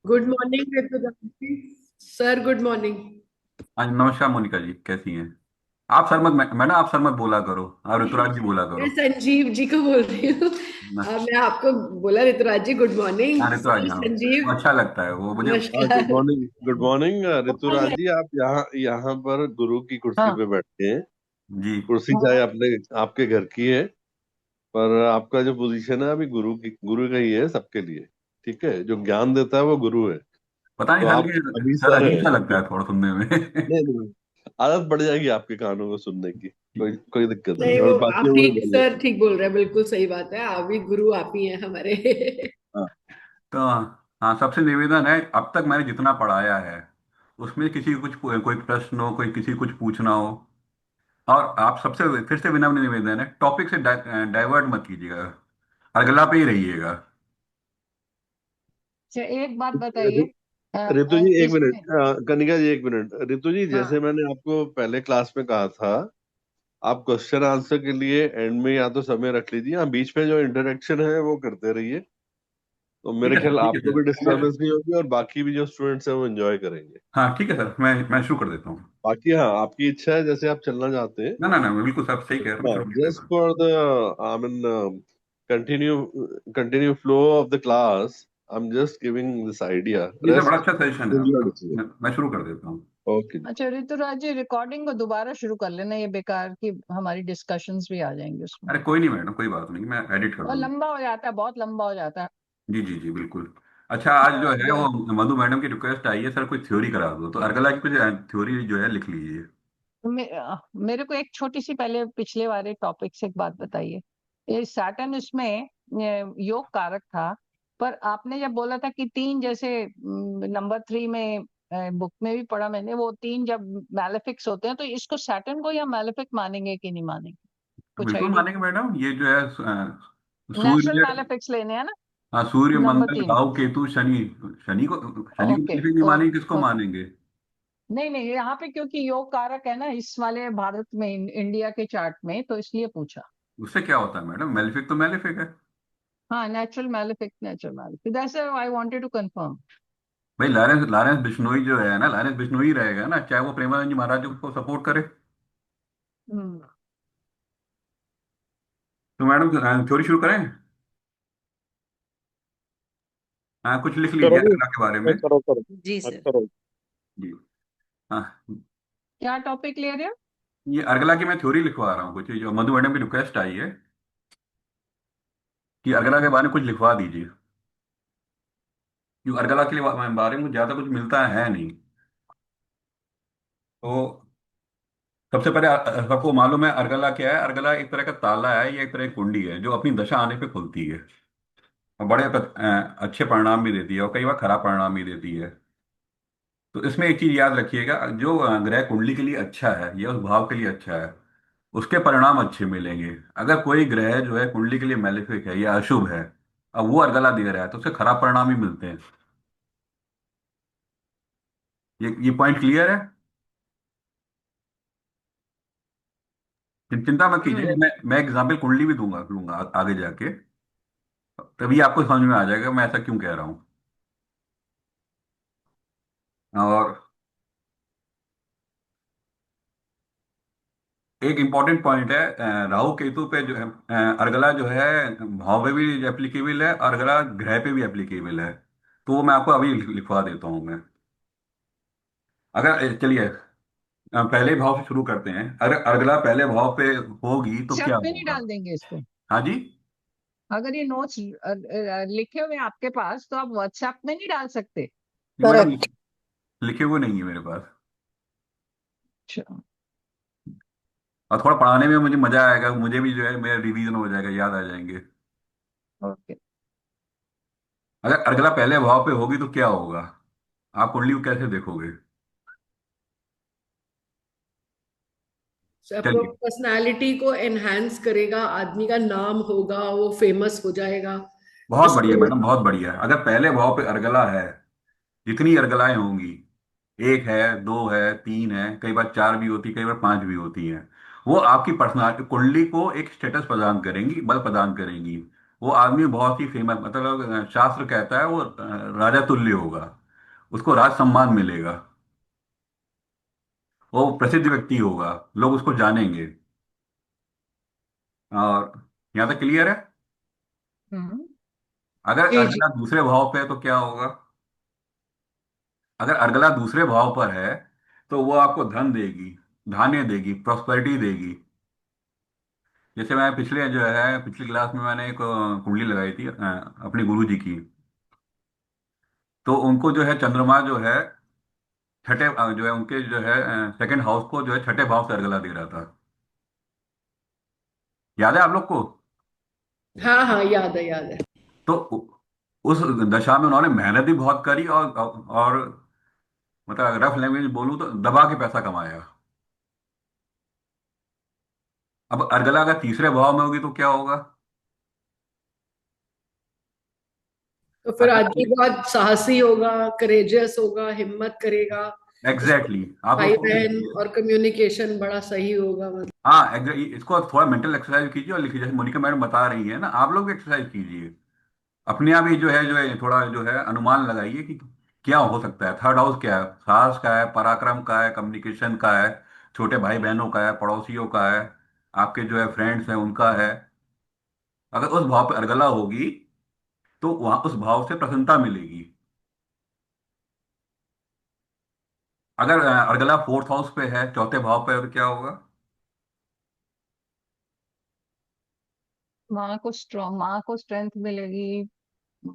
Good morning Rutuja ji. Sir good morning. हाँ नमस्कार मोनिका जी, कैसी हैं? आप सर मत, मैं ना, आप सर मत बोला करो, आप ऋतुराज जी बोला मैं करो। संजीव जी को बोल रही हूँ। ना। मैं आपको बोला ऋतुराज जी गुड हाँ मॉर्निंग, ऋतुराज जी, सर हाँ संजीव। वो अच्छा लगता है वो मुझे। नमस्कार। Good morning. Good morning Rituraj ji, आप यहाँ यहाँ पर गुरु की कुर्सी हाँ पे बैठे हैं। जी। कुर्सी चाहे अपने आपके घर की है, पर आपका जो पोजीशन है अभी गुरु का ही है सबके लिए। ठीक है, जो ज्ञान देता है वो गुरु है। पता नहीं तो सर, आप लेकिन अभी सर सर अजीब है। सा लगता है थोड़ा सुनने में। नहीं नहीं, आदत पड़ जाएगी आपके कानों को सुनने की। कोई कोई दिक्कत नहीं, नहीं, वो और आप बाकी वो ठीक, बोलिए। सर ठीक बोल रहे हैं, बिल्कुल सही बात है, आप भी गुरु आप ही हैं हमारे। हाँ। तो हाँ, सबसे निवेदन है, अब तक मैंने जितना पढ़ाया है उसमें किसी को कुछ कोई प्रश्न हो, कोई किसी को कुछ पूछना हो, और आप सबसे फिर से विनम्र निवेदन है, टॉपिक से डाइवर्ट मत कीजिएगा, अगला पे ही रहिएगा। अच्छा, एक बात बताइए। ऋतु जी एक मिनट, इसमें कनिका जी एक मिनट। ऋतु जी, जैसे हाँ, मैंने आपको पहले क्लास में कहा था, आप क्वेश्चन आंसर के लिए एंड में या तो समय रख लीजिए, या बीच में जो इंटरेक्शन है वो करते रहिए। तो ठीक मेरे है सर, ख्याल ठीक है आपको भी सर, डिस्टरबेंस नहीं होगी और बाकी भी जो स्टूडेंट्स हैं वो एंजॉय करेंगे। हाँ ठीक है सर, मैं शुरू कर देता हूँ। बाकी हाँ, आपकी इच्छा है जैसे आप चलना चाहते हैं। ना ना ना, बिल्कुल सर सही कह रहे हैं, मैं हाँ, शुरू कर देता जस्ट हूँ। For the I mean continue continue flow of the class, I am just giving this idea. ये सर बड़ा रेस्ट अच्छा सजेशन है इज योर आपका, डिसीजन। मैं शुरू कर देता हूँ। ओके। अच्छा ऋतुराज जी, रिकॉर्डिंग को दोबारा शुरू कर लेना, ये बेकार की हमारी डिस्कशंस भी आ जाएंगी उसमें। अरे कोई नहीं मैडम, कोई बात नहीं, मैं एडिट कर और दूंगा। लंबा हो जाता है, बहुत लंबा हो जाता है। जी जी जी बिल्कुल। अच्छा, आज जो है जो वो मधु मैडम की रिक्वेस्ट आई है, सर कोई थ्योरी करा दो, तो अर्गला की कुछ थ्योरी जो है लिख लीजिए। मेरे को एक छोटी सी, पहले पिछले वाले टॉपिक से एक बात बताइए। ये सैटर्न इसमें योग कारक था, पर आपने जब बोला था कि तीन, जैसे नंबर 3 में बुक में भी पढ़ा मैंने, वो तीन जब मैलेफिक्स होते हैं तो इसको सैटर्न को या मैलेफिक मानेंगे कि नहीं मानेंगे? कुछ बिल्कुल आइडिया? मानेंगे मैडम, ये जो है नेचुरल सूर्य, मैलेफिक्स लेने हैं ना? हाँ सूर्य नंबर मंगल 3। राहु केतु शनि, शनि को ओके। बिल्कुल नहीं मानेंगे, किसको ओके। मानेंगे? नहीं नहीं, यहाँ पे क्योंकि योग कारक है ना इस वाले भारत में, इंडिया के चार्ट में, तो इसलिए पूछा। उससे क्या होता है मैडम, मेलिफिक तो मेलिफिक है। हाँ, natural malefic, that's I wanted to confirm. भाई लॉरेंस लॉरेंस बिश्नोई जो है ना, लॉरेंस बिश्नोई रहेगा ना, चाहे वो प्रेमानंद जी महाराज को सपोर्ट करे। हम्म। तो मैडम थ्योरी शुरू करें? हाँ कुछ लिख लीजिए करो अर्गला के बारे में। करो करो। जी हाँ, सर। करो। जी। हाँ, क्या टॉपिक ले रहे हो? ये अर्गला की मैं थ्योरी लिखवा रहा हूँ, कुछ जो मधु मैडम की रिक्वेस्ट आई है कि अर्गला के बारे में कुछ लिखवा दीजिए, क्योंकि अर्गला के बारे में ज्यादा कुछ मिलता है नहीं। तो सबसे पहले सबको मालूम है अर्गला क्या है, अर्गला एक तरह का ताला है, ये एक तरह की कुंडी है जो अपनी दशा आने पे खुलती है, और बड़े अच्छे परिणाम भी देती है, और कई बार खराब परिणाम भी देती है। तो इसमें एक चीज याद रखिएगा, जो ग्रह कुंडली के लिए अच्छा है या उस भाव के लिए अच्छा है, उसके परिणाम अच्छे मिलेंगे। अगर कोई ग्रह जो है कुंडली के लिए मैलेफिक है या अशुभ है, अब वो अर्गला दे रहा है, तो उससे खराब परिणाम ही मिलते हैं। ये पॉइंट क्लियर है? चिंता मत कीजिए, हम्म। मैं एग्जाम्पल कुंडली भी दूंगा दूंगा आगे जाके, तभी आपको समझ में आ जाएगा मैं ऐसा क्यों कह रहा हूँ। और एक इम्पॉर्टेंट पॉइंट है, राहु केतु पे जो है, अर्गला जो है भाव पे भी एप्लीकेबल है, अर्गला ग्रह पे भी एप्लीकेबल है। तो वो मैं आपको अभी लिखवा देता हूँ मैं। अगर चलिए पहले भाव से शुरू करते हैं, अगर अर्गला पहले भाव पे होगी तो व्हाट्सएप क्या में नहीं होगा? डाल देंगे इसको? हाँ जी। अगर ये नोट्स लिखे हुए हैं आपके पास तो आप व्हाट्सएप में नहीं डाल सकते? नहीं मैडम, करेक्ट। लिखे हुए नहीं है मेरे पास, अच्छा। और थोड़ा पढ़ाने में मुझे मजा आएगा, मुझे भी जो है मेरा रिवीजन हो जाएगा, याद आ जाएंगे। ओके। अगर अर्गला पहले भाव पे होगी तो क्या होगा, आप कुंडली को कैसे देखोगे? आपको चलिए, पर्सनालिटी को एनहांस करेगा, आदमी का नाम होगा, वो फेमस हो जाएगा। बहुत बढ़िया उसको मैडम, बहुत बढ़िया। अगर पहले भाव पे अर्गला है, जितनी अर्गलाएं होंगी, एक है, दो है, तीन है, कई बार चार भी होती, कई बार पांच भी होती हैं, वो आपकी पर्सनालिटी कुंडली को एक स्टेटस प्रदान करेंगी, बल प्रदान करेंगी। वो आदमी बहुत ही फेमस, मतलब शास्त्र कहता है वो राजा तुल्य होगा, उसको राज सम्मान मिलेगा, वो प्रसिद्ध व्यक्ति होगा, लोग उसको जानेंगे। और यहाँ तक क्लियर है? हम्म। अगर जी जी। अर्गला दूसरे भाव पे है तो क्या होगा? अगर अर्गला दूसरे भाव पर है तो वो आपको धन देगी, धान्य देगी, प्रॉस्पेरिटी देगी। जैसे मैं पिछले जो है पिछली क्लास में मैंने एक कुंडली लगाई थी अपने गुरु जी की। तो उनको जो है चंद्रमा जो है छठे जो है उनके जो है सेकंड हाउस को जो है छठे भाव से अर्गला दे रहा था। याद है आप लोग को? हाँ हाँ, याद है याद है। तो उस दशा में उन्होंने मेहनत भी बहुत करी, और मतलब रफ लैंग्वेज बोलूं तो दबा के पैसा कमाया। अब अर्गला अगर तीसरे भाव में होगी तो क्या होगा? तो फिर अर्गला आदमी बहुत साहसी होगा, करेजियस होगा, हिम्मत करेगा। उसको एग्जैक्टली आप भाई उसको बहन लिखिए। और कम्युनिकेशन बड़ा सही होगा मतलब। हाँ एग्जैक्टली, इसको थोड़ा मेंटल एक्सरसाइज कीजिए और लिखिए, जैसे मोनिका मैडम बता रही है ना, आप लोग भी एक्सरसाइज कीजिए। अपने आप ही जो है थोड़ा जो है अनुमान लगाइए कि क्या हो सकता है। थर्ड हाउस क्या है? साहस का है, पराक्रम का है, कम्युनिकेशन का है, छोटे भाई बहनों का है, पड़ोसियों का है, आपके जो है फ्रेंड्स हैं उनका है। अगर उस भाव पे अर्गला होगी तो वहां उस भाव से प्रसन्नता मिलेगी। अगर अर्गला फोर्थ हाउस पे है, चौथे भाव पे है, तो क्या होगा? माँ को स्ट्रेंथ मिलेगी,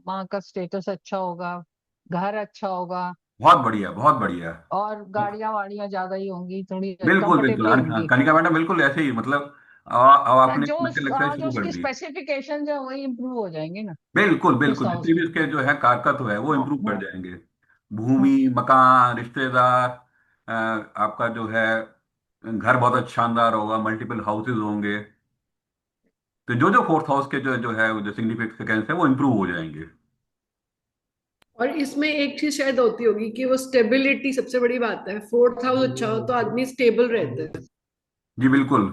माँ का स्टेटस अच्छा होगा, घर अच्छा होगा, बहुत बढ़िया, बहुत बढ़िया। और गाड़ियां वाड़ियां ज्यादा ही होंगी, थोड़ी बिल्कुल बिल्कुल, कंफर्टेबली हाँ, होंगी। कनिका मैडम बिल्कुल ऐसे ही, मतलब अब आपने जो मेंटल एक्सरसाइज जो शुरू कर उसकी दी। स्पेसिफिकेशन है वही इम्प्रूव हो जाएंगे ना, बिल्कुल इस बिल्कुल, हाउस जितने भी के। उसके जो है कारकत्व है वो हाँ इम्प्रूव कर हाँ जाएंगे। भूमि, हाँ। मकान, रिश्तेदार, आपका जो है घर बहुत अच्छा शानदार होगा, मल्टीपल हाउसेज होंगे। तो जो जो फोर्थ हाउस के जो जो है जो सिग्निफिकेंस है वो इम्प्रूव हो जाएंगे। और इसमें एक चीज शायद होती होगी कि वो स्टेबिलिटी सबसे बड़ी बात है। फोर्थ हाउस अच्छा हो तो आदमी स्टेबल रहता है। जी बिल्कुल,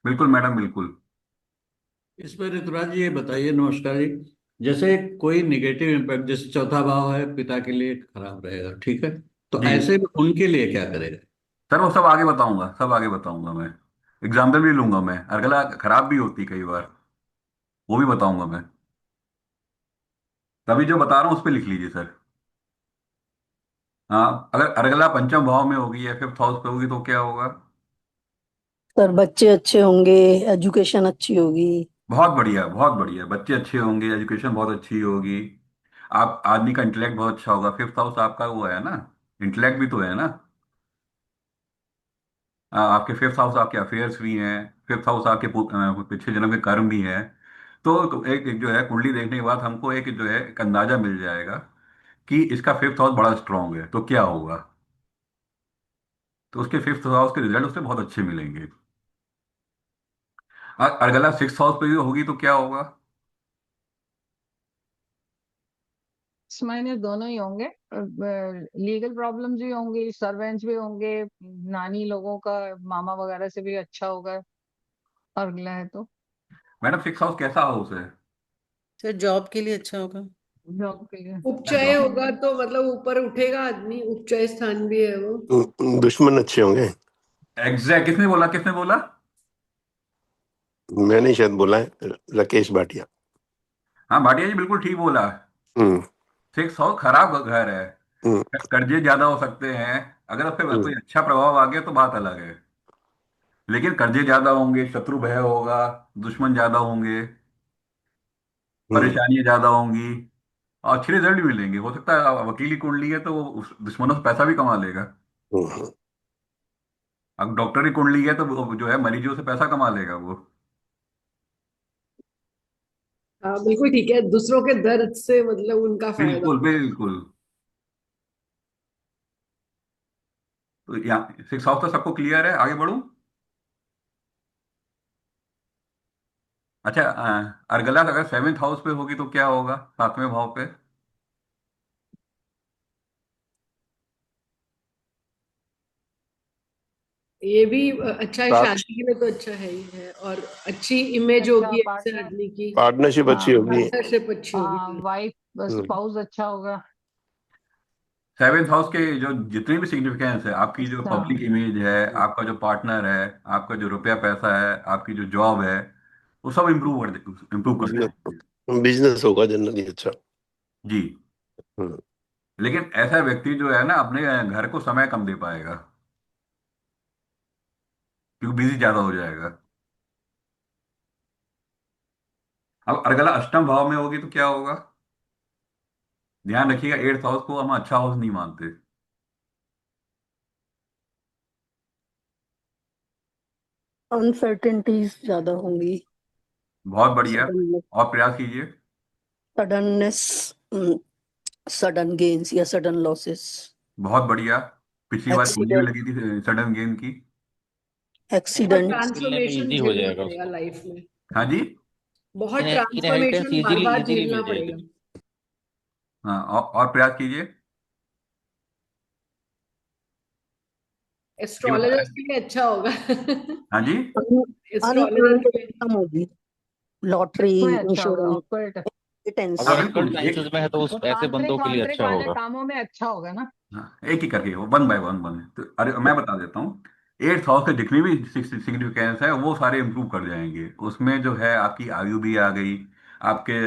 बिल्कुल मैडम बिल्कुल। इस पर ऋतुराज जी ये बताइए, नमस्कार जी। जैसे कोई निगेटिव इम्पैक्ट, जैसे चौथा भाव है पिता के लिए खराब रहेगा, ठीक है, तो जी ऐसे में उनके लिए क्या करेगा? सर, वो सब आगे बताऊंगा, सब आगे बताऊंगा मैं। एग्जाम्पल भी लूंगा मैं, अर्गला खराब भी होती कई बार, वो भी बताऊंगा मैं। तभी जो बता रहा हूँ उस पर लिख लीजिए सर। हाँ, अगर अर्गला पंचम भाव में होगी या फिफ्थ हाउस पे होगी तो क्या होगा? सर बच्चे अच्छे होंगे, एजुकेशन अच्छी होगी। बहुत बढ़िया, बहुत बढ़िया, बच्चे अच्छे होंगे, एजुकेशन बहुत अच्छी होगी। आप आदमी का इंटेलेक्ट बहुत अच्छा होगा। फिफ्थ हाउस आपका वो है ना, इंटेलेक्ट भी तो है ना। आपके फिफ्थ हाउस आपके अफेयर्स भी हैं, फिफ्थ हाउस आपके पिछले जन्म के कर्म भी हैं। तो एक जो है कुंडली देखने के बाद हमको एक जो है एक अंदाजा मिल जाएगा कि इसका फिफ्थ हाउस बड़ा स्ट्रांग है तो क्या होगा। तो उसके फिफ्थ हाउस के रिजल्ट उससे बहुत अच्छे मिलेंगे। अगर सिक्स हाउस पे भी होगी तो क्या होगा? इस महीने दोनों ही होंगे, लीगल प्रॉब्लम्स भी होंगी, सर्वेंट्स भी होंगे, नानी लोगों का, मामा वगैरह से भी अच्छा होगा, और अगला है तो मैडम सिक्स हाउस कैसा हाउस है? सर जॉब के लिए अच्छा होगा। जॉब के लिए। उपचय होगा तो मतलब ऊपर उठेगा आदमी, उपचय स्थान भी है वो। दुश्मन अच्छे होंगे। एग्जैक्ट, किसने बोला, किसने बोला? मैंने शायद बोला है, राकेश भाटिया। हाँ भाटिया जी बिल्कुल ठीक बोला। हम्म। सिक्स हाउस खराब घर है, हम्म। कर्जे ज्यादा हो सकते हैं। अगर उस पर हम्म। कोई अच्छा प्रभाव आ गया तो बात अलग है, लेकिन कर्जे ज्यादा होंगे, शत्रु भय होगा, दुश्मन ज्यादा होंगे, हम्म। परेशानियां ज्यादा होंगी, और अच्छे रिजल्ट भी मिलेंगे। हो सकता है वकीली कुंडली है तो वो उस दुश्मनों से पैसा भी कमा लेगा। हम्म। अब डॉक्टरी कुंडली है तो वो जो है मरीजों से पैसा कमा लेगा वो। हाँ बिल्कुल ठीक है, दूसरों के दर्द से मतलब उनका फायदा। बिल्कुल बिल्कुल। तो यहाँ सिक्स हाउस तो सबको क्लियर है, आगे बढ़ूं? अच्छा, अर्गला अगर सेवेंथ हाउस पे होगी तो क्या होगा, सातवें भाव पे? ये भी अच्छा है, साथ शादी के लिए तो अच्छा है ही है, और अच्छी इमेज अच्छा होगी ऐसे पार्टनर। आदमी की। पार्टनरशिप अच्छी हाँ होगी। पार्टनरशिप अच्छी होगी। वाइफ हम्म, स्पाउस अच्छा होगा। सेवेंथ हाउस के जो जितनी भी सिग्निफिकेंस है, आपकी जो अच्छा। पब्लिक इमेज है, आपका जो पार्टनर है, आपका जो रुपया पैसा है, आपकी जो जॉब है, वो सब इम्प्रूव करते हैं। बिजनेस बिजनेस होगा जनरली अच्छा। जी। हम्म, लेकिन ऐसा व्यक्ति जो है ना, अपने घर को समय कम दे पाएगा, क्योंकि बिजी ज्यादा हो जाएगा। अब अर्गला अष्टम भाव में होगी तो क्या होगा? ध्यान रखिएगा, एट्थ हाउस को हम अच्छा हाउस नहीं मानते। अनसर्टेनिटीज ज्यादा होंगी। बहुत बढ़िया। सडन और प्रयास कीजिए। सडननेस, सडन गेन्स या सडन लॉसेस। बहुत बढ़िया। पिछली बार कुंजी भी एक्सीडेंट। लगी थी सडन गेन की। बहुत एक्सीडेंट। मिलने में ट्रांसफॉर्मेशन इजी हो झेलना जाएगा पड़ेगा उसको। लाइफ में। हाँ जी। बहुत इनहेरिटेंस ट्रांसफॉर्मेशन बार इजीली बार इजीली झेलना मिल पड़ेगा। जाएगी। हाँ, और प्रयास कीजिए। ये बताया। एस्ट्रोलॉजर्स के लिए अच्छा होगा। हाँ जी। एस्ट्रोलॉजर अनअर्न्ड के लिए। इनकम होगी। लॉटरी, उसमें अच्छा होगा इंश्योरेंस, ऑक्कल्ट। टेंस। हाँ अगर बिल्कुल अकल्ट एक। लाइंसेज में है तो उस वो ऐसे तांत्रिक बंदों के लिए वांत्रिक अच्छा वाले होगा। कामों में अच्छा होगा ना। हाँ, एक ही करके वो वन बाय वन बने तो, अरे मैं बता देता हूँ। एट्थ हाउस के जितनी भी सिग्निफिकेंस है वो सारे इंप्रूव कर जाएंगे। उसमें जो है आपकी आयु भी आ गई, आपके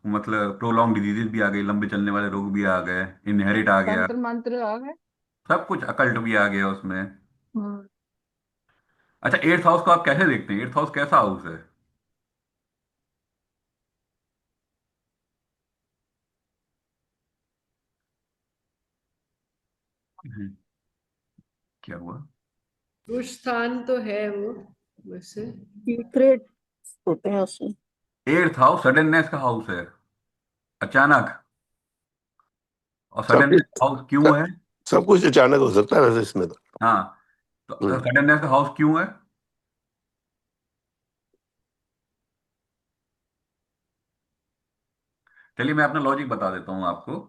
मतलब प्रोलॉन्ग डिजीजेस भी आ गई, लंबे चलने वाले रोग भी आ गए, इनहेरिट आ गया। तंत्र मंत्र आ गए। सब कुछ अकल्ट भी आ गया उसमें। हम्म। अच्छा, एट्थ हाउस को आप कैसे देखते हैं? एट्थ हाउस कैसा हाउस है? हम्म, क्या हुआ? कुछ स्थान तो है वो वैसे। सीक्रेट होते हैं उसमें। एट्थ हाउस सडननेस का हाउस है, अचानक। और सब सडननेस कुछ का हाउस क्यों है? सब कुछ अचानक हो सकता है वैसे इसमें तो। हाँ, तो हम्म, सडननेस का हाउस क्यों है? चलिए मैं अपना लॉजिक बता देता हूँ आपको।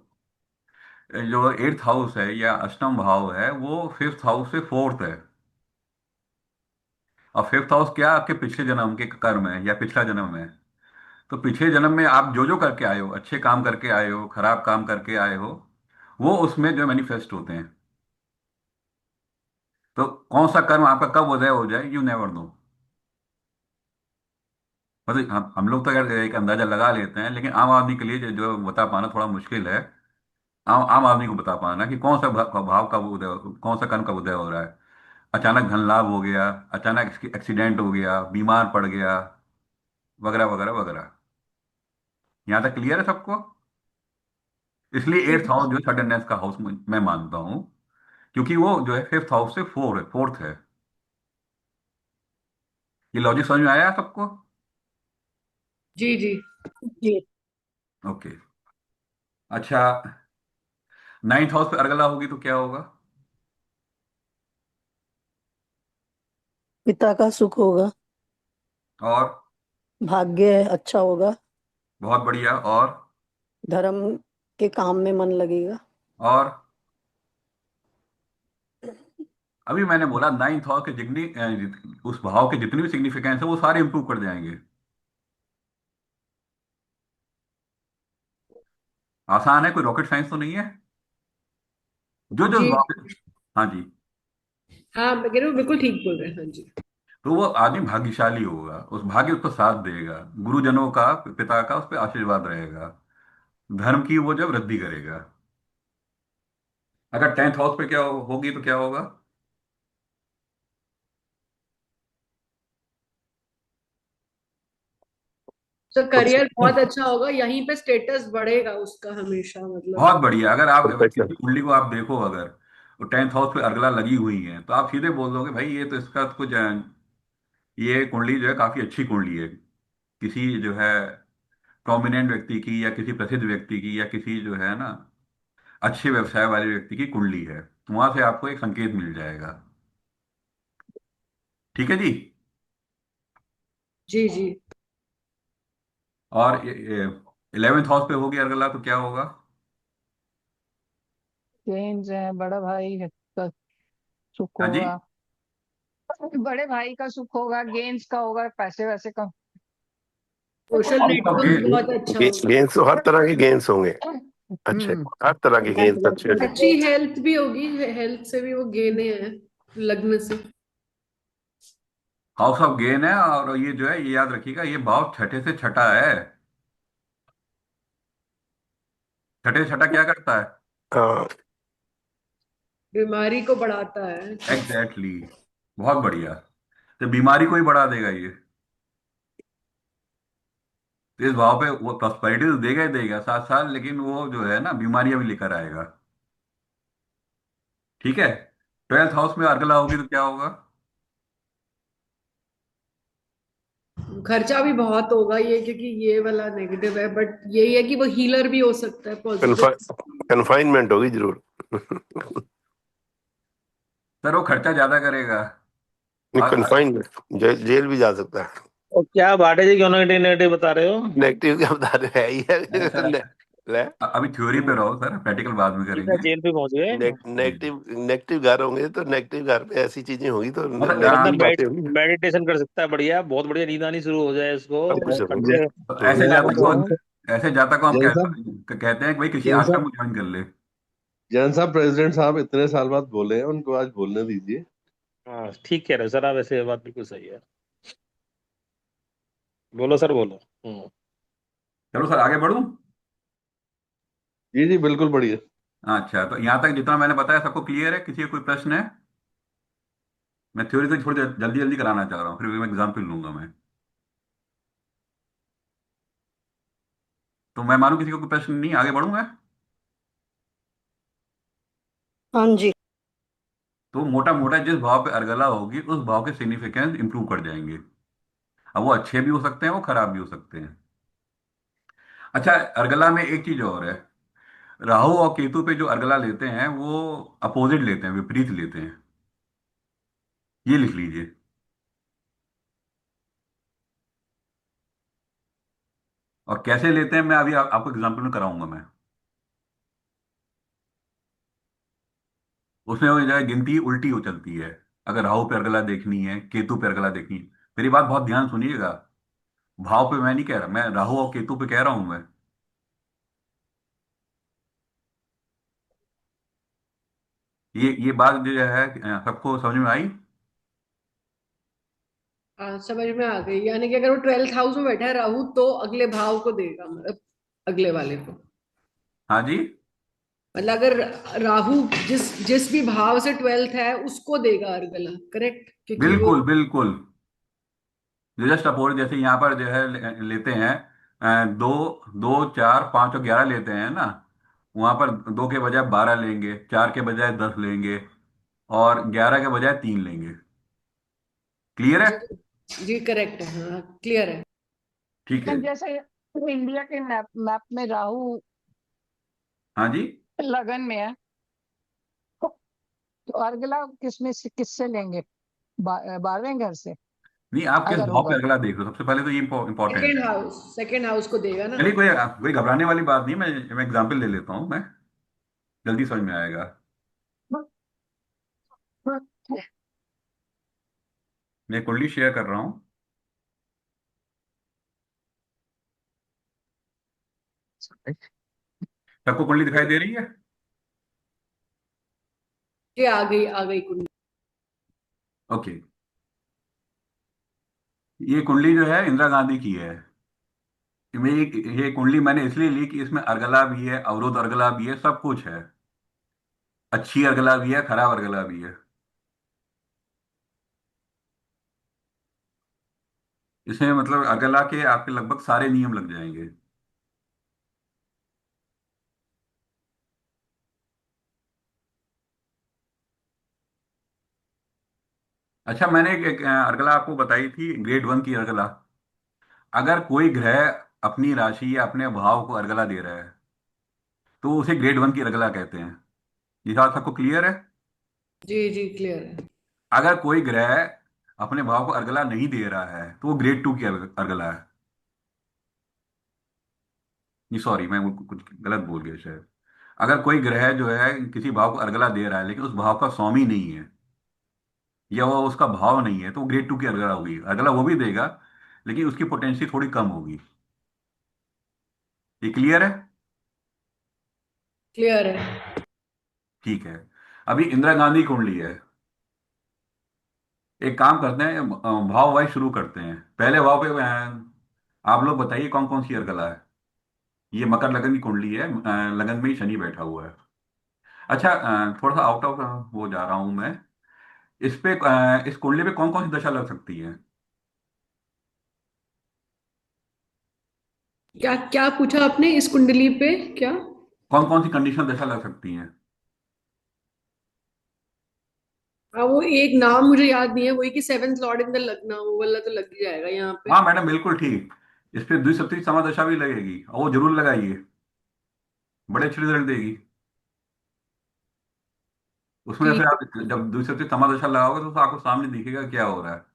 जो एट्थ हाउस है या अष्टम भाव है, वो फिफ्थ हाउस से फोर्थ है। और फिफ्थ हाउस क्या, आपके पिछले जन्म के कर्म है या पिछला जन्म है। तो पिछले जन्म में आप जो जो करके आए हो, अच्छे काम करके आए हो, खराब काम करके आए हो, वो उसमें जो मैनिफेस्ट होते हैं। तो कौन सा कर्म आपका कब उदय हो जाए, यू नेवर नो। मतलब हम लोग तो यार एक अंदाजा लगा लेते हैं, लेकिन आम आदमी के लिए जो बता पाना थोड़ा मुश्किल है। आम आदमी को बता पाना कि कौन सा भाव का उदय, कौन सा कर्म का उदय हो रहा है। अचानक धन लाभ हो गया, अचानक एक्सीडेंट हो गया, बीमार पड़ गया, वगैरह वगैरह वगैरह। यहाँ तक क्लियर है सबको? इसलिए एट्थ हाउस जो है सडननेस का हाउस मैं मानता हूँ, क्योंकि वो जो है फिफ्थ हाउस से फोर्थ है। ये लॉजिक समझ में आया सबको? जी जी। जी। ओके। अच्छा, नाइन्थ हाउस पे अर्गला होगी तो क्या होगा? पिता का सुख होगा। और? भाग्य अच्छा होगा। बहुत बढ़िया। और? धर्म के काम में मन लगेगा। और अभी मैंने बोला नाइन्थ हाउस के जितनी उस भाव के जितनी भी सिग्निफिकेंस है वो सारे इंप्रूव कर जाएंगे। आसान है, कोई रॉकेट साइंस तो नहीं है। जो जो उस जी भाव हाँ जी। हाँ, मैं कह रही हूँ बिल्कुल ठीक बोल रहे हैं, हाँ जी। तो वो आदमी भाग्यशाली होगा, उस भाग्य उसको साथ देगा, गुरुजनों का, पिता का उस पर आशीर्वाद रहेगा, धर्म की वो जब वृद्धि करेगा। अगर टेंथ हाउस पे क्या होगी तो क्या होगा? तो सबसे करियर बहुत अच्छा होगा, यहीं पे स्टेटस बढ़ेगा उसका हमेशा, मतलब। बहुत बढ़िया। अगर आप प्रोफेशन। किसी कुंडली को आप देखो, अगर वो टेंथ हाउस पे अर्गला लगी हुई है, तो आप सीधे बोल दोगे भाई ये तो इसका तो कुछ ये कुंडली जो है काफी अच्छी कुंडली है, किसी जो है प्रोमिनेंट व्यक्ति की, या किसी प्रसिद्ध व्यक्ति की, या किसी जो है ना अच्छे व्यवसाय वाले व्यक्ति की कुंडली है। तो वहां से आपको एक संकेत मिल जाएगा। ठीक है जी। जी जी। और इलेवेंथ हाउस पे होगी अर्गला तो क्या होगा? चेंज है बड़ा भाई है। सुख हाँ जी। होगा, बड़े भाई का सुख होगा, गेंस का होगा, पैसे वैसे का। सोशल हाउस ऑफ नेटवर्क बहुत अच्छा होगा। गेम्स तो हर तरह के गेम्स होंगे। अच्छे, हम्म हर तरह के गेम्स अच्छे अच्छे। अच्छी हेल्थ भी होगी, हेल्थ से भी वो गेने हैं लग्न से। हाउस ऑफ गेन है, और ये जो है ये याद रखिएगा, ये भाव छठे से छठा है। छठे से छठा क्या करता है? हाँ, बीमारी को बढ़ाता है। Exactly exactly। बहुत बढ़िया। तो बीमारी को ही बढ़ा देगा ये। तो इस भाव पे वो प्रॉस्पेरिटी तो देगा ही देगा साथ साथ, लेकिन वो जो है ना बीमारियां भी लेकर आएगा। ठीक है। 12th हाउस में अर्गला होगी तो क्या होगा? खर्चा भी बहुत होगा ये, क्योंकि ये वाला नेगेटिव है, बट यही है कि वो हीलर भी हो सकता है, पॉजिटिव। कन्फाइनमेंट होगी जरूर। सर वो खर्चा ज्यादा करेगा। आ- कन्फाइनमेंट, जेल भी जा सकता है। और क्या बाटे जी, क्यों नेगेटिव नेगेटिव बता रहे हो? नेगेटिव क्या बता रहे हैं, ही नहीं है। सर, ले, अभी थ्योरी पे रहो सर, प्रैक्टिकल बाद में सीधा करेंगे। जेल पे पहुंच गए। नेगेटिव नेगेटिव घर होंगे तो नेगेटिव घर पे ऐसी चीजें होगी तो मतलब नेगेटिव मतलब बातें होंगी। मेडिटेशन कर सकता है, बढ़िया, बहुत बढ़िया, नींद आनी शुरू हो जाए इसको। सब कुछ ठंड होगा। से ऐसे निजात जातक हो। को, ऐसे जातक को हम जैन साहब, कहते हैं कि भाई किसी जैन आश्रम साहब, में ज्वाइन कर ले। प्रेसिडेंट साहब इतने साल बाद बोले हैं, उनको आज बोलने दीजिए। हाँ ठीक कह रहे हो सर आप, ऐसे ये बात बिल्कुल सही है। बोलो सर, बोलो। चलो सर आगे बढ़ूं। जी जी, बिल्कुल बढ़िया। अच्छा, तो यहाँ तक जितना मैंने बताया सबको क्लियर है? किसी का कोई प्रश्न है? मैं थ्योरी तो थोड़ी जल्दी जल्दी कराना चाह रहा हूँ, फिर मैं एग्जाम्पल लूंगा मैं। तो मैं मानूं किसी को कोई प्रश्न नहीं, आगे बढ़ूं मैं। हाँ जी। तो मोटा मोटा जिस भाव पे अर्गला होगी उस भाव के सिग्निफिकेंस इंप्रूव कर जाएंगे। अब वो अच्छे भी हो सकते हैं, वो खराब भी हो सकते हैं। अच्छा, अर्गला में एक चीज और है। राहु और केतु पे जो अर्गला लेते हैं वो अपोजिट लेते हैं, विपरीत लेते हैं। ये लिख लीजिए। और कैसे लेते हैं मैं अभी आपको एग्जाम्पल में कराऊंगा मैं। उसमें वो जो है गिनती उल्टी हो चलती है। अगर राहु पे अर्गला देखनी है, केतु पे अर्गला देखनी है। मेरी बात बहुत ध्यान सुनिएगा। भाव पे मैं नहीं कह रहा, मैं राहु और केतु पे कह रहा हूं मैं। ये बात जो है सबको समझ में आई? हाँ, समझ में आ गई। यानी कि अगर वो 12th हाउस में बैठा है राहु, तो अगले भाव को देगा, मतलब अगले वाले को। हाँ जी। मतलब अगर राहु जिस जिस भी भाव से 12th है उसको देगा अर्गला, करेक्ट, क्योंकि वो। बिल्कुल बिल्कुल। जो जस्ट अपोज, जैसे यहाँ पर जो है लेते हैं दो, दो चार पाँच और 11 लेते हैं ना। वहां पर दो के बजाय 12 लेंगे, चार के बजाय 10 लेंगे, और 11 के बजाय 3 लेंगे। क्लियर है? जी जी, करेक्ट है, हाँ क्लियर है। ठीक है। जैसे इंडिया के मैप मैप में राहु हाँ जी। लगन में है, तो अर्गला किससे लेंगे? 12वें घर से नहीं, आप किस अगर भाव पे होगा। अगला देख लो, सबसे पहले तो ये इंपॉर्टेंट है। सेकेंड हाउस को देगा ना। चलिए, कोई कोई घबराने वाली बात नहीं, मैं एग्जाम्पल ले लेता हूँ मैं। जल्दी समझ में आएगा। मैं कुंडली शेयर कर रहा हूँ। सबको कुंडली दिखाई दे रही है? ये आ गई कुंडली। ओके। ये कुंडली जो है इंदिरा गांधी की है। ये कुंडली मैंने इसलिए ली कि इसमें अर्गला भी है, अवरोध अर्गला भी है, सब कुछ है। अच्छी अर्गला भी है, खराब अर्गला भी है। इसमें मतलब अर्गला के आपके लगभग सारे नियम लग जाएंगे। अच्छा, मैंने एक अर्गला आपको बताई थी, ग्रेड 1 की अर्गला। अगर कोई ग्रह अपनी राशि या अपने भाव को अर्गला दे रहा है तो उसे ग्रेड 1 की अर्गला कहते हैं। ये बात सबको क्लियर है? जी जी, क्लियर है। अगर कोई ग्रह अपने भाव को अर्गला नहीं दे रहा है तो वो ग्रेड 2 की अर्गला है। नहीं सॉरी, मैं वो कुछ गलत बोल गया शायद। अगर कोई ग्रह जो है किसी भाव को अर्गला दे रहा है लेकिन उस भाव का स्वामी नहीं है, या वो उसका भाव नहीं है, तो वो ग्रेड 2 की अर्गला होगी। अर्गला वो भी देगा, लेकिन उसकी पोटेंशियल थोड़ी कम होगी। ये क्लियर है? क्लियर है। ठीक है। अभी इंदिरा गांधी कुंडली है। एक काम करते हैं, भाव वाइज शुरू करते हैं। पहले भाव पे आप लोग बताइए कौन कौन सी अर्गला है। ये मकर लगन की कुंडली है, लगन में ही शनि बैठा हुआ है। अच्छा, थोड़ा सा आउट ऑफ वो जा रहा हूं मैं। इस पे इस कुंडली पे कौन कौन सी दशा लग सकती है? क्या क्या पूछा आपने इस कुंडली पे? क्या? कौन कौन सी कंडीशन दशा लग सकती है? हाँ, वो एक नाम मुझे याद नहीं है, वही कि सेवेंथ लॉर्ड इन द लग्न, वो वाला तो लग ही जाएगा यहाँ पे। हाँ मैडम, बिल्कुल ठीक। इस पे द्विसप्तरी समादशा भी लगेगी, और वो जरूर लगाइए, बड़े अच्छे रिजल्ट देगी। उसमें फिर ठीक आप जब द्विसप्तरी समादशा लगाओगे तो आपको सामने दिखेगा क्या हो रहा है।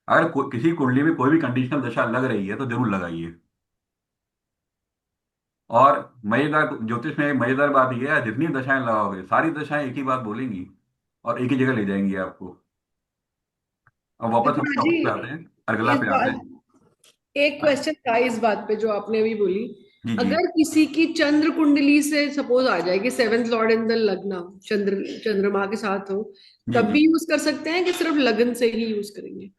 अगर किसी कुंडली में कोई भी कंडीशनल दशा लग रही है तो जरूर लगाइए। और मजेदार ज्योतिष में एक मजेदार बात यह है, जितनी दशाएं लगाओगे सारी दशाएं एक ही बात बोलेंगी और एक ही जगह ले जाएंगी आपको। अब है। वापस हम ऋतुराज टॉपिक पे आते जी, हैं, अर्गला इस पे आते हैं। बात एक हाँ, क्वेश्चन था इस बात पे जो आपने अभी बोली। जी जी। अगर किसी की चंद्र कुंडली से सपोज आ जाए कि सेवेंथ लॉर्ड इन द लग्न, चंद्रमा के साथ हो, जी तब जी। भी यूज कर सकते हैं कि सिर्फ लगन से ही यूज करेंगे?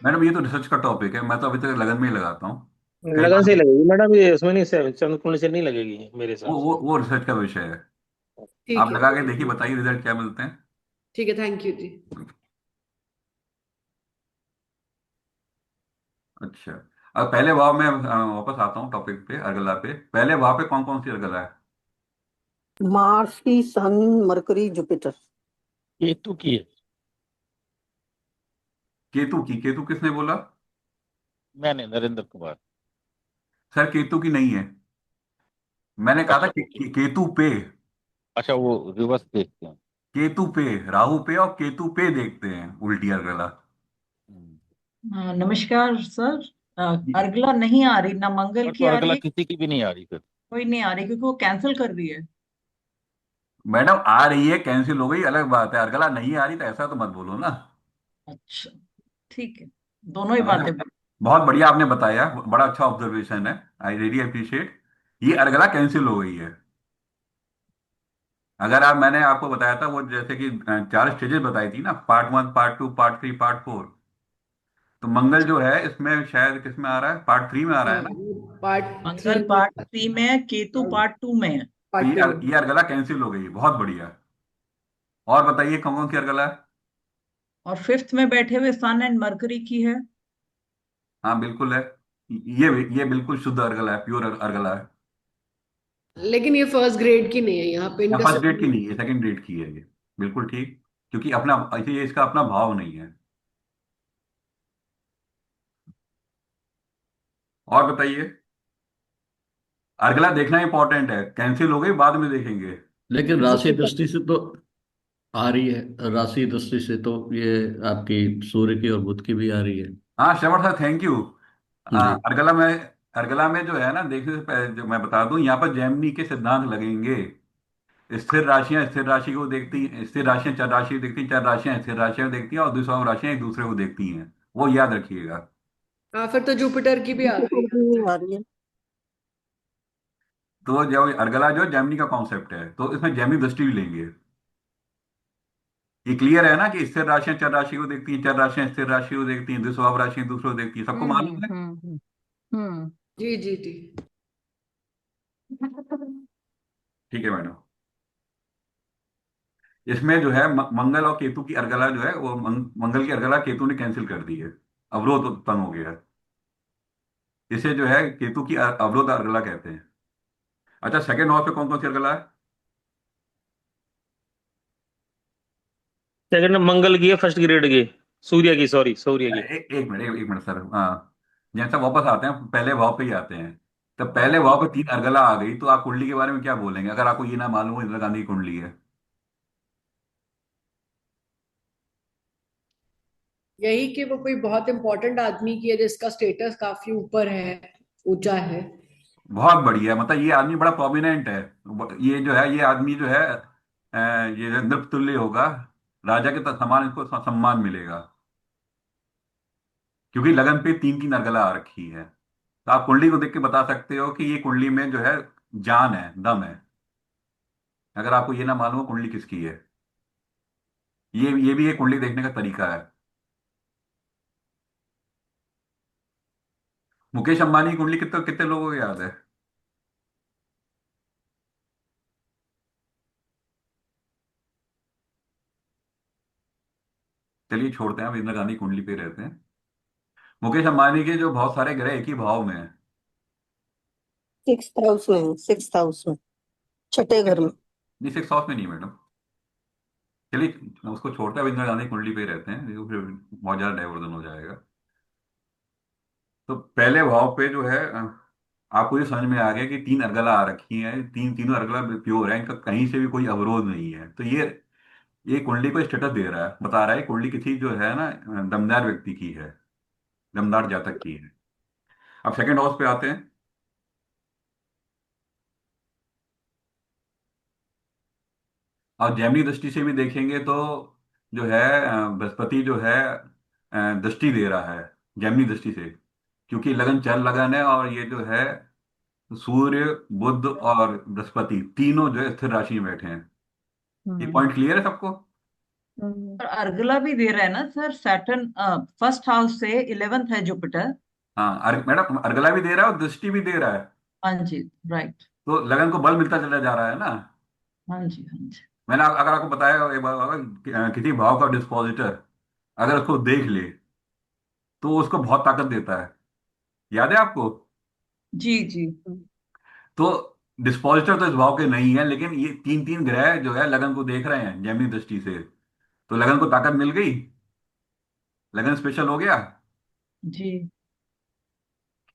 मैडम ये तो रिसर्च का टॉपिक है, मैं तो अभी तक लगन में ही लगाता हूँ। कई लगन से ही बार लगेगी मैडम, ये उसमें नहीं से चंद्र कुंडली से नहीं लगेगी मेरे हिसाब से। वो रिसर्च का विषय है। ठीक आप है। लगा के देखिए, बताइए रिजल्ट क्या मिलते हैं। ठीक है, थैंक यू जी। अच्छा, अब पहले भाव में वापस आता हूँ टॉपिक पे, अर्गला पे। पहले भाव पे कौन कौन सी अर्गला है? मार्स की, सन, मरकरी, जुपिटर। केतु की है। केतु की? केतु किसने बोला? मैंने, नरेंद्र कुमार। सर केतु की नहीं है। मैंने कहा था अच्छा केतु पे। अच्छा, वो रिवर्स देखते हैं। केतु पे, राहु पे और केतु पे देखते हैं उल्टी अर्गला। हम्म। हाँ, नमस्कार सर। जी। अर्गला नहीं आ रही, ना मंगल पर की तो आ रही अर्गला है, किसी की भी नहीं आ रही फिर। कोई नहीं आ रही क्योंकि वो कैंसिल कर रही है। मैडम आ रही है, कैंसिल हो गई अलग बात है, अर्गला नहीं आ रही तो ऐसा तो मत बोलो ना। अच्छा, ठीक है, दोनों ही अगर बातें बहुत बढ़िया आपने बताया, बड़ा अच्छा ऑब्जर्वेशन है, आई रियली अप्रिशिएट। ये अर्गला कैंसिल हो गई है। अगर आप, मैंने आपको बताया था वो जैसे कि 4 स्टेजेस बताई थी ना, पार्ट 1, पार्ट 2, पार्ट 3, पार्ट 4। तो मंगल जो है इसमें शायद किस में आ रहा है, पार्ट 3 में आ रहा है हाँ, ना। पार्ट थ्री मंगल में, पार्ट 3 में है, केतु पार्ट 2 में है। तो पार्ट 2 में। ये अर्गला कैंसिल हो गई, बहुत बढ़िया। और बताइए कौन कौन सी अर्गला है? और 5th में बैठे हुए सन एंड मरकरी की है। हाँ बिल्कुल है। ये बिल्कुल शुद्ध अर्गला है, प्योर अर्गला है। लेकिन ये फर्स्ट ग्रेड की नहीं है, यहाँ पे या इनका फर्स्ट ग्रेड की सेकंड। नहीं है, सेकंड ग्रेड की है ये। बिल्कुल ठीक। क्योंकि अपना ये इसका अपना भाव नहीं है। और बताइए। अर्गला देखना इंपॉर्टेंट है, कैंसिल हो गई बाद में देखेंगे। लेकिन राशि दृष्टि से तो आ रही है, राशि दृष्टि से तो ये आपकी सूर्य की और बुध की भी आ रही है। हाँ श्रवण सर, थैंक यू। जी। अर्गला में जो है ना, देखने से पहले जो मैं बता दूं, यहाँ पर जेमिनी के सिद्धांत लगेंगे। स्थिर राशियां स्थिर राशि को देखती हैं, स्थिर राशियां चर राशि को देखती हैं, चर राशियां स्थिर राशियां को देखती हैं, और दूसरा राशियां एक दूसरे को देखती हैं। वो याद रखिएगा। हाँ, फिर तो जुपिटर की भी आ गई जुपिटर यहाँ की से। आ रही है। तो जब अर्गला जो जेमिनी का कॉन्सेप्ट है, तो इसमें जेमिनी दृष्टि भी लेंगे। ये क्लियर है ना कि स्थिर राशियां चर राशि को देखती हैं, चर राशियां स्थिर राशि को देखती हैं, द्विस्वभाव राशियां दूसरे को देखती हैं, सबको मालूम है। हम्म। जी जी जी। ठीक है मैडम। इसमें जो है मंगल और केतु की अर्गला जो है, वो मंगल की अर्गला केतु ने कैंसिल कर दी है। अवरोध उत्पन्न हो गया है। इसे जो है केतु की अवरोध अर्गला कहते हैं। अच्छा, सेकंड हाउस पे कौन कौन सी अर्गला है? सेकंड मंगल की है, फर्स्ट ग्रेड की, सूर्य की, सॉरी सूर्य की। एक मिनट सर, हाँ। जैसा वापस आते हैं, पहले भाव पे ही आते हैं। तो पहले भाव पे 3 अर्गला आ गई, तो आप कुंडली के बारे में क्या बोलेंगे, अगर आपको ये ना मालूम हो इंदिरा गांधी की कुंडली है? यही कि वो कोई बहुत इंपॉर्टेंट आदमी की है जिसका स्टेटस काफी ऊपर है, ऊंचा है। बहुत बढ़िया, मतलब ये आदमी बड़ा प्रोमिनेंट है। ये जो है, ये आदमी जो है ये नृपतुल्य होगा, राजा के समान इसको सम्मान मिलेगा, क्योंकि लगन पे तीन तीन अर्गला आ रखी है। तो आप कुंडली को देख के बता सकते हो कि ये कुंडली में जो है जान है, दम है। अगर आपको ये ना मालूम हो कुंडली किसकी है, ये भी एक कुंडली देखने का तरीका है। मुकेश अंबानी की कुंडली कितने कितने लोगों को याद है? चलिए छोड़ते हैं, अब इंदिरा गांधी कुंडली पे रहते हैं। मुकेश अंबानी के जो बहुत सारे ग्रह एक ही भाव में है। 6th हाउस में, 6th हाउस में, छठे घर में। नहीं, 6 हाउस में नहीं मैडम। चलिए उसको छोड़ते हैं, अब इंदिरा गांधी कुंडली पे ही रहते हैं, देखो फिर बहुत ज्यादा डाइवर्जन हो जाएगा। तो पहले भाव पे जो है आपको ये समझ में आ गया कि तीन अर्गला आ रखी हैं, तीनों अर्गला प्योर है, इनका कहीं से भी कोई अवरोध नहीं है। तो ये कुंडली को स्टेटस दे रहा है, बता रहा है कुंडली किसी जो है ना दमदार व्यक्ति की है, दमदार जातक की है। अब सेकंड हाउस पे आते हैं। और जैमिनी दृष्टि से भी देखेंगे तो जो है बृहस्पति जो है दृष्टि दे रहा है जैमिनी दृष्टि से, क्योंकि लगन चर लगन है, और ये जो है सूर्य बुध और बृहस्पति तीनों जो है स्थिर राशि में बैठे हैं। ये पॉइंट क्लियर है सबको? और अर्गला भी दे रहा है ना सर, सैटर्न फर्स्ट हाउस से 11th है जुपिटर। हाँ मैडम, अर्गला भी दे रहा है और दृष्टि भी दे रहा है, हाँ जी, राइट। तो लगन को बल मिलता चला जा रहा है ना। हाँ जी, हाँ जी। मैंने अगर आपको बताया एक बार, अगर किसी भाव का डिस्पोजिटर अगर उसको देख ले तो उसको बहुत ताकत देता है, याद है आपको? जी जी। तो डिस्पोजिटर तो इस भाव के नहीं है, लेकिन ये तीन तीन ग्रह जो है लगन को देख रहे हैं जैमिनी दृष्टि से, तो लगन को ताकत मिल गई, लगन स्पेशल हो गया। जी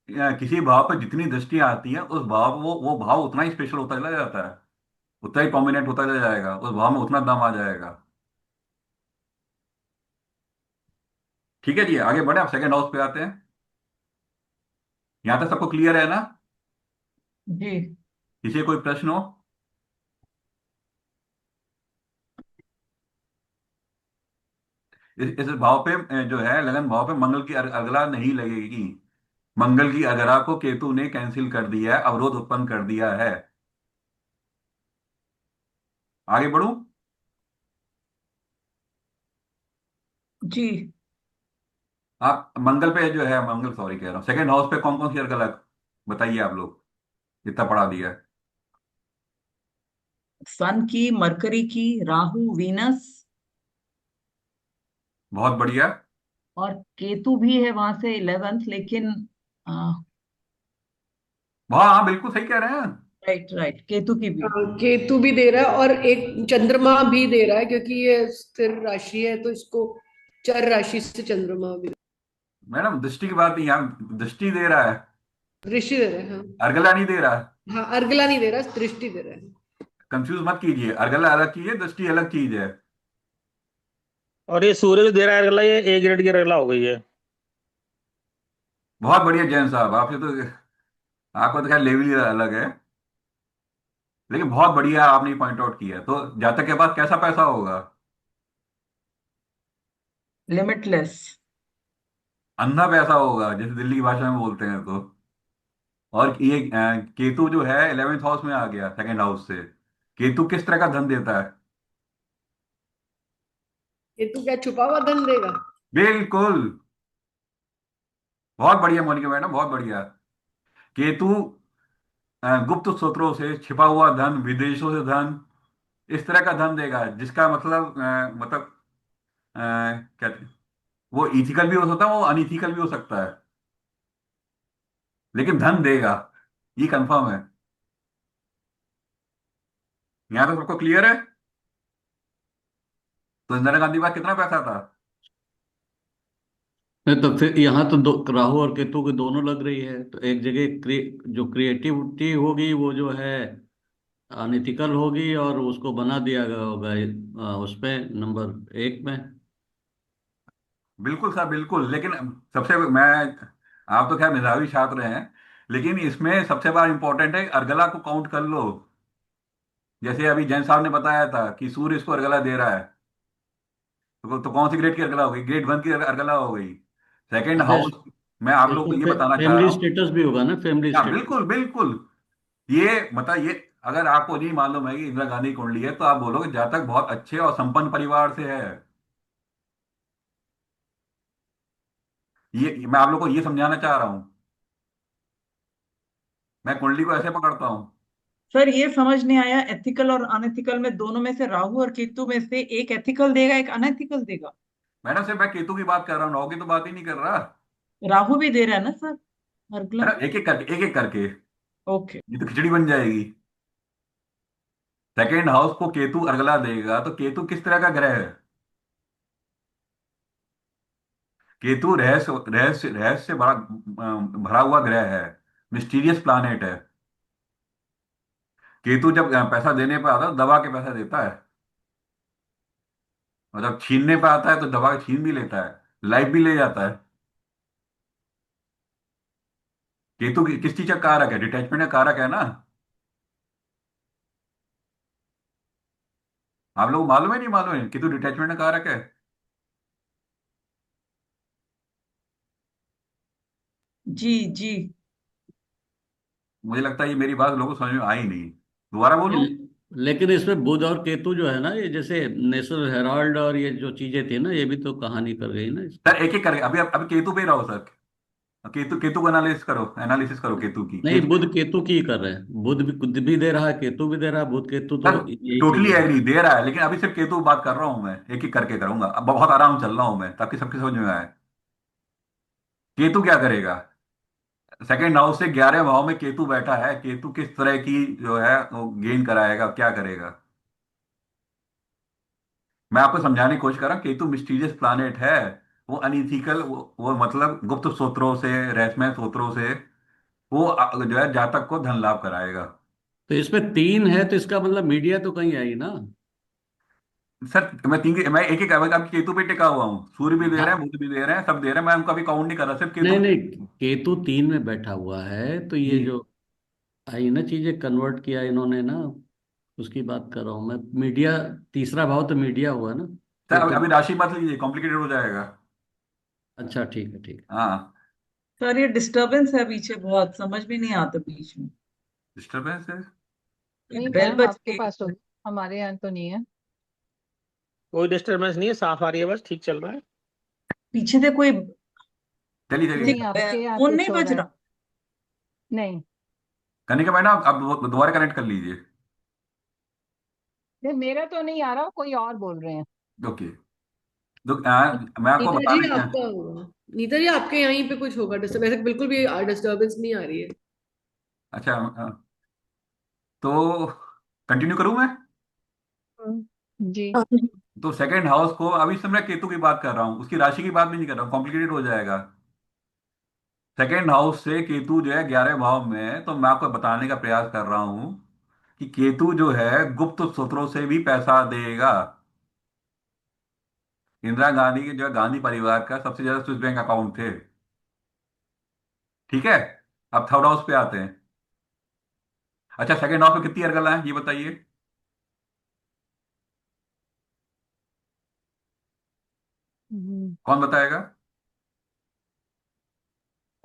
किसी भाव पर जितनी दृष्टियां आती हैं उस भाव वो भाव उतना ही स्पेशल होता चला जाता है, उतना ही प्रोमिनेंट होता चला जाएगा, उस भाव में उतना दम आ जाएगा। ठीक है जी, आगे बढ़े, आप सेकंड हाउस पे आते हैं। यहां तक सबको क्लियर है ना? जी। किसी कोई प्रश्न हो? इस भाव पे जो है लगन भाव पे मंगल की अर्गला नहीं लगेगी। मंगल की अर्गला को केतु ने कैंसिल कर दिया है, अवरोध उत्पन्न कर दिया है। आगे बढ़ूं? जी। आप मंगल पे जो है, मंगल सॉरी कह रहा हूँ, सेकंड हाउस पे कौन कौन सी अर्गला बताइए आप लोग, इतना पढ़ा दिया है। सन की, मरकरी की, राहु, वीनस। बहुत बढ़िया। और केतु भी है वहां से 11th, लेकिन हाँ हाँ बिल्कुल सही कह रहे हैं। राइट राइट, केतु की भी। केतु भी दे रहा है और एक चंद्रमा भी दे रहा है, क्योंकि ये स्थिर राशि है तो इसको चर राशि से चंद्रमा भी, मैडम दृष्टि की बात नहीं, यहाँ दृष्टि दे रहा है, दृष्टि दे रहे हैं। हाँ अर्गला नहीं दे रहा है। हाँ, अर्गला नहीं दे रहा, दृष्टि दे रहे हैं। कंफ्यूज मत कीजिए, अर्गला अलग चीज है, दृष्टि अलग चीज है। और ये सूर्य जो दे रहा है अगला, ये ए ग्रेड की अगला हो गई है। बहुत बढ़िया जैन साहब, आपका तो खैर लेवल ही अलग है, लेकिन बहुत बढ़िया आपने पॉइंट आउट किया। तो जातक के पास कैसा पैसा होगा? लिमिटलेस। अंधा पैसा होगा, जैसे दिल्ली की भाषा में बोलते हैं तो। और ये केतु जो है 11th हाउस में आ गया, सेकंड हाउस से। केतु किस तरह का धन देता है? केतु क्या छुपा हुआ धन देगा? बिल्कुल, बहुत बढ़िया मोनिका मैडम, बहुत बढ़िया। केतु गुप्त स्रोतों से छिपा हुआ धन, विदेशों से धन, इस तरह का धन देगा, जिसका मतलब क्या, वो इथिकल भी हो सकता है, वो अनइथिकल भी हो सकता है, लेकिन धन देगा, ये कंफर्म है। यहां तक सबको क्लियर है? तो इंदिरा गांधी के पास कितना पैसा था? नहीं तो फिर यहाँ तो राहु और केतु के दोनों लग रही है, तो एक जगह जो क्रिएटिविटी होगी वो जो है अनइथिकल होगी, और उसको बना दिया गया होगा उस पे नंबर 1 में। बिल्कुल सर बिल्कुल, लेकिन सबसे मैं, आप तो खैर मेधावी छात्र हैं, लेकिन इसमें सबसे बड़ा इंपॉर्टेंट है अर्गला को काउंट कर लो। जैसे अभी जैन साहब ने बताया था कि सूर्य इसको अर्गला दे रहा है, तो कौन सी ग्रेड की अर्गला हो गई? ग्रेड वन की अर्गला हो गई। सेकंड अच्छा, हाउस, मैं आप लोगों को इसमें ये बताना चाह रहा फैमिली हूँ। स्टेटस भी होगा ना, फैमिली हाँ स्टेटस। बिल्कुल बिल्कुल। ये मतलब ये, अगर आपको नहीं मालूम है कि इंदिरा गांधी की कुंडली है, तो आप बोलोगे जातक बहुत अच्छे और संपन्न परिवार से है। ये मैं आप लोग को ये समझाना चाह रहा हूँ। मैं कुंडली को ऐसे पकड़ता हूँ। सर ये समझ नहीं आया, एथिकल और अनएथिकल में दोनों में से राहु और केतु में से एक एथिकल देगा एक अनएथिकल देगा? मैडम सिर्फ मैं केतु की बात कर रहा हूँ, राहु की तो बात ही नहीं कर रहा। राहु भी दे रहा है ना सर अर्गला? है ना, एक एक करके एक एक करके। ओके। ये तो खिचड़ी बन जाएगी। सेकेंड हाउस को केतु अर्गला देगा, तो केतु किस तरह का ग्रह है? केतु रहस्य रहस्य रहस्य से भरा हुआ ग्रह है। मिस्टीरियस प्लैनेट है। केतु जब पैसा देने पर आता है, तो दबा के पैसा देता है। और जब छीनने पर आता है, तो दबा के छीन भी लेता है, लाइफ भी ले जाता है। केतु किस चीज का कारक है? डिटैचमेंट का कारक है ना। आप लोग मालूम है नहीं मालूम है केतु डिटैचमेंट का कारक है? जी जी। मुझे लगता है ये मेरी बात लोगों को समझ में आई नहीं। दोबारा बोलूं? लेकिन इसमें बुध और केतु जो है ना, ये जैसे नेशनल हेराल्ड और ये जो चीजें थी ना, ये भी तो कहानी कर गई ना इसकी। सर एक एक करके, अभी केतु पे ही रहो सर। केतु केतु को एनालिसिस करो केतु की। नहीं, केतु बुध केतु की कर रहे हैं। बुध भी खुद भी दे रहा है, केतु भी दे रहा है। बुध केतु सर तो यही टोटली चीजें हैं। एग्री दे रहा है, लेकिन अभी सिर्फ केतु की बात कर रहा हूं मैं, एक एक करके करूंगा। अब बहुत आराम चल रहा हूं मैं, ताकि सबके समझ में आए। केतु क्या करेगा? सेकंड हाउस से 11वें भाव में केतु बैठा है। केतु किस तरह की जो है वो गेन कराएगा, क्या करेगा? मैं आपको समझाने की कोशिश कर रहा हूं। केतु मिस्टीरियस प्लैनेट है। वो अनइथिकल, वो मतलब गुप्त स्रोतों से, रहस्यमय स्रोतों से वो जो है जातक को धन लाभ कराएगा। तो इसमें तीन है, तो इसका मतलब मीडिया तो कहीं आई ना। सर मैं एक एक आपकी केतु पे टिका हुआ हूँ। सूर्य भी दे रहे हैं, हाँ, बुध भी दे रहे हैं, सब दे रहे हैं। मैं उनका भी काउंट नहीं कर रहा, सिर्फ केतु नहीं पे। नहीं, केतु तीन में बैठा हुआ है, तो ये जी जो आई ना चीजें कन्वर्ट किया इन्होंने ना, उसकी बात कर रहा हूँ मैं। मीडिया, तीसरा भाव तो मीडिया हुआ ना, सर, अभी केतु। अभी राशि मत लीजिए, कॉम्प्लिकेटेड हो जाएगा। अच्छा, ठीक है, ठीक है। हाँ। सर ये डिस्टरबेंस है पीछे, बहुत समझ में नहीं आता बीच में। डिस्टर्बेंस है? नहीं बेल मैम, बज आपके गई। पास होगी, हमारे यहाँ तो नहीं है। कोई डिस्टरबेंस नहीं है, साफ आ रही है, बस ठीक चल रहा है। पीछे से कोई चलिए किसी चलिए। नहीं, का आपके यहाँ फोन नहीं कुछ हो बज रहा है। रहा? नहीं कनिका मैडम, आप दोबारा कनेक्ट कर लीजिए। नहीं, मेरा तो नहीं आ रहा, कोई और बोल रहे हैं। ओके। तो मैं आपको नीता जी बताने आपका होगा। नीता जी आपके यहीं पे कुछ होगा डिस्टर्ब, ऐसे बिल्कुल भी डिस्टर्बेंस नहीं आ रही है। अच्छा, तो कंटिन्यू करूं मैं? जी। हाँ, तो सेकंड हाउस को, अभी से मैं केतु की बात कर रहा हूँ, उसकी राशि की बात भी नहीं कर रहा हूँ, कॉम्प्लिकेटेड हो जाएगा। सेकेंड हाउस से केतु जो है 11वें भाव में है, तो मैं आपको बताने का प्रयास कर रहा हूं कि केतु जो है गुप्त स्रोतों से भी पैसा देगा। इंदिरा गांधी के जो है गांधी परिवार का सबसे ज्यादा स्विस बैंक अकाउंट थे। ठीक है। अब थर्ड हाउस पे आते हैं। अच्छा, सेकेंड हाउस में कितनी अर्गला है ये बताइए? हम्म, कौन बताएगा?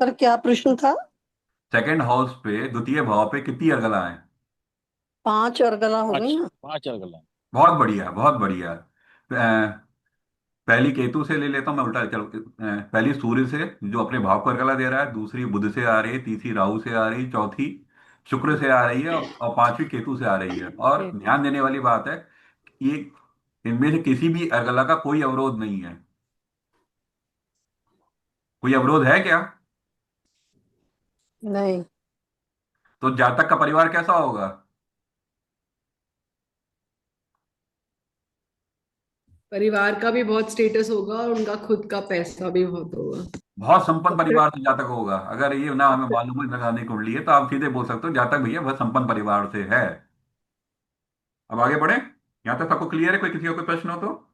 पर क्या प्रश्न था? सेकेंड हाउस पे द्वितीय भाव पे कितनी अर्गला है? 5 अर्गला हो गई पांच ना। पांच अगला। बहुत बढ़िया, बहुत बढ़िया। पहली केतु से ले लेता हूं मैं, उल्टा चलो। पहली सूर्य से, जो अपने भाव को अर्गला दे रहा है। दूसरी बुध से आ रही है। तीसरी राहु से आ रही है। चौथी शुक्र से आ रही है। और पांचवी केतु से आ रही है। और ठीक। ध्यान देने वाली बात है, ये इनमें से किसी भी अर्गला का कोई अवरोध नहीं है। कोई अवरोध है क्या? नहीं। तो जातक का परिवार कैसा होगा? परिवार का भी बहुत स्टेटस होगा और उनका खुद का पैसा भी बहुत होगा। बहुत संपन्न और फिर परिवार से जातक होगा। अगर ये ना हमें मालूम है लगाने कुंडली है, तो आप सीधे बोल सकते हो जातक भैया बहुत संपन्न परिवार से है। अब आगे बढ़े। यहां तक सबको क्लियर है? कोई किसी का कोई प्रश्न हो तो?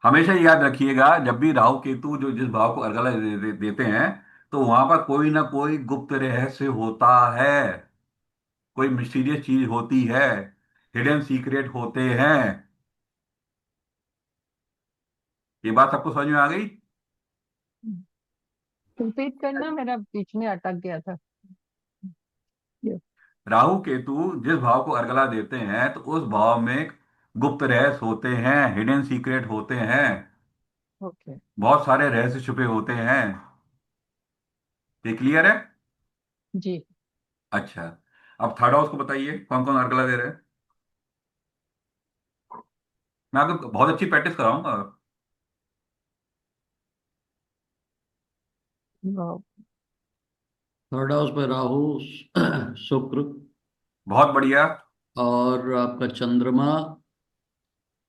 हमेशा ही याद रखिएगा, जब भी राहु केतु जो जिस भाव को देते हैं, तो वहां पर कोई ना कोई गुप्त रहस्य होता है। कोई मिस्टीरियस चीज होती है, हिडन सीक्रेट होते हैं। ये बात सबको समझ में आ गई? रिपीट करना, मेरा बीच में अटक गया था। राहु केतु जिस भाव को अर्गला देते हैं तो उस भाव में गुप्त रहस्य होते हैं, हिडन सीक्रेट होते हैं, ओके। बहुत सारे रहस्य छुपे होते हैं। ये क्लियर है? जी। अच्छा, अब थर्ड हाउस को बताइए कौन कौन अर्गला दे रहे हैं। मैं आपको बहुत अच्छी प्रैक्टिस कराऊंगा। थर्ड हाउस पे राहु, शुक्र बहुत बढ़िया। और आपका चंद्रमा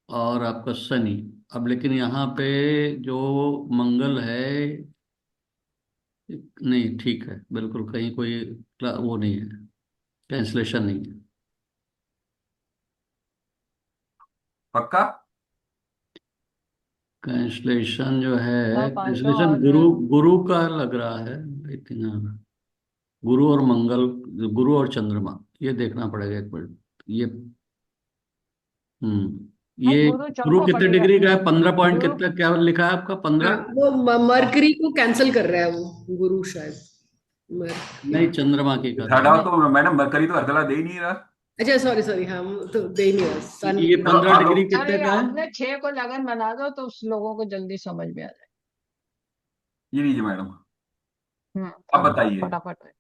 और आपका शनि। अब लेकिन यहाँ पे जो मंगल है, नहीं ठीक है, बिल्कुल कहीं कोई वो नहीं है, कैंसलेशन नहीं है। पक्का? कैंसलेशन जो है, हाँ, पांचवा कैंसलेशन और गुरु गुरु का लग रहा है आई थिंक। हाँ, गुरु और मंगल, गुरु और चंद्रमा, ये देखना पड़ेगा एक मिनट। ये नहीं, ये गुरु गुरु चौको कितने पड़ेगा। डिग्री का है? 15 पॉइंट गुरु कितना क्या लिखा है आपका? हाँ, 15? वो मरकरी को कैंसिल कर रहा है वो गुरु शायद। मरकरी। नहीं, चंद्रमा की कर थर्ड रहा हाउस नहीं, तो मैडम मरकरी तो अर्गला दे ही नहीं रहा। अच्छा सॉरी सॉरी, हाँ तो दे ही नहीं रहा है। सन। ये चलो 15 आप डिग्री लोग कितने अरे का है? आपने 6 को लगन बना दो तो उस लोगों को जल्दी समझ में आ जाए। ये लीजिए मैडम, अब चलो बताइए। फटाफट।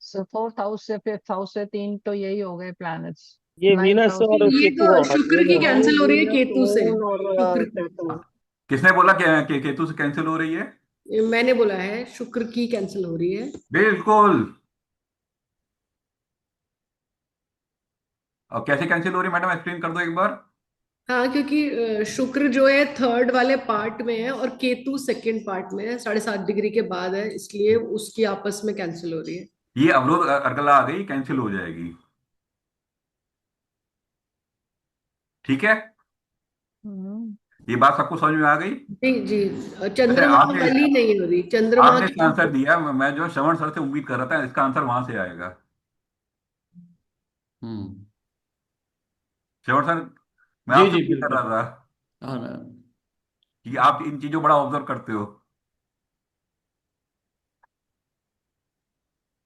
सो फोर्थ हाउस से फिफ्थ हाउस से 3 तो यही हो गए प्लैनेट्स। ये नाइन्थ वीनस हाउस और ये केतु तो होना शुक्र की चाहिए। कैंसिल हो रही है केतु से। मून और शुक्र केतु। किसने बोला कि केतु से कैंसिल हो रही है? मैंने बोला है शुक्र की कैंसिल हो रही है। बिल्कुल। और कैसे कैंसिल हो रही है मैडम, एक्सप्लेन कर दो एक बार। हाँ क्योंकि शुक्र जो है थर्ड वाले पार्ट में है और केतु सेकंड पार्ट में है, 7.5 डिग्री के बाद है, इसलिए उसकी आपस में कैंसिल हो रही है। ये अवरोध अर्गला आ गई, कैंसिल हो जाएगी। ठीक है, हम्म। ये बात सबको समझ में आ गई? जी जी। वैसे चंद्रमा आपने वाली नहीं हो रही, चंद्रमा आपने इसका आंसर की। दिया, मैं जो श्रवण सर से उम्मीद कर रहा था इसका आंसर वहां से आएगा। हम्म। श्रवण सर, मैं जी आपसे जी उम्मीद कर बिल्कुल। रहा था और कि आप इन चीजों बड़ा ऑब्जर्व करते हो।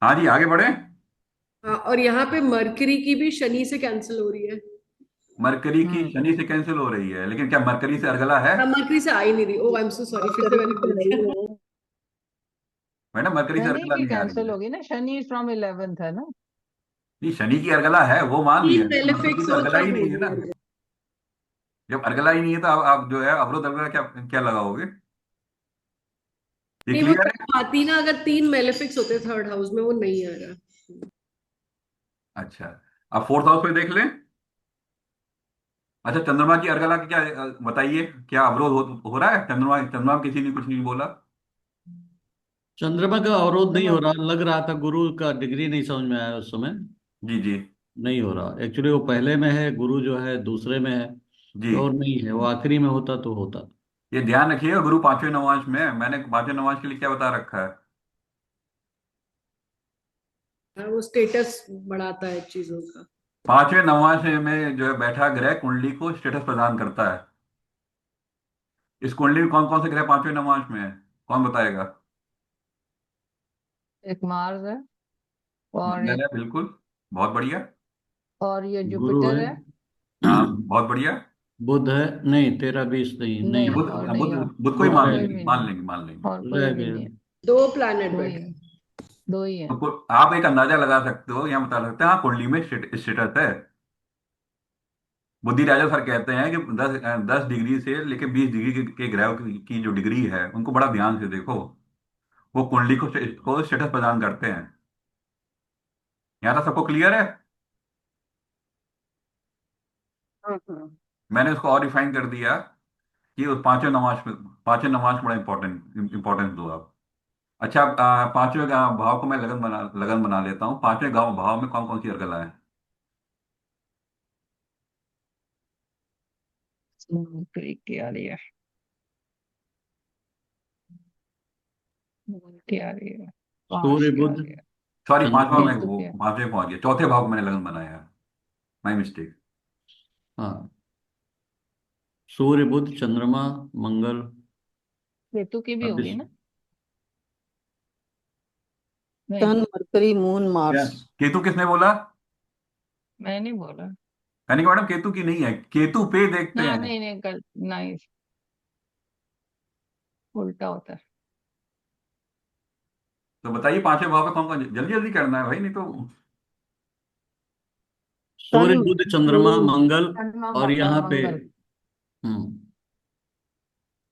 हाँ जी, आगे बढ़े। हाँ, और यहाँ पे मरकरी की भी शनि से कैंसिल हो रही है। मरकरी की हम्म। शनि से कैंसिल हो रही है, लेकिन क्या मरकरी से अर्गला है? हाँ, मरकरी से आ ही नहीं रही। ओ आई एम सो सॉरी, फिर से मैंने बोल दिया। मैडम मरकरी से शनि अर्गला की नहीं आ रही कैंसिल है। होगी ना, शनि फ्रॉम 11th है ना। नहीं, शनि की अर्गला है वो मान लिया, तीन लेकिन मरकरी मेलेफिक्स तो हो अर्गला ही तब नहीं है होगी ना। यार। जब अर्गला ही नहीं है तो आप जो है अवरोध अर्गला क्या क्या लगाओगे? ये नहीं वो क्लियर है? तब आती ना अगर तीन मेलेफिक्स होते थर्ड हाउस में, वो नहीं आ रहा। अच्छा, अब फोर्थ हाउस पे देख लें। अच्छा, चंद्रमा की अर्गला की क्या बताइए, क्या अवरोध हो रहा है? चंद्रमा चंद्रमा में किसी ने कुछ नहीं बोला। चंद्रमा का अवरोध नहीं चंद्रमा हो रहा, लग रहा था गुरु का डिग्री नहीं समझ में आया उस समय। जी जी। नहीं हो रहा एक्चुअली, वो पहले में है, गुरु जो है दूसरे में है, जी, तो और नहीं है, वो आखिरी में होता तो होता। ये ध्यान रखिएगा, गुरु पांचवें नवांश में है। मैंने पांचवें नवांश के लिए क्या बता रखा है? हाँ, वो स्टेटस बढ़ाता है चीजों का। पांचवें नवांश में जो है बैठा ग्रह कुंडली को स्टेटस प्रदान करता है। इस कुंडली में कौन कौन से ग्रह पांचवें नवांश में है, कौन बताएगा? एक मार्स है, और मंगल एक है, बिल्कुल, बहुत बढ़िया। और ये गुरु जुपिटर है, है। हाँ, बहुत बढ़िया। बुध है, नहीं 13 20 नहीं, नहीं नहीं, बुध और है। नहीं, बुध और बुध को ही बुध मान रह कोई लेंगे, भी मान नहीं, लेंगे, मान लेंगे। और कोई रह भी गया। नहीं है। दो प्लैनेट दो ही बैठे। है, दो ही है। तो आप एक अंदाजा लगा सकते हो या बता सकते हैं, हाँ कुंडली में स्टेटस है। बुद्धि राजा सर कहते हैं कि 10 डिग्री से लेकर 20 डिग्री के ग्रहों की जो डिग्री है उनको बड़ा ध्यान से देखो। वो कुंडली को स्टेटस प्रदान करते हैं। यहाँ तक सबको क्लियर है? हम्म। मैंने उसको और रिफाइन कर दिया कि उस पांचवें नमाज को बड़ा इंपॉर्टेंस दो आप। अच्छा, पांचवें भाव को मैं लगन बना लेता हूँ। पांचवें गांव भाव में कौन कौन सी अर्गला है? की आ रही है, की आ रही है, पांच सूर्य की आ बुध, रही है। सॉरी, पांचवा में केतु वो के। पांचवें पहुंच गया, चौथे भाव में मैंने लगन बनाया। My mistake. हाँ, सूर्य बुध चंद्रमा मंगल। केतु की भी अब होगी इस ना? नहीं, सन मरकरी मून क्या मार्स। केतु किसने बोला? मैं नहीं बोला। कनिका मैडम, केतु की नहीं है, केतु पे देखते हाँ, हैं। नहीं नहीं, नहीं, उल्टा होता है। तो बताइए पांचवें भाव पे कौन कौन, जल्दी जल्दी करना है भाई, नहीं तो। सन सूर्य बुध चंद्रमा मून मंगल। चंद्रमा और और यहाँ पे मंगल।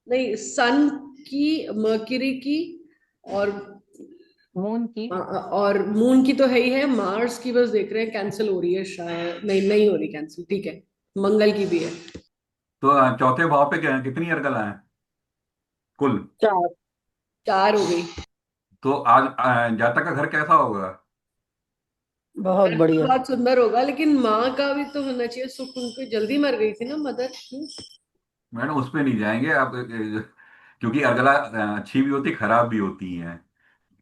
नहीं, सन की, मर्क्यूरी की, और मून की। मून की तो है ही है। मार्स की बस देख रहे हैं, कैंसिल हो रही है शायद, नहीं नहीं हो रही कैंसिल, ठीक है। मंगल की भी है। तो चौथे भाव पे कितनी अर्गला है कुल? चार। 4 हो गई। तो आज जातक का घर कैसा होगा? बहुत घर तो बढ़िया। बहुत सुंदर होगा, लेकिन माँ का भी तो होना चाहिए सुख। उनको जल्दी मर गई थी ना मदर। मैडम उस पे नहीं जाएंगे आप, क्योंकि अर्गला अच्छी भी होती खराब भी होती है।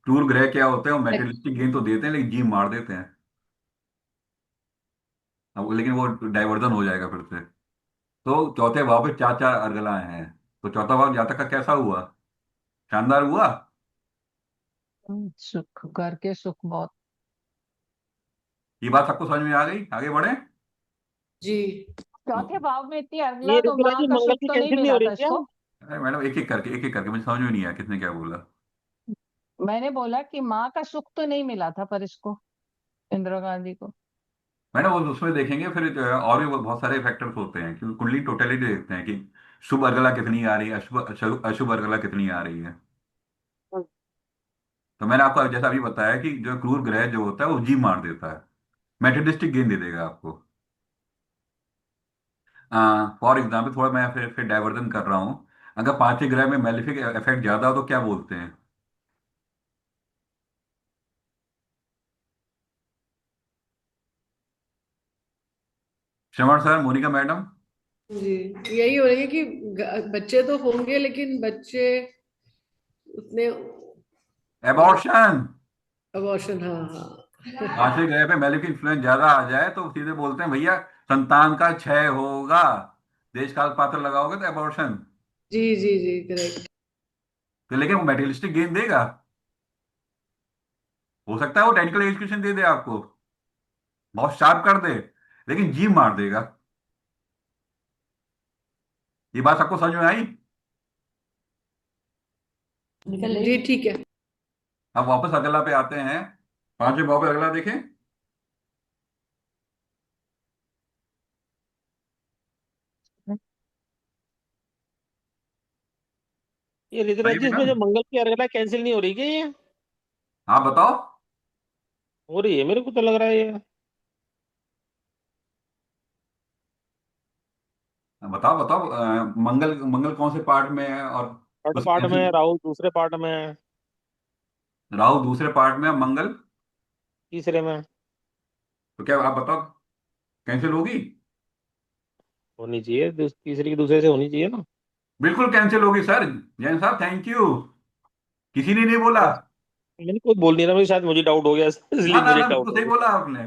क्रूर ग्रह क्या होते हैं, वो मेटेरियलिस्टिक गेन तो देते हैं लेकिन जी मार देते हैं। अब लेकिन वो डाइवर्जन हो जाएगा फिर से। तो चौथे भाव पे चार चार अर्गलाएं हैं। तो चौथा भाव जातक का कैसा हुआ? शानदार हुआ। सुख, घर के सुख बहुत। ये बात सबको समझ में आ गई? आगे बढ़े। जी। चौथे भाव में इतनी ये अगला, तो ऋतुराज माँ जी का मंगल सुख की तो नहीं कैंसिल नहीं हो मिला रही था क्या? इसको। अरे मैडम, एक एक करके मुझे समझ में नहीं आया किसने क्या बोला। मैंने बोला कि माँ का सुख तो नहीं मिला था पर इसको, इंदिरा गांधी को। मैडम वो उसमें देखेंगे फिर, और भी बहुत सारे फैक्टर्स होते हैं, क्योंकि कुंडली टोटलिटी देखते हैं कि शुभ अर्गला कितनी आ रही है, अशुभ अशुभ अशुभ अर्गला कितनी आ रही है। तो मैंने आपको जैसा अभी बताया कि जो क्रूर ग्रह जो होता है वो जी मार देता है, मेटेरियलिस्टिक गेन दे देगा आपको। फॉर एग्जाम्पल, थोड़ा मैं फिर डाइवर्जन कर रहा हूँ। अगर पांचवें ग्रह में मेलिफिक इफेक्ट ज्यादा हो तो क्या बोलते हैं? श्रवण सर, मोनिका मैडम। जी, यही हो रही है कि बच्चे तो होंगे, लेकिन बच्चे उतने। एबॉर्शन। अबॉर्शन, हाँ हाँ। पांचवें ग्रह पे मेलिफिक इन्फ्लुएंस ज्यादा आ जाए तो सीधे बोलते हैं भैया संतान का क्षय होगा। देश काल पात्र लगाओगे तो एबॉर्शन। जी जी जी, करेक्ट। तो लेकिन वो मेटेरियलिस्टिक गेन देगा? हो सकता है वो टेक्निकल एजुकेशन दे दे आपको, बहुत शार्प कर दे, लेकिन जी मार देगा। ये बात सबको समझ में आई? जी, ठीक है। अब वापस अगला पे आते हैं। पांचवें भाव पे अगला देखें। ये ऋतुराज बताइए जी, बेटा। इसमें जो मंगल की अर्गला कैंसिल नहीं हो रही क्या ये? आप बताओ। हो रही है, मेरे को तो लग रहा है ये। बताओ बताओ, मंगल मंगल कौन से पार्ट में है और थर्ड उस पार्ट में है, कैंसिल। राहु दूसरे पार्ट में है, राहु दूसरे पार्ट में है, मंगल तीसरे में। तो क्या आप बताओ, कैंसिल होगी? होनी चाहिए, तीसरे की दूसरे से होनी चाहिए ना। बिल्कुल कैंसिल होगी सर। जैन साहब, थैंक यू। किसी ने नहीं बोला। बस, मैंने कोई बोल नहीं रहा, मुझे शायद मुझे डाउट हो गया ना इसलिए ना मुझे ना, डाउट बिल्कुल हो सही गया। बोला आपने।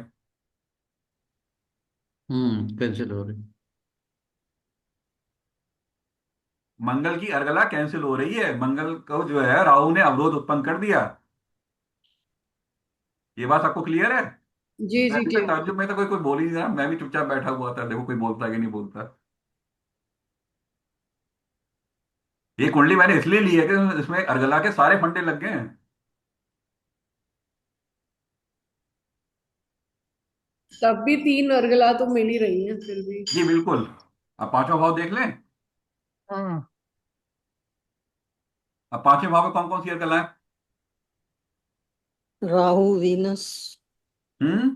कैंसिल हो रही। मंगल की अर्गला कैंसिल हो रही है, मंगल को जो है राहु ने अवरोध उत्पन्न कर दिया। ये बात आपको क्लियर है? जी मैं जी, अभी तक क्लियर। ताज्जुब में तो कोई बोल ही नहीं रहा, मैं भी चुपचाप बैठा हुआ था, देखो कोई बोलता है कि नहीं बोलता। ये कुंडली मैंने इसलिए ली है कि इसमें अर्गला के सारे फंडे लग गए हैं। तब भी 3 अर्गला तो मिल ही रही है फिर भी। जी बिल्कुल। अब पांचवा भाव देख लें। हाँ, अब पांचवें भाव में कौन कौन सी अर्गला है? राहु वीनस। हम्म।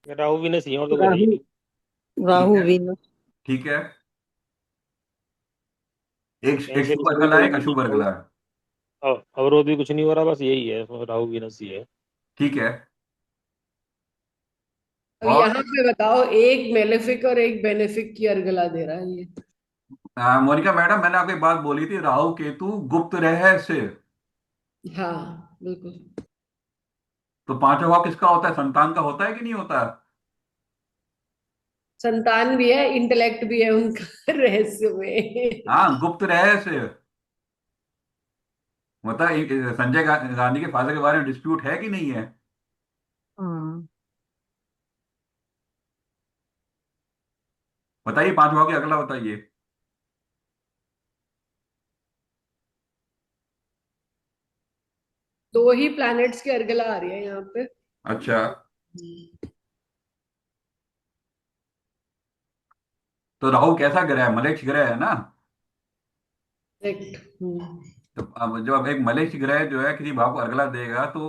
राहु भी नहीं, और तो कोई है ही राहु नहीं। ठीक राहु है। वीनस। ठीक है। एक कैंसिल शुभ इसमें भी अर्गला है, कोई एक नहीं अशुभ है। अर्गला है। अवरोध भी कुछ नहीं हो रहा, बस यही है, राहु भी नसी है। ठीक है। अब और यहाँ पे बताओ, एक मेलेफिक और एक बेनिफिक की अर्गला दे रहा है ये। मोनिका मैडम, मैंने आपको एक बात बोली थी, राहु केतु गुप्त रहस्य। हाँ, बिल्कुल। तो पांचवा भाव किसका होता है? संतान का होता है कि नहीं होता? संतान भी है, इंटेलेक्ट भी है उनका रहस्य में। हाँ, गुप्त रहस्य। मतलब संजय गांधी के फादर के बारे में डिस्प्यूट है कि नहीं है? हम्म। बताइए, पांच भाव के अगला बताइए। दो ही प्लैनेट्स की अर्गला आ रही है यहाँ पे। अच्छा, तो राहु कैसा ग्रह है? मलेच्छ ग्रह है ना? करेक्ट। तो अब एक मलेच्छ ग्रह जो है किसी भाव को अर्गला देगा तो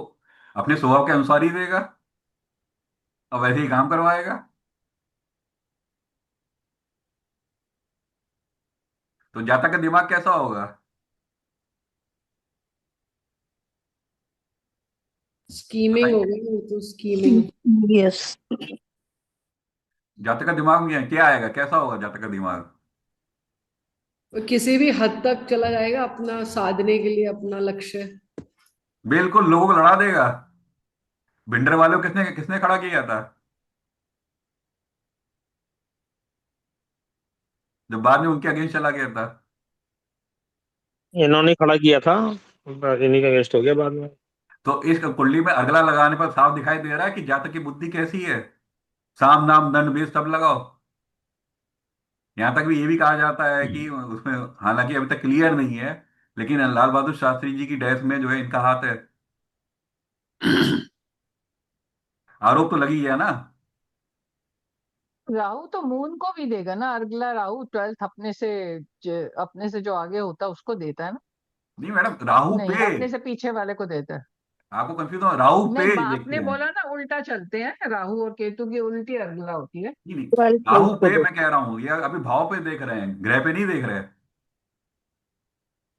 अपने स्वभाव के अनुसार ही देगा, अब वैसे ही काम करवाएगा। तो जातक का दिमाग कैसा होगा? स्कीमिंग बताइए, हो गई वो तो, स्कीमिंग। यस। जातक का दिमाग में क्या आएगा? कैसा होगा जातक का दिमाग? वो किसी भी हद तक चला जाएगा अपना साधने के लिए, अपना लक्ष्य। बिल्कुल, लोगों को लड़ा देगा। भिंडर वालों को किसने किसने खड़ा किया था? जो बाद में उनके अगेंस्ट चला गया था। इन्होंने खड़ा किया था, इन्हीं का वेस्ट हो गया बाद में। तो इस कुंडली में अगला लगाने पर साफ दिखाई दे रहा है कि जातक की बुद्धि कैसी है। साम नाम दंड भेद सब लगाओ। यहां तक भी ये भी कहा जाता है कि उसमें, हालांकि अभी तक क्लियर नहीं है, लेकिन लाल बहादुर शास्त्री जी की डेथ में जो है इनका हाथ है। आरोप तो लगी गया ना। राहु तो मून को भी देगा ना अगला, राहु 12th अपने से जो आगे होता है उसको देता है ना। नहीं मैडम, राहु नहीं, पे। अपने से पीछे वाले को देता है। आपको कंफ्यूज हो, राहु पे नहीं, देखते आपने हैं। बोला ना उल्टा चलते हैं, राहु और केतु की उल्टी अगला होती है। नहीं नहीं, 12 राहु को पे दे। मैं कह रहा हूँ, ये अभी भाव पे देख रहे हैं, ग्रह पे नहीं देख रहे।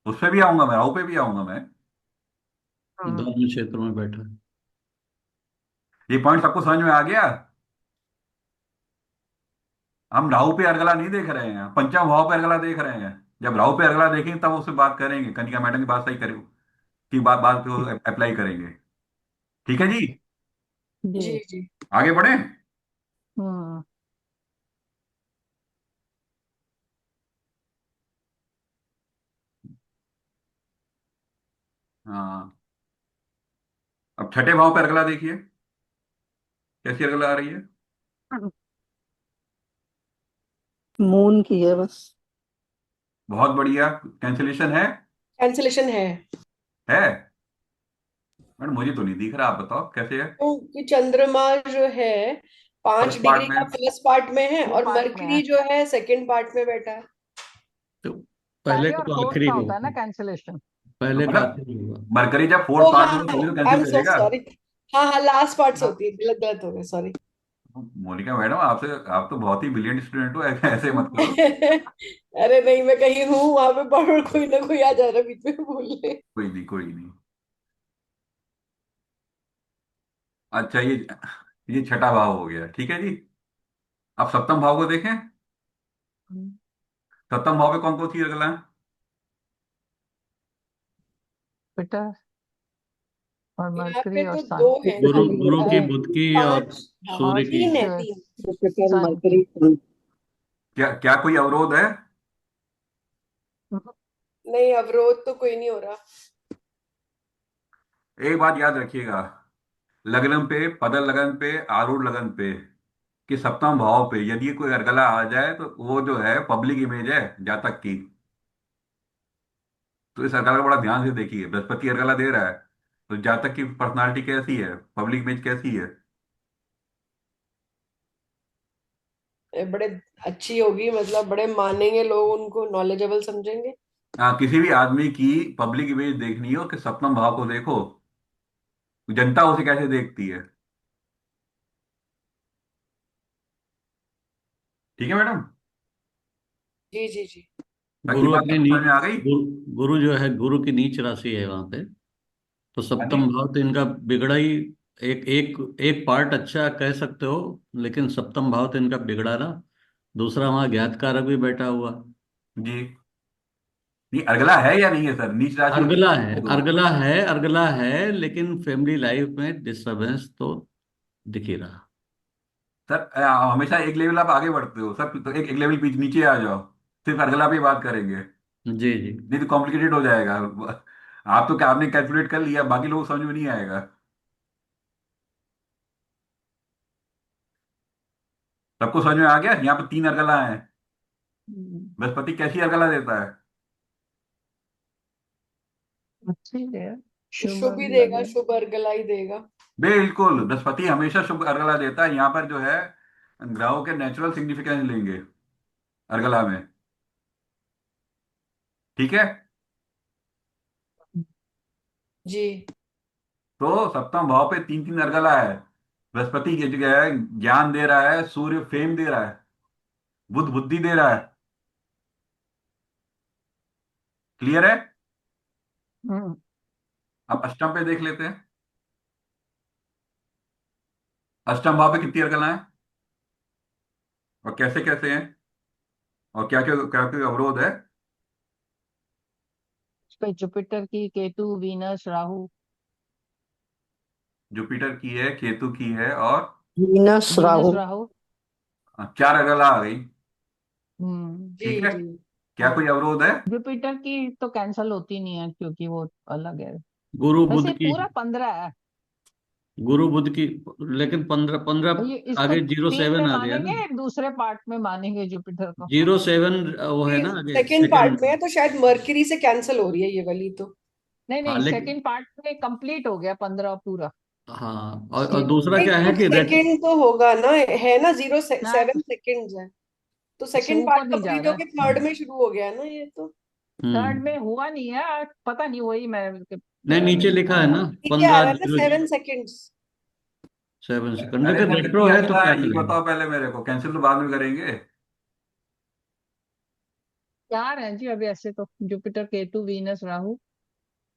उस पे भी आऊंगा मैं, राहु पे भी आऊंगा मैं। हाँ। धर्म क्षेत्र में बैठा है। ये पॉइंट सबको समझ में आ गया? हम राहु पे अर्गला नहीं देख रहे हैं, पंचम भाव पे अर्गला देख रहे हैं। जब राहु पे अर्गला देखेंगे तब उससे बात करेंगे, कनिका मैडम की बात सही करें की बात बात को अप्लाई करेंगे। ठीक है जी, जी जी। जी। आगे बढ़े। हम्म। हाँ, अब छठे भाव पे अर्गला देखिए, कैसी अर्गला आ रही है। मून की है बस। बहुत बढ़िया, कैंसिलेशन है। कैंसिलेशन है। है मैडम, मुझे तो नहीं दिख रहा, आप बताओ कैसे है। क्योंकि चंद्रमा जो है पांच फर्स्ट पार्ट डिग्री में। का फर्स्ट पार्ट में है, वो और पार्ट में मरकरी है। जो है सेकंड पार्ट में बैठा है। तो पहले पहले का और तो फोर्थ आखिरी का होता है ना होगा। कैंसिलेशन। तो पहले का मतलब आखिरी होगा। मरकरी जब ओ फोर्थ पार्ट हाँ में होगा हाँ, तभी तो आई एम कैंसिल सो करेगा। सॉरी। हाँ हाँ, लास्ट पार्ट से हाँ, होती है, गलत गलत हो गया, सॉरी। मोनिका मैडम, आपसे, आप तो बहुत ही ब्रिलियंट स्टूडेंट हो, ऐसे ऐसे मत करो। अरे नहीं, मैं कहीं हूँ वहां पे, पर कोई ना कोई आ जा रहा है बीच में बोलने। कोई नहीं, कोई नहीं। अच्छा, ये छठा भाव हो गया, ठीक है जी। अब सप्तम भाव को देखें। सप्तम भाव में कौन कौन सी अगला है? बेटा, और यहाँ पे मरकरी और तो सन। दो हैं गुरु खाली, गुरु की, बुध की और पांच। हाँ, और सूर्य की। तीन है, तीन। जुपिटर सन की। मरकरी सन। क्या क्या कोई अवरोध है? नहीं, अवरोध तो कोई नहीं हो रहा। एक बात याद रखिएगा, लग्न पे, पदल लगन पे, आरूढ़ लगन पे, कि सप्तम भाव पे यदि कोई अर्गला आ जाए तो वो जो है पब्लिक इमेज है जातक की। तो इस अर्गला को बड़ा ध्यान से देखिए, बृहस्पति अर्गला दे रहा है तो जातक की पर्सनालिटी कैसी है, पब्लिक इमेज कैसी है। बड़े अच्छी होगी, मतलब बड़े मानेंगे लोग उनको, नॉलेजेबल समझेंगे। हाँ, किसी भी आदमी की पब्लिक इमेज देखनी हो कि सप्तम भाव को देखो, जनता उसे कैसे देखती है। ठीक है मैडम, जी जी जी। बाकी गुरु बात अपनी आपको समझ में आ गई? गुरु जो है, गुरु की नीच राशि है वहां पे। तो हाँ जी। सप्तम भाव तो इनका बिगड़ा ही। एक एक एक पार्ट अच्छा कह सकते हो, लेकिन सप्तम भाव तो इनका बिगड़ा ना। दूसरा, वहां ज्ञात कारक भी बैठा हुआ। जी। नहीं, अर्गला है या नहीं है सर? नीच राशि होती अर्गला है है, तो। अर्गला है, लेकिन फैमिली लाइफ में डिस्टरबेंस तो दिख ही रहा। सर हमेशा एक लेवल आप आगे बढ़ते हो सर, तो एक लेवल पीछे नीचे आ जाओ, सिर्फ अर्गला पे बात करेंगे। जी जी। नहीं तो कॉम्प्लिकेटेड हो जाएगा। आप तो क्या आपने कैलकुलेट कर लिया, बाकी लोग समझ में नहीं आएगा। सबको समझ में आ गया? यहाँ पे 3 अर्गला है। हम्म, बृहस्पति कैसी अर्गला देता है? अच्छी है, शुभ शुभ ही लग देगा, रहा है। शुभ अर्गला ही देगा। बिल्कुल, बृहस्पति हमेशा शुभ अर्गला देता है। यहाँ पर जो है ग्रहों के नेचुरल सिग्निफिकेंस लेंगे अर्गला में। ठीक है। जी। तो सप्तम भाव पे 3 3 अर्गला है। बृहस्पति की जगह है ज्ञान दे रहा है, सूर्य फेम दे रहा है, बुध बुद्धि दे रहा है। क्लियर है? हम्म, अब अष्टम पे देख लेते हैं। अष्टम भाव पे कितनी अर्गला है और कैसे कैसे हैं, और क्या क्या अवरोध है? उस पे जुपिटर की, केतु, वीनस, राहु। जुपिटर की है, केतु की है, और वीनस वीनस, राहु। राहु। 4 अर्गला आ गई। हम्म। जी ठीक है। जी। क्या कोई अवरोध है? जुपिटर की तो कैंसल होती नहीं है क्योंकि वो अलग है। गुरु बुध वैसे की, पूरा 15 है। गुरु बुध की, लेकिन 15 15 ये इसको आगे जीरो 3 में सेवन आ गया ना। मानेंगे, दूसरे पार्ट में मानेंगे जुपिटर को। 07 वो है ना आगे सेकेंड पार्ट सेकंड। में है तो शायद मरकरी से कैंसिल हो रही है ये वाली तो। नहीं हाँ नहीं, लेकिन, सेकंड पार्ट में कंप्लीट हो गया 15 पूरा। हाँ और दूसरा नहीं क्या है तो कि रेट। सेकेंड तो होगा ना, है ना, ना, 7 सेकेंड्स है। तो इससे सेकेंड ऊपर पार्ट नहीं जा कंप्लीट रहा है। होके थर्ड में शुरू हो गया है ना ये तो। थर्ड हम्म। में हुआ नहीं है, पता नहीं, वही मैं नहीं, नीचे लिखा है ना नीचे आ रहा पंद्रह है ना जीरो 7 सेकेंड्स। 7 सेकंड, अरे लेकिन सर रेट्रो कितनी है तो अर्गला क्या है ये करें। बताओ पहले मेरे को, कैंसिल तो बाद में करेंगे। 4 है जी अभी ऐसे तो, जुपिटर, केतु, वीनस, राहु।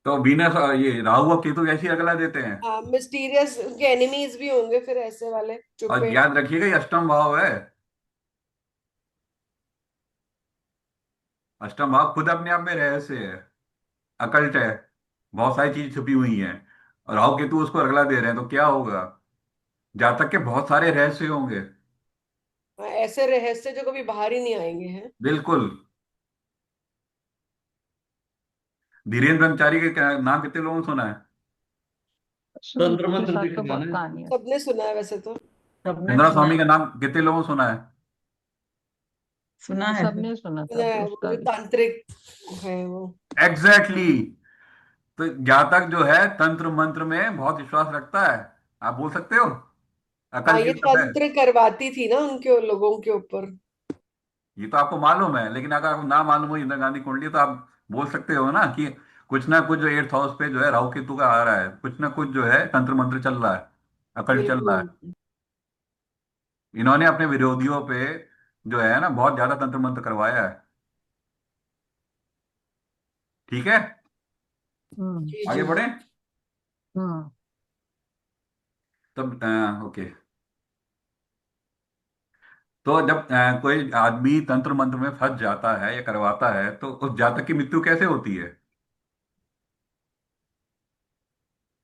तो वीनस और ये राहु और केतु कैसी अर्गला देते हैं? हाँ, मिस्टीरियस उनके एनिमीज भी होंगे फिर ऐसे वाले और चुपे। याद रखिएगा ये अष्टम भाव है। अष्टम भाव खुद अपने आप में रहस्य है, अकल्ट है, बहुत सारी चीज छुपी हुई हैं। और राहु केतु उसको अर्गला दे रहे हैं तो क्या होगा? जातक के बहुत सारे रहस्य होंगे। हाँ, ऐसे रहस्य जो कभी बाहर ही नहीं आएंगे हैं। बिल्कुल। धीरेन्द्र ब्रह्मचारी के नाम कितने लोगों ने सुना है? तंत्र उसके मंत्र साथ तो दिखेगा बहुत ना। कहानी है। सबने सुना है वैसे तो। सबने चंद्रा सुना स्वामी है। का नाम कितने लोगों ने सुना है? सुना है सर। सबने सुना सुना था है, वो उसका जो भी। तांत्रिक है वो। Exactly exactly। तो जातक जो है तंत्र मंत्र में बहुत विश्वास रखता है। आप बोल सकते हो हाँ, अकल की ये तरफ है। तंत्र करवाती थी ना उनके लोगों के ऊपर। ये तो आपको मालूम है, लेकिन अगर आपको ना मालूम हो इंदिरा गांधी कुंडली तो आप बोल सकते हो ना कि कुछ ना कुछ जो 8th हाउस पे जो है राहु केतु का आ रहा है, कुछ ना कुछ जो है तंत्र मंत्र चल रहा है, अकल्ट चल रहा बिल्कुल। है। इन्होंने अपने विरोधियों पे जो है ना बहुत ज्यादा तंत्र मंत्र करवाया है। ठीक है। हम्म। जी आगे जी। बढ़े। हम्म। तब ओके। तो जब कोई आदमी तंत्र मंत्र में फंस जाता है या करवाता है तो उस जातक की मृत्यु कैसे होती है?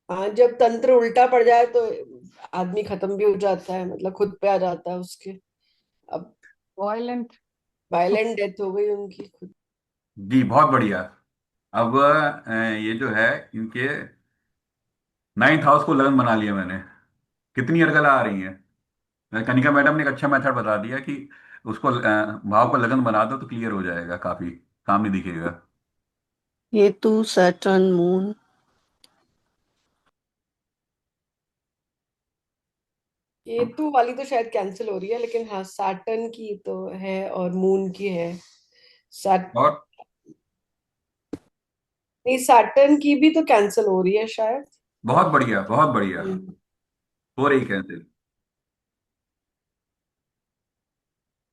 हाँ, जब तंत्र उल्टा पड़ जाए तो आदमी खत्म भी हो जाता है, मतलब खुद पे आ जाता है उसके। अब वायलेंट। वायलेंट डेथ हो गई उनकी खुद। जी बहुत बढ़िया। अब ये जो है इनके 9th हाउस को लगन बना लिया मैंने। कितनी अर्गला आ रही है? कनिका मैडम ने एक अच्छा मेथड बता दिया कि उसको भाव को लगन बना दो तो क्लियर हो जाएगा, काफी सामने दिखेगा। Ketu, Saturn, moon. केतु वाली तो शायद कैंसिल हो रही है, लेकिन हाँ सैटर्न की तो है और मून की है। सैट और नहीं, सैटर्न की भी तो कैंसिल हो रही है शायद। बहुत बढ़िया, बहुत बढ़िया। हम्म। हो रही कैंसिल।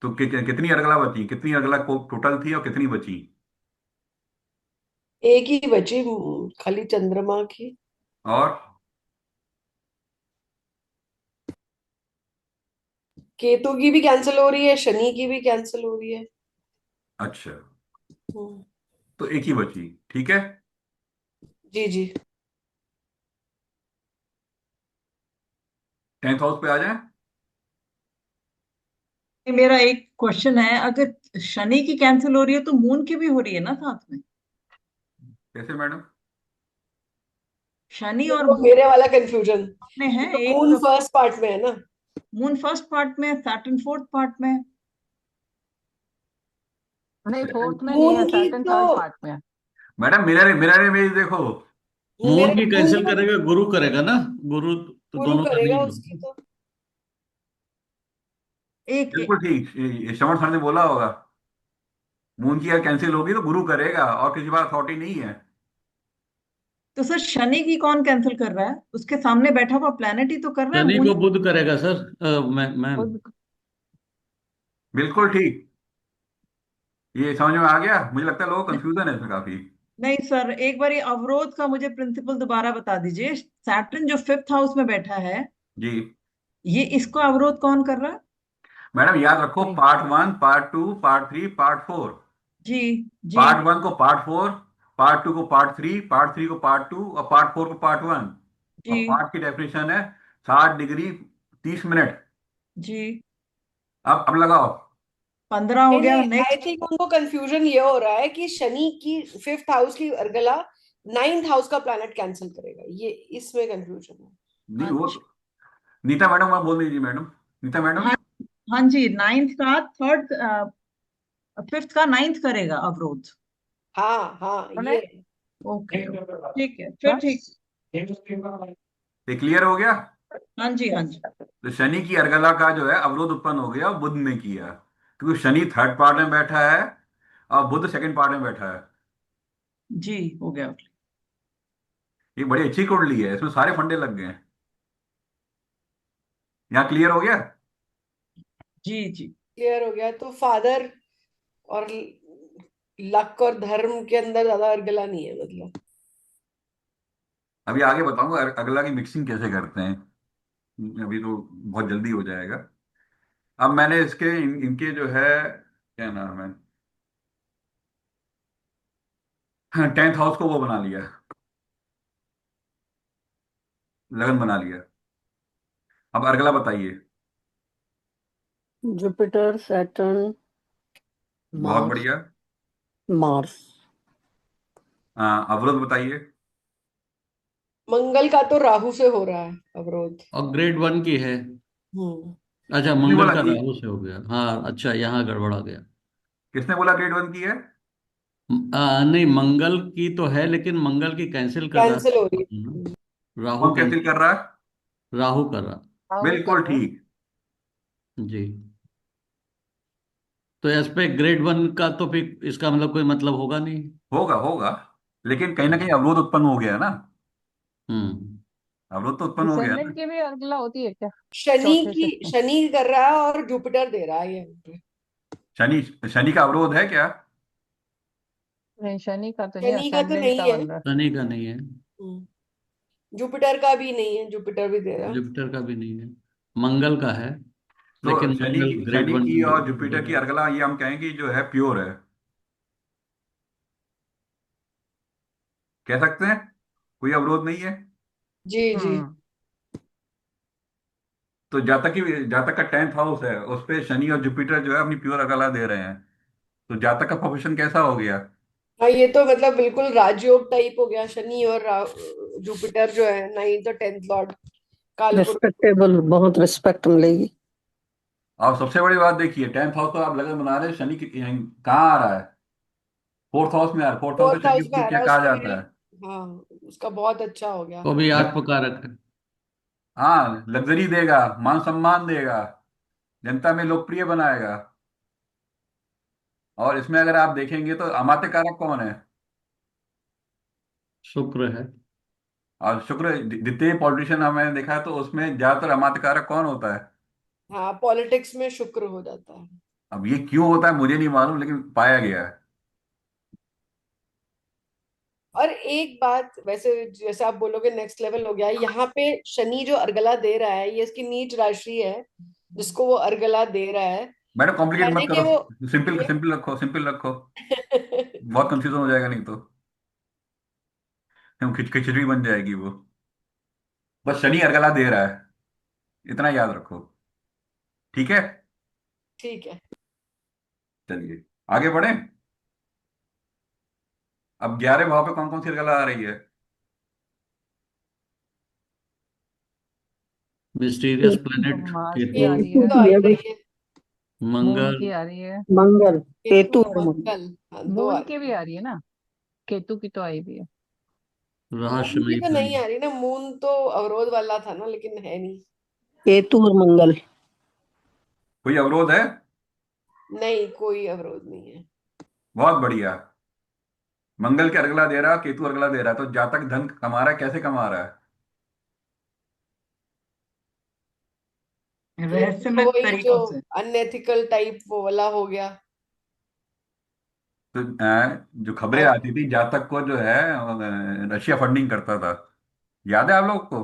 तो कितनी अर्गला बची, कितनी अर्गला को टोटल थी और कितनी बची? एक ही बची, खाली चंद्रमा की। और केतु की भी कैंसिल हो रही है, शनि की भी कैंसिल हो रही है। अच्छा। हम्म। तो एक ही बची, ठीक है। जी जी। 10th हाउस पे आ जाए। मेरा एक क्वेश्चन है, अगर शनि की कैंसिल हो रही है तो मून की भी हो रही है ना साथ में? कैसे मैडम? शनि और देखो मून मेरे वाला कंफ्यूजन, में है। तो एक मून तो फर्स्ट पार्ट में है ना। मून फर्स्ट पार्ट में है, सैटर्न फोर्थ पार्ट में है। नहीं, फोर्थ में नहीं मून है, की सैटर्न तो, थर्ड पार्ट में है। मैडम मिरर इमेज देखो। मून मेरे की मून कैंसिल तो करेगा, गुरु करेगा ना। गुरु तो गुरु दोनों का करेगा नहीं उसकी है। तो। एक बिल्कुल ठीक, ये श्रवण सर ने बोला होगा। मून की अगर कैंसिल होगी तो गुरु करेगा, और किसी बात अथॉरिटी नहीं है। तो सर शनि की कौन कैंसिल कर रहा है? उसके सामने बैठा हुआ प्लेनेट ही तो कर रहा है, शनि मून को ही। बुध करेगा सर। मैम। बिल्कुल ठीक। ये समझ में आ गया? मुझे लगता है लोगों को कंफ्यूजन है इसमें काफी। नहीं सर, एक बार ये अवरोध का मुझे प्रिंसिपल दोबारा बता दीजिए। सैटर्न जो फिफ्थ हाउस में बैठा है, जी ये इसको अवरोध कौन कर रहा है? मैडम, याद रखो, नहीं, पार्ट 1, पार्ट 2, पार्ट 3, पार्ट 4। जी जी पार्ट 1 को पार्ट 4, पार्ट 2 को पार्ट 3, पार्ट 3 को पार्ट 2, और पार्ट 4 को पार्ट 1। जी और पार्ट की डेफिनेशन है 60 डिग्री 30 मिनट। जी। अब लगाओ। 15 हो नहीं गया नहीं, आई नेक्स्ट। थिंक उनको कंफ्यूजन ये हो रहा है कि शनि की फिफ्थ हाउस की अर्गला नाइन्थ हाउस का प्लैनेट कैंसिल करेगा, ये इसमें कंफ्यूजन है। नहीं वो अच्छा। तो, नीता मैडम आप बोल दीजिए मैडम। नीता मैडम। हाँ, हाँ जी, नाइन्थ का थर्ड, फिफ्थ का नाइन्थ करेगा अवरोध। हाँ हाँ नहीं, ये। ओके, ठीक है फिर, ठीक। ये क्लियर हो गया? हाँ जी हाँ जी। तो शनि की अर्गला का जो है अवरोध उत्पन्न हो गया, बुध ने किया, क्योंकि शनि थर्ड पार्ट में बैठा है और बुध सेकंड पार्ट में बैठा है। जी हो गया। ये बड़ी अच्छी कुंडली है, इसमें सारे फंडे लग गए हैं। यहाँ क्लियर हो गया? जी जी। क्लियर हो गया, तो फादर और लक और धर्म के अंदर ज्यादा अर्गला नहीं है मतलब। अभी आगे बताऊंगा अगला की मिक्सिंग कैसे करते हैं। अभी तो बहुत जल्दी हो जाएगा। अब मैंने इनके जो है, क्या नाम है, 10th हाउस को वो बना लिया, लगन बना लिया। अब अर्गला बताइए। जुपिटर, सैटर्न, बहुत मार्स। बढ़िया। मार्स। अवरोध बताइए। मंगल का तो राहु से हो रहा है अवरोध। और ग्रेड 1 की है। हम्म। अच्छा, किसने मंगल बोला का कि, राहु से हो गया। हाँ, अच्छा, यहाँ गड़बड़ा गया। किसने बोला ग्रेड 1 की है? नहीं, मंगल की तो है, लेकिन मंगल की कैंसिल कर रहा कैंसिल हो रही है। है। राहु कौन कैंसिल कैंसिल। कर रहा है? राहु कर रहा। राहु कर बिल्कुल रहा है। ठीक। जी। तो इस पे ग्रेड 1 का तो फिर इसका मतलब कोई मतलब होगा नहीं। होगा होगा, लेकिन कहीं ना कहीं अच्छा। अवरोध उत्पन्न हो गया ना। हम्म। अवरोध तो उत्पन्न हो गया डिसेंडेंट ना। की भी अर्गला होती है क्या? शनि चौथे की, से। शनि कर रहा है और जुपिटर दे रहा है ये। शनि, शनि का अवरोध है क्या? नहीं, शनि का तो नहीं, शनि का तो असेंडेंट नहीं का है। बन रहा शनि का नहीं है। जुपिटर का भी नहीं है, जुपिटर भी दे रहा है। जुपिटर का भी नहीं है। मंगल का है। तो लेकिन मंगल ग्रेड शनि वन की और में जुपिटर की देगा। अर्गला ये हम कहेंगे जो है प्योर है, कह सकते हैं, कोई अवरोध नहीं है। जी है। जी। तो जातक का 10th हाउस है, उस पे शनि और जुपिटर जो है अपनी प्योर अर्गला दे रहे हैं। तो जातक का प्रोफेशन कैसा हो गया? हाँ ये तो मतलब बिल्कुल राजयोग टाइप हो गया, शनि और जुपिटर जो है नाइन्थ और टेंथ लॉर्ड कालपुरुष। रिस्पेक्टेबल, बहुत रिस्पेक्ट मिलेगी। और सबसे बड़ी बात देखिए, 10th हाउस तो आप लगन बना रहे हैं, शनि कहाँ आ रहा है? 4th हाउस में आ रहा है। 4th हाउस फोर्थ को शनि हाउस को में तो आ क्या रहा है, कहा उसके लिए। जाता है? हाँ, उसका बहुत अच्छा हो गया। वो भी लग, आत्मकारक है। हाँ, लग्जरी देगा, मान सम्मान देगा, जनता में लोकप्रिय बनाएगा। और इसमें अगर आप देखेंगे तो अमात्य कारक कौन है? शुक्र है। और शुक्र, जितने पॉलिटिशियन हमने देखा है तो उसमें ज्यादातर अमात्य कारक कौन होता है? हाँ, पॉलिटिक्स में शुक्र हो जाता है। अब ये क्यों होता है मुझे नहीं मालूम, लेकिन पाया गया है। और एक बात, वैसे जैसे आप बोलोगे नेक्स्ट लेवल हो गया, यहाँ पे शनि जो अर्गला दे रहा है ये इसकी नीच राशि है जिसको वो अर्गला दे रहा है। मैडम कॉम्प्लिकेट मत यानी कि करो, वो सिंपल ये सिंपल रखो, सिंपल रखो, बहुत कंफ्यूजन हो जाएगा नहीं तो, हम खिचड़ी बन जाएगी वो। बस शनि अर्गला दे रहा है, इतना याद रखो। ठीक है, ठीक है। चलिए आगे बढ़े। अब 11 भाव पे कौन कौन सी अर्गला आ रही है? मिस्टीरियस प्लेनेट मार्स की केतु, आ रही केतु है, तो आ ही केतु रही है। मून मंगल, की आ रही है, मंगल, केतु केतु और और मंगल। मंगल, हाँ दो आ मून रही की भी आ रही है ना, केतु की तो आई भी है। रहस्य मून की नहीं तो नहीं प्लेनेट। आ रही ना, मून तो अवरोध वाला था ना, लेकिन है नहीं। केतु और मंगल। कोई अवरोध है? नहीं, कोई अवरोध नहीं है। बहुत बढ़िया। मंगल के अर्गला दे रहा है, केतु अर्गला दे रहा है, तो जातक धन कमा रहा है, कैसे कमा रहा है? ये तो रहस्यमय वही जो तरीकों से। अनएथिकल टाइप वो वाला हो गया। तो जो खबरें और आती थी, जातक को जो है रशिया फंडिंग करता था, याद है आप लोग को?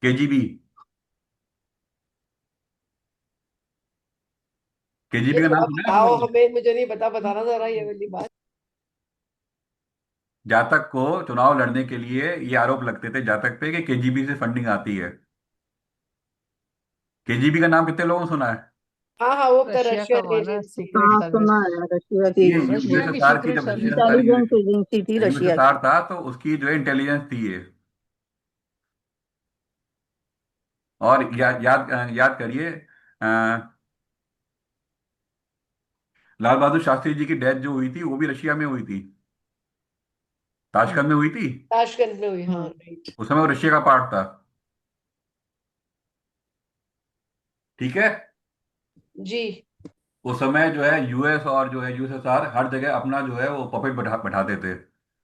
केजीबी, ये केजीबी का नाम थोड़ा सुना है आप बताओ लोगों ने? हमें, मुझे नहीं पता, बताना जरा ये वाली बात। जातक को चुनाव लड़ने के लिए ये आरोप लगते थे जातक पे कि केजीबी से फंडिंग आती है। केजीबी का नाम कितने लोगों ने सुना है? हाँ हाँ, वो तो रशिया का रशियन हुआ ना, एजेंसी। सीक्रेट हाँ सर्विस। सुना है, रशिया की ये रशिया की यूएसएसआर की, सीक्रेट जब सर्विस यूएसएसआर थी। इंटेलिजेंस एजेंसी थी रशिया की। यूएसएसआर था, तो उसकी जो है इंटेलिजेंस थी ये। और याद करिए, अ, लाल बहादुर शास्त्री जी की डेथ जो हुई थी वो भी रशिया में हुई थी, ताशकंद हम्म में हुई थी। ताशकंद में हुई, हाँ हम्म राइट। उस समय वो रशिया का पार्ट था। ठीक है, जी। उस समय जो है यूएस और जो है यूएसएसआर हर जगह अपना जो है वो पपेट बैठाते थे,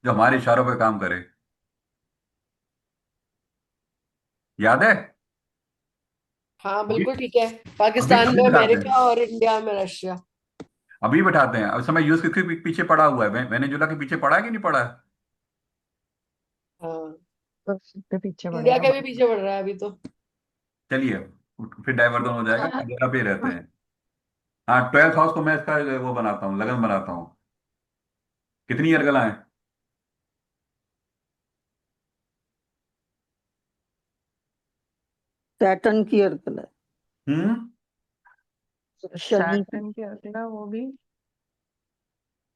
जो हमारे इशारों पे काम करे। याद है? हाँ अभी बिल्कुल ठीक है। अभी पाकिस्तान अभी में बैठाते हैं, अमेरिका और इंडिया में रशिया। अभी बैठाते हैं। अब इस समय यूएस किसके पीछे पड़ा हुआ है? वेनेजुला के पीछे पड़ा है कि नहीं पड़ा है? हाँ, तो सबके पीछे इंडिया पड़ेगा के भी बाद पीछे पड़ रहा है अभी तो। चलिए, फिर डाइवर्जन हो जाएगा, में। जगह पे ही रहते हैं। हाँ, 12th हाउस को मैं इसका वो बनाता हूँ, लगन बनाता हूँ। कितनी अर्गला है? सैटर्न की अर्गल है। हम्म। शनि की। सैटर्न के अगला वो भी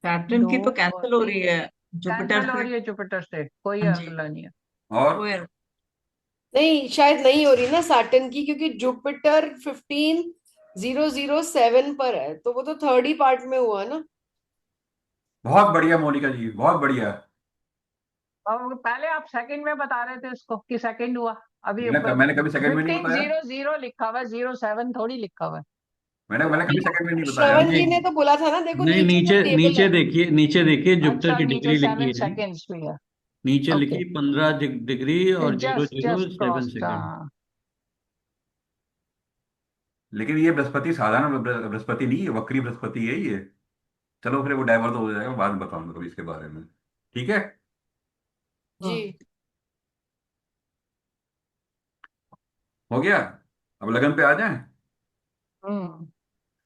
सैटर्न दो की तो और कैंसिल हो रही एक है जुपिटर कैंसल हो से। रही है जुपिटर से, कोई हाँ जी। अगला नहीं है। और कोई नहीं, शायद नहीं हो रही ना सैटर्न की, क्योंकि जुपिटर 15,007 पर है, तो वो तो थर्ड ही पार्ट में हुआ ना। बहुत बढ़िया मोनिका जी, बहुत बढ़िया। और पहले आप सेकंड में बता रहे थे इसको कि सेकंड हुआ। अभी मैंने कभी सेकंड में नहीं फिफ्टीन बताया। जीरो जीरो लिखा हुआ है, 07 थोड़ी लिखा हुआ है। मैंने कभी सेकंड में नहीं बताया। श्रवण नहीं जी ने तो बोला था ना, देखो नहीं, नीचे जो नीचे टेबल नीचे है। देखिए, नीचे देखिए, जुपिटर अच्छा, की नीचे डिग्री लिखी 7 है। सेकेंड्स भी है। नीचे ओके, लिखी 15 डिग्री और zero just zero just seven cross था। सेकेंड लेकिन ये बृहस्पति साधारण बृहस्पति नहीं है, वक्री बृहस्पति है ये। चलो फिर वो डाइवर्ट हो जाएगा, बाद में बताऊंगा कभी इसके बारे में। ठीक है। जी। हम्म हो गया। अब लगन पे आ जाएं। हम्म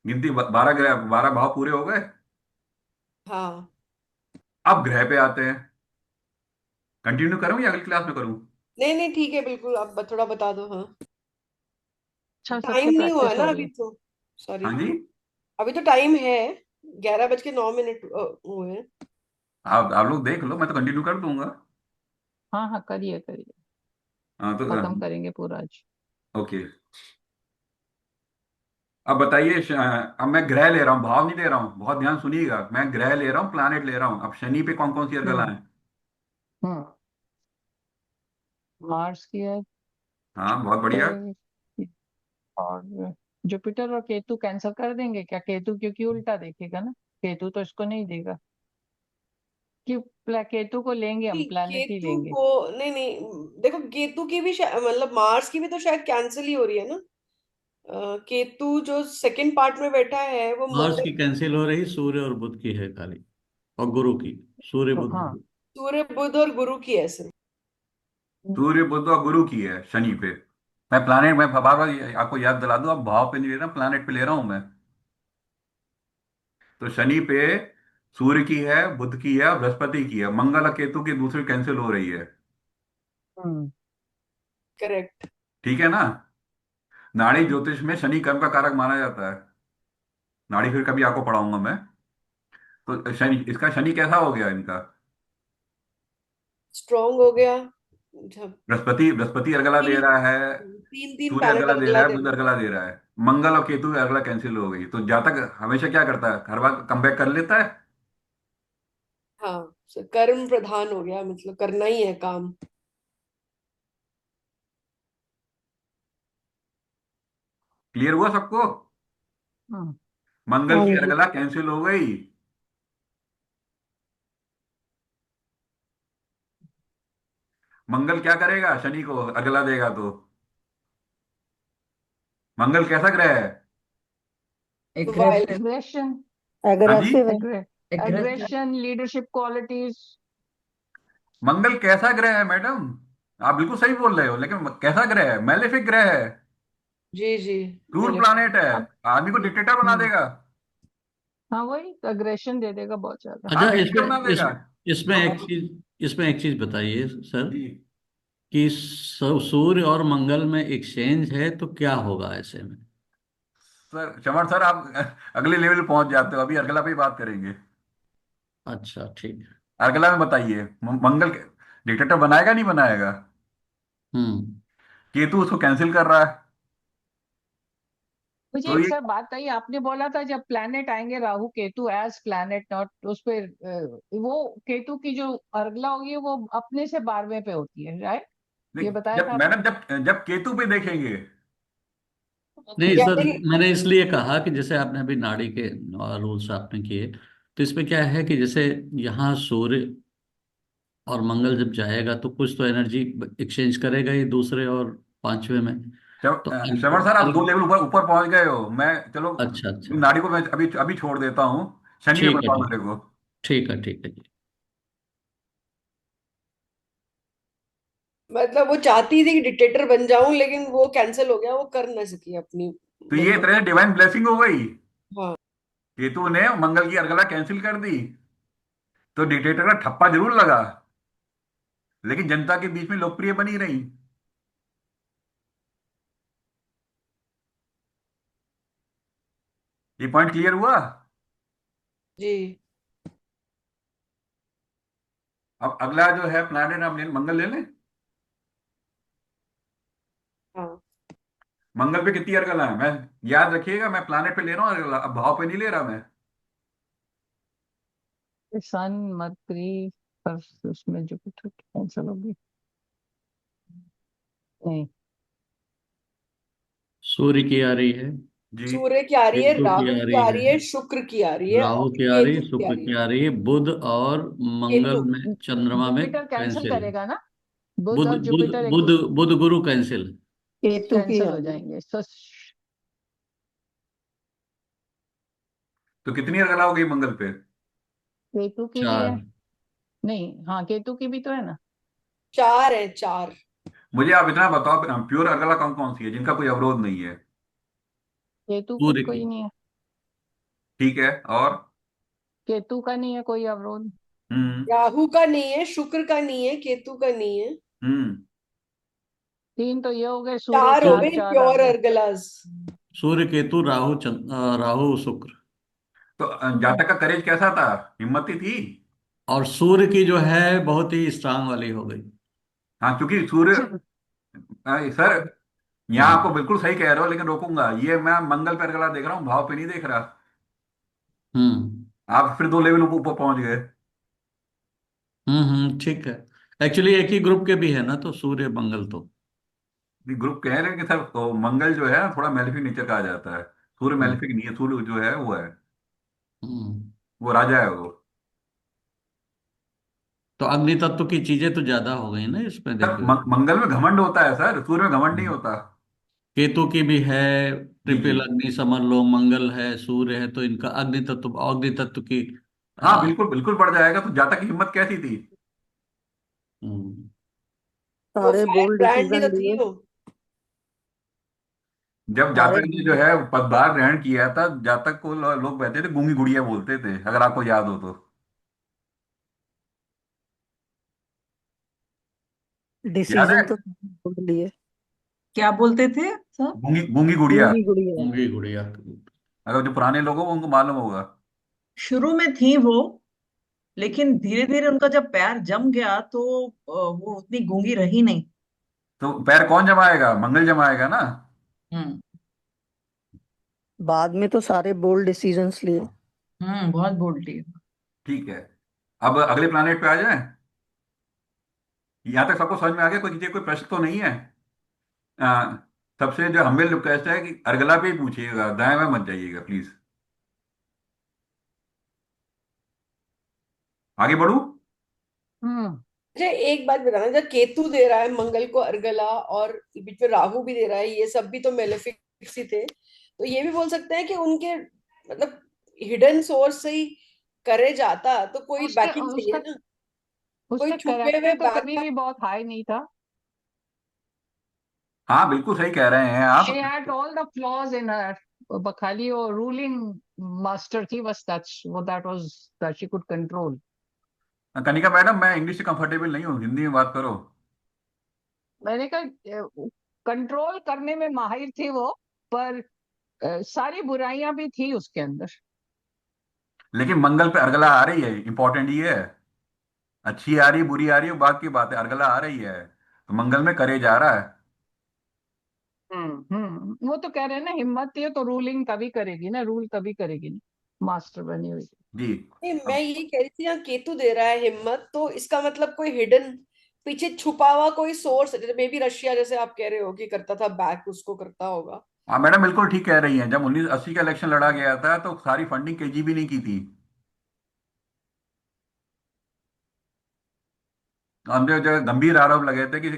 गिनती 12 ग्रह, 12 भाव पूरे हो गए। हाँ। अब ग्रह पे आते हैं। कंटिन्यू करूं या अगली क्लास में करूं? नहीं नहीं, ठीक है, बिल्कुल आप थोड़ा बता दो, हाँ। अच्छा, टाइम सबकी नहीं हुआ है प्रैक्टिस ना हो रही अभी है। तो। सॉरी। हाँ जी। अभी तो टाइम है, 11:09 हुए हैं। आप लोग देख लो, मैं तो कंटिन्यू कर दूंगा। हाँ हाँ, करिए करिए, हाँ तो खत्म करेंगे पूरा आज। ओके। अब बताइए, अब मैं ग्रह ले रहा हूँ, भाव नहीं ले रहा हूँ, बहुत ध्यान सुनिएगा। मैं ग्रह ले रहा हूँ, प्लैनेट ले रहा हूँ। अब शनि पे कौन कौन सी अर्गला हम्म है? हम्म मार्स की है, हाँ बहुत बढ़िया। जुपिटर की, और जुपिटर और केतु कैंसिल कर देंगे क्या? केतु क्योंकि उल्टा देखेगा ना, केतु तो इसको नहीं देगा। कि केतु को लेंगे, हम नहीं, प्लैनेट ही केतु लेंगे। को नहीं नहीं, देखो केतु की भी मतलब मार्स की भी तो शायद कैंसिल ही हो रही है ना। केतु जो सेकंड पार्ट में बैठा है वो मार्स मंगल। की कैंसिल हो रही, सूर्य और बुध की है खाली, और गुरु की। सूर्य तो बुध हाँ। गुरु। सूर्य बुध और गुरु की है सिर्फ। सूर्य बुध और गुरु की है शनि पे। मैं बार बार आपको याद दिला दूं, अब भाव पे नहीं ले रहा, प्लैनेट पे ले रहा हूं मैं। तो शनि पे सूर्य की है, बुध की है, बृहस्पति की है, मंगल और केतु की दूसरी कैंसिल हो रही है। हम्म करेक्ट। ठीक है ना। नाड़ी ज्योतिष में शनि कर्म का कारक माना जाता है। नाड़ी फिर कभी आपको पढ़ाऊंगा मैं। तो शनि, इसका शनि कैसा हो गया इनका? स्ट्रॉन्ग हो गया जब बृहस्पति बृहस्पति अर्गला दे तीन रहा है, तीन तीन सूर्य प्लैनेट अर्गला दे रहा अगला है, दे बुध रहे हैं। अर्गला दे रहा है, मंगल और केतु अर्गला कैंसिल हो गई, तो जातक हमेशा क्या करता है, हर बार कम बैक कर लेता है। हाँ, कर्म प्रधान हो गया, मतलब करना ही है काम। क्लियर हुआ सबको? हम्म मंगल हाँ की जी। अर्गला कैंसिल हो गई। मंगल क्या करेगा, शनि को अर्गला देगा तो? मंगल कैसा ग्रह है? एग्रेसिव। एग्रेशन हाँ जी। एग्रेसिव है। एग्रेसिव। Aggression leadership qualities. मंगल कैसा ग्रह है मैडम? आप बिल्कुल सही बोल रहे हो, लेकिन कैसा ग्रह है? मैलेफिक ग्रह है, जी जी। क्रूर मैंने प्लानेट है, अब आदमी को डिक्टेटर बना हम्म देगा। हाँ, वही अग्रेशन दे देगा बहुत ज्यादा। हाँ, अच्छा, डिक्टेटर बना इसमें देगा। इसमें एक चीज बताइए सर, जी कि सूर्य और मंगल में एक्सचेंज है तो क्या होगा ऐसे में? सर, चमन सर, आप अगले लेवल पे पहुंच जाते हो। अभी अर्गला पे ही बात करेंगे। अच्छा, ठीक है। अर्गला में बताइए, मंगल डिक्टेटर बनाएगा नहीं बनाएगा? हम्म केतु उसको कैंसिल कर रहा है। मुझे तो एक ये सर बात बताइए, आपने बोला था जब प्लैनेट आएंगे Rahu Ketu as planet, not उस पे वो केतु की जो अर्गला होगी वो अपने से 12वें पे होती है, राइट? ये नहीं, बताया जब था आपने। मैडम जब जब केतु पे देखेंगे। नहीं सर, यानी मैंने इसलिए कहा कि जैसे आपने अभी नाड़ी के रूल्स आपने किए, तो इसमें क्या है कि जैसे यहाँ सूर्य और मंगल जब जाएगा तो कुछ तो एनर्जी एक्सचेंज करेगा ही दूसरे और पांचवें में। तो श्रवण सर, आप दो लेवल ऊपर ऊपर पहुंच गए हो। मैं चलो अच्छा अच्छा, नाड़ी को मैं अभी अभी छोड़ देता हूँ। शनि में ठीक है बताओ ठीक, मेरे को। ठीक है जी। मतलब वो चाहती थी कि डिक्टेटर बन जाऊं, लेकिन वो कैंसिल हो गया, वो कर ना सकी अपनी। तो ये मतलब तरह डिवाइन ब्लेसिंग हो गई। हाँ। केतु ने मंगल की अर्गला कैंसिल कर दी, तो डिक्टेटर का ठप्पा जरूर लगा, लेकिन जनता के बीच में लोकप्रिय बनी रही। ये पॉइंट क्लियर हुआ? जी अब अगला जो है प्लैनेट, हम मंगल ले लें। हाँ। मंगल पे कितनी अर्गला है? मैं, याद रखिएगा, मैं प्लैनेट पे ले रहा हूँ अर्गला, अब भाव पे नहीं ले रहा मैं। सन मरकरी पर उसमें जुपिटर कैंसिल होगी। नहीं, सूर्य की आ रही है, जी। सूर्य की आ रही है, केतु की राहु आ की रही आ है, रही है, शुक्र की आ रही है, राहु और की आ रही केतु है, की आ शुक्र रही की है। आ रही है, बुध और मंगल केतु। में, चंद्रमा में जुपिटर कैंसिल कैंसिल है। करेगा ना, बुध बुध और बुध जुपिटर एक बुध बुध गुरु कैंसिल है। केतु की कैंसिल आ हो रही है। जाएंगे तो तो कितनी अर्गला हो गई मंगल पे? केतु की भी है। चार। नहीं, हाँ, केतु की भी तो है ना। चार है, चार। मुझे आप इतना बताओ, प्योर अर्गला कौन कौन सी है जिनका कोई अवरोध नहीं है? केतु की सूर्य की। कोई नहीं है। ठीक है, और? केतु का नहीं है कोई अवरोध। हम्म। राहु का नहीं है, शुक्र का नहीं है, केतु का नहीं है। हम्म। तीन तो ये हो गए, सूर्य चार हो चार गई चार आ प्योर गए। अर्गलास। सूर्य केतु राहु राहु शुक्र। तो हम्म जातक का करेज कैसा था? हिम्मती थी। और सूर्य की जो है बहुत ही स्ट्रांग वाली हो गई। हाँ, क्योंकि सूर्य, सर, यहाँ आपको हम्म बिल्कुल सही कह रहे हो, लेकिन रोकूंगा। ये मैं मंगल पे अर्गला देख रहा हूँ, भाव पे नहीं देख रहा। हम्म आप फिर दो लेवल ऊपर ऊपर पहुंच गए। ठीक है। एक्चुअली एक ही ग्रुप के भी है ना, तो सूर्य मंगल तो। ग्रुप कह रहे हैं कि सर, तो मंगल जो है थोड़ा मेलिफिक नेचर का आ जाता है। सूर्य हम्म मेलिफिक नहीं है, सूर्य जो है वो है, हम्म। वो राजा है वो। तो अग्नि तत्व की चीजें तो ज्यादा हो गई ना इसमें, सर, देखो। मंगल में घमंड होता है सर, सूर्य में घमंड नहीं हम्म। होता। केतु की भी है, जी जी। ट्रिपल अग्नि समझ लो, मंगल है, सूर्य है, तो इनका अग्नि तत्व की। हाँ, आ, बिल्कुल बिल्कुल बढ़ जाएगा। तो जातक की हिम्मत कैसी थी? हम्म, वो सारे फायर बोल्ड ब्रांड ही डिसीजन तो थी लिए। वो। जब अरे जातक ने जो है पदभार ग्रहण किया था, जातक को लोग कहते थे, गूंगी गुड़िया बोलते थे, अगर आपको याद हो तो। याद है? डिसीजन तो बोल लिए। क्या बोलते थे सर? गूंगी गूंगी गुड़िया। गूंगी गुड़िया। होंगी गुड़िया। अगर जो पुराने लोग हो उनको मालूम होगा। शुरू में थी वो, लेकिन धीरे धीरे उनका जब पैर जम गया तो वो उतनी गूंगी रही नहीं। तो पैर कौन जमाएगा? मंगल जमाएगा ना। हम्म। बाद में तो सारे बोल्ड डिसीजंस लिए। बहुत बोल्डली। ठीक है, अब अगले प्लानेट पे आ जाए। यहाँ तक सबको समझ में आ गया? कोई प्रश्न तो नहीं है? आ, सबसे जो हमें रिक्वेस्ट है कि अर्गला पे ही पूछिएगा, दाएं बाएं मत जाइएगा प्लीज। आगे बढ़ू? हम्म। मुझे एक बात बताना, जब केतु दे रहा है मंगल को अर्गला और बीच में राहु भी दे रहा है, ये सब भी तो मेलेफिक्स ही थे, तो ये भी बोल सकते हैं कि उनके मतलब हिडन सोर्स से ही करे जाता तो कोई उसके बैकिंग चाहिए उसका ना, कोई उसका छुपे हुए कैरेक्टर तो कभी बैकअप। भी बहुत हाई नहीं था। हाँ बिल्कुल सही कह रहे हैं आप। She had all the flaws in her, खाली वो रूलिंग मास्टर थी बस, that was that she could control. Kanika madam, मैं इंग्लिश से कंफर्टेबल नहीं हूँ, हिंदी में बात करो। मैंने कहा कंट्रोल करने में माहिर थी वो, पर सारी बुराइयां भी थी उसके अंदर। लेकिन मंगल पे अर्गला आ रही है, इंपॉर्टेंट ये है। अच्छी आ रही है बुरी आ रही है बात की बात है, अर्गला आ रही है तो मंगल में करे जा रहा है। वो तो कह रहे हैं ना, हिम्मत थी तो रूलिंग तभी करेगी ना, रूल तभी करेगी ना, मास्टर बनी हुई। जी। नहीं, मैं अब ये कह रही थी, यहाँ केतु दे रहा है हिम्मत, तो इसका मतलब कोई हिडन पीछे छुपा हुआ कोई सोर्स, जैसे मे बी रशिया, जैसे आप कह रहे हो कि करता था, बैक उसको करता होगा। हाँ मैडम बिल्कुल ठीक कह रही हैं, जब 1980 का इलेक्शन लड़ा गया था तो सारी फंडिंग केजीबी ने की थी। हमने जो गंभीर आरोप लगे थे कि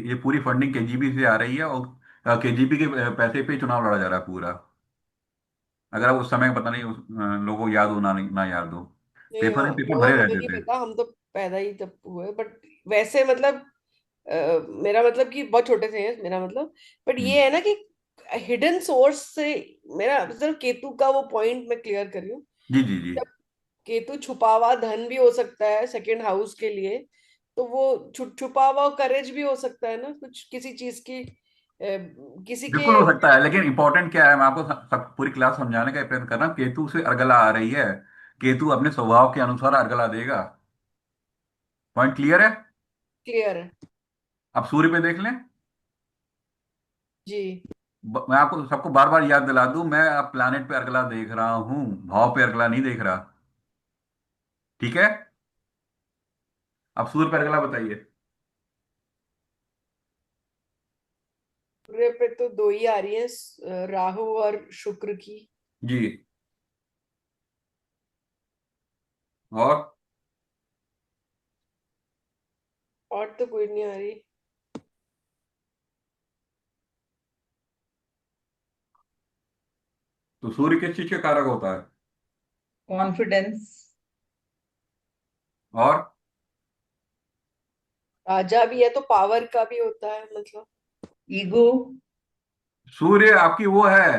ये पूरी फंडिंग केजीबी से आ रही है और केजीबी के पैसे पे ही चुनाव लड़ा जा रहा है पूरा। अगर आप उस समय पता नहीं लोगों को याद हो ना, ना याद हो। नहीं, पेपर हाँ, में पेपर वो भरे हमें रहते नहीं थे। पता, हम तो पैदा ही तब हुए, बट वैसे मतलब मेरा मतलब कि बहुत छोटे थे मेरा मतलब, बट हम्म, ये है ना कि हिडन सोर्स से, मेरा सिर्फ केतु का वो पॉइंट मैं क्लियर कर रही हूँ। जी जी जी। जब केतु छुपा हुआ धन भी हो सकता है सेकंड हाउस के लिए, तो वो छुपा हुआ करेज भी हो सकता है ना, कुछ किसी चीज की किसी बिल्कुल हो के। सकता है, लेकिन इंपॉर्टेंट क्या है, मैं आपको पूरी क्लास समझाने का प्रयत्न कर रहा हूँ। केतु से अर्गला आ रही है, केतु अपने स्वभाव के अनुसार अर्गला देगा। पॉइंट क्लियर है? क्लियर है। अब सूर्य पे देख लें। जी। मैं आपको सबको बार बार याद दिला दूं, मैं अब प्लानिट पे अर्गला देख रहा हूं, भाव पे अर्गला नहीं देख रहा। ठीक है? अब सूर्य पे अर्गला बताइए। सूर्य पे तो दो ही आ रही है, राहु और शुक्र की। जी। और और तो कोई नहीं आ रही। तो सूर्य किस चीज के कारक होता है? कॉन्फिडेंस। और राजा भी है तो पावर का भी होता है मतलब। ईगो। सूर्य आपकी वो है,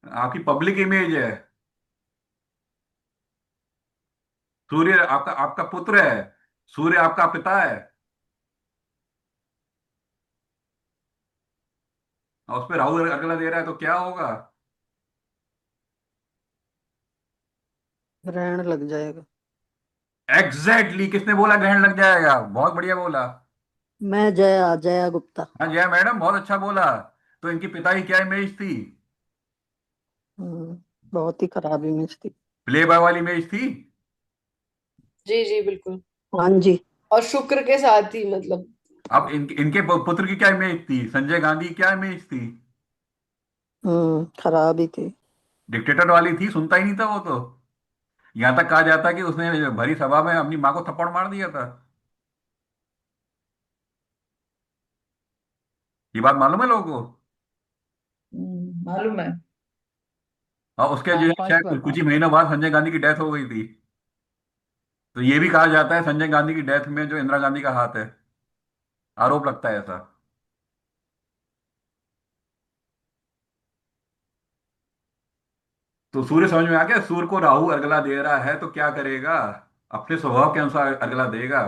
आपकी पब्लिक इमेज है। सूर्य आपका आपका पुत्र है, सूर्य आपका पिता है, और उस पर राहु अर्गला दे रहा है तो क्या होगा? ग्रहण लग जाएगा। एग्जैक्टली किसने बोला ग्रहण लग जाएगा? बहुत बढ़िया बोला। मैं जया जया गुप्ता। हाँ जय मैडम, बहुत अच्छा बोला। तो इनकी पिता की क्या इमेज थी? हम्म, बहुत ही खराब इमेज थी। प्ले बॉय वाली इमेज थी। जी जी बिल्कुल। हाँ जी। और शुक्र के साथ ही मतलब। अब इनके पुत्र की क्या इमेज थी? संजय गांधी की क्या इमेज थी? खराब ही थी। डिक्टेटर वाली थी, सुनता ही नहीं था वो तो। यहां तक कहा जाता है कि उसने भरी सभा में अपनी मां को थप्पड़ मार दिया था। ये बात मालूम है लोगों को? मालूम है। और उसके जो चार है पांच शायद बार कुछ ही मारा। महीनों बाद संजय गांधी की डेथ हो गई थी। तो ये भी कहा जाता है संजय गांधी की डेथ में जो इंदिरा गांधी का हाथ है, आरोप लगता है ऐसा। तो सूर्य समझ में आ गया, सूर्य को राहु अर्गला दे रहा है तो क्या करेगा, अपने स्वभाव के अनुसार अर्गला देगा।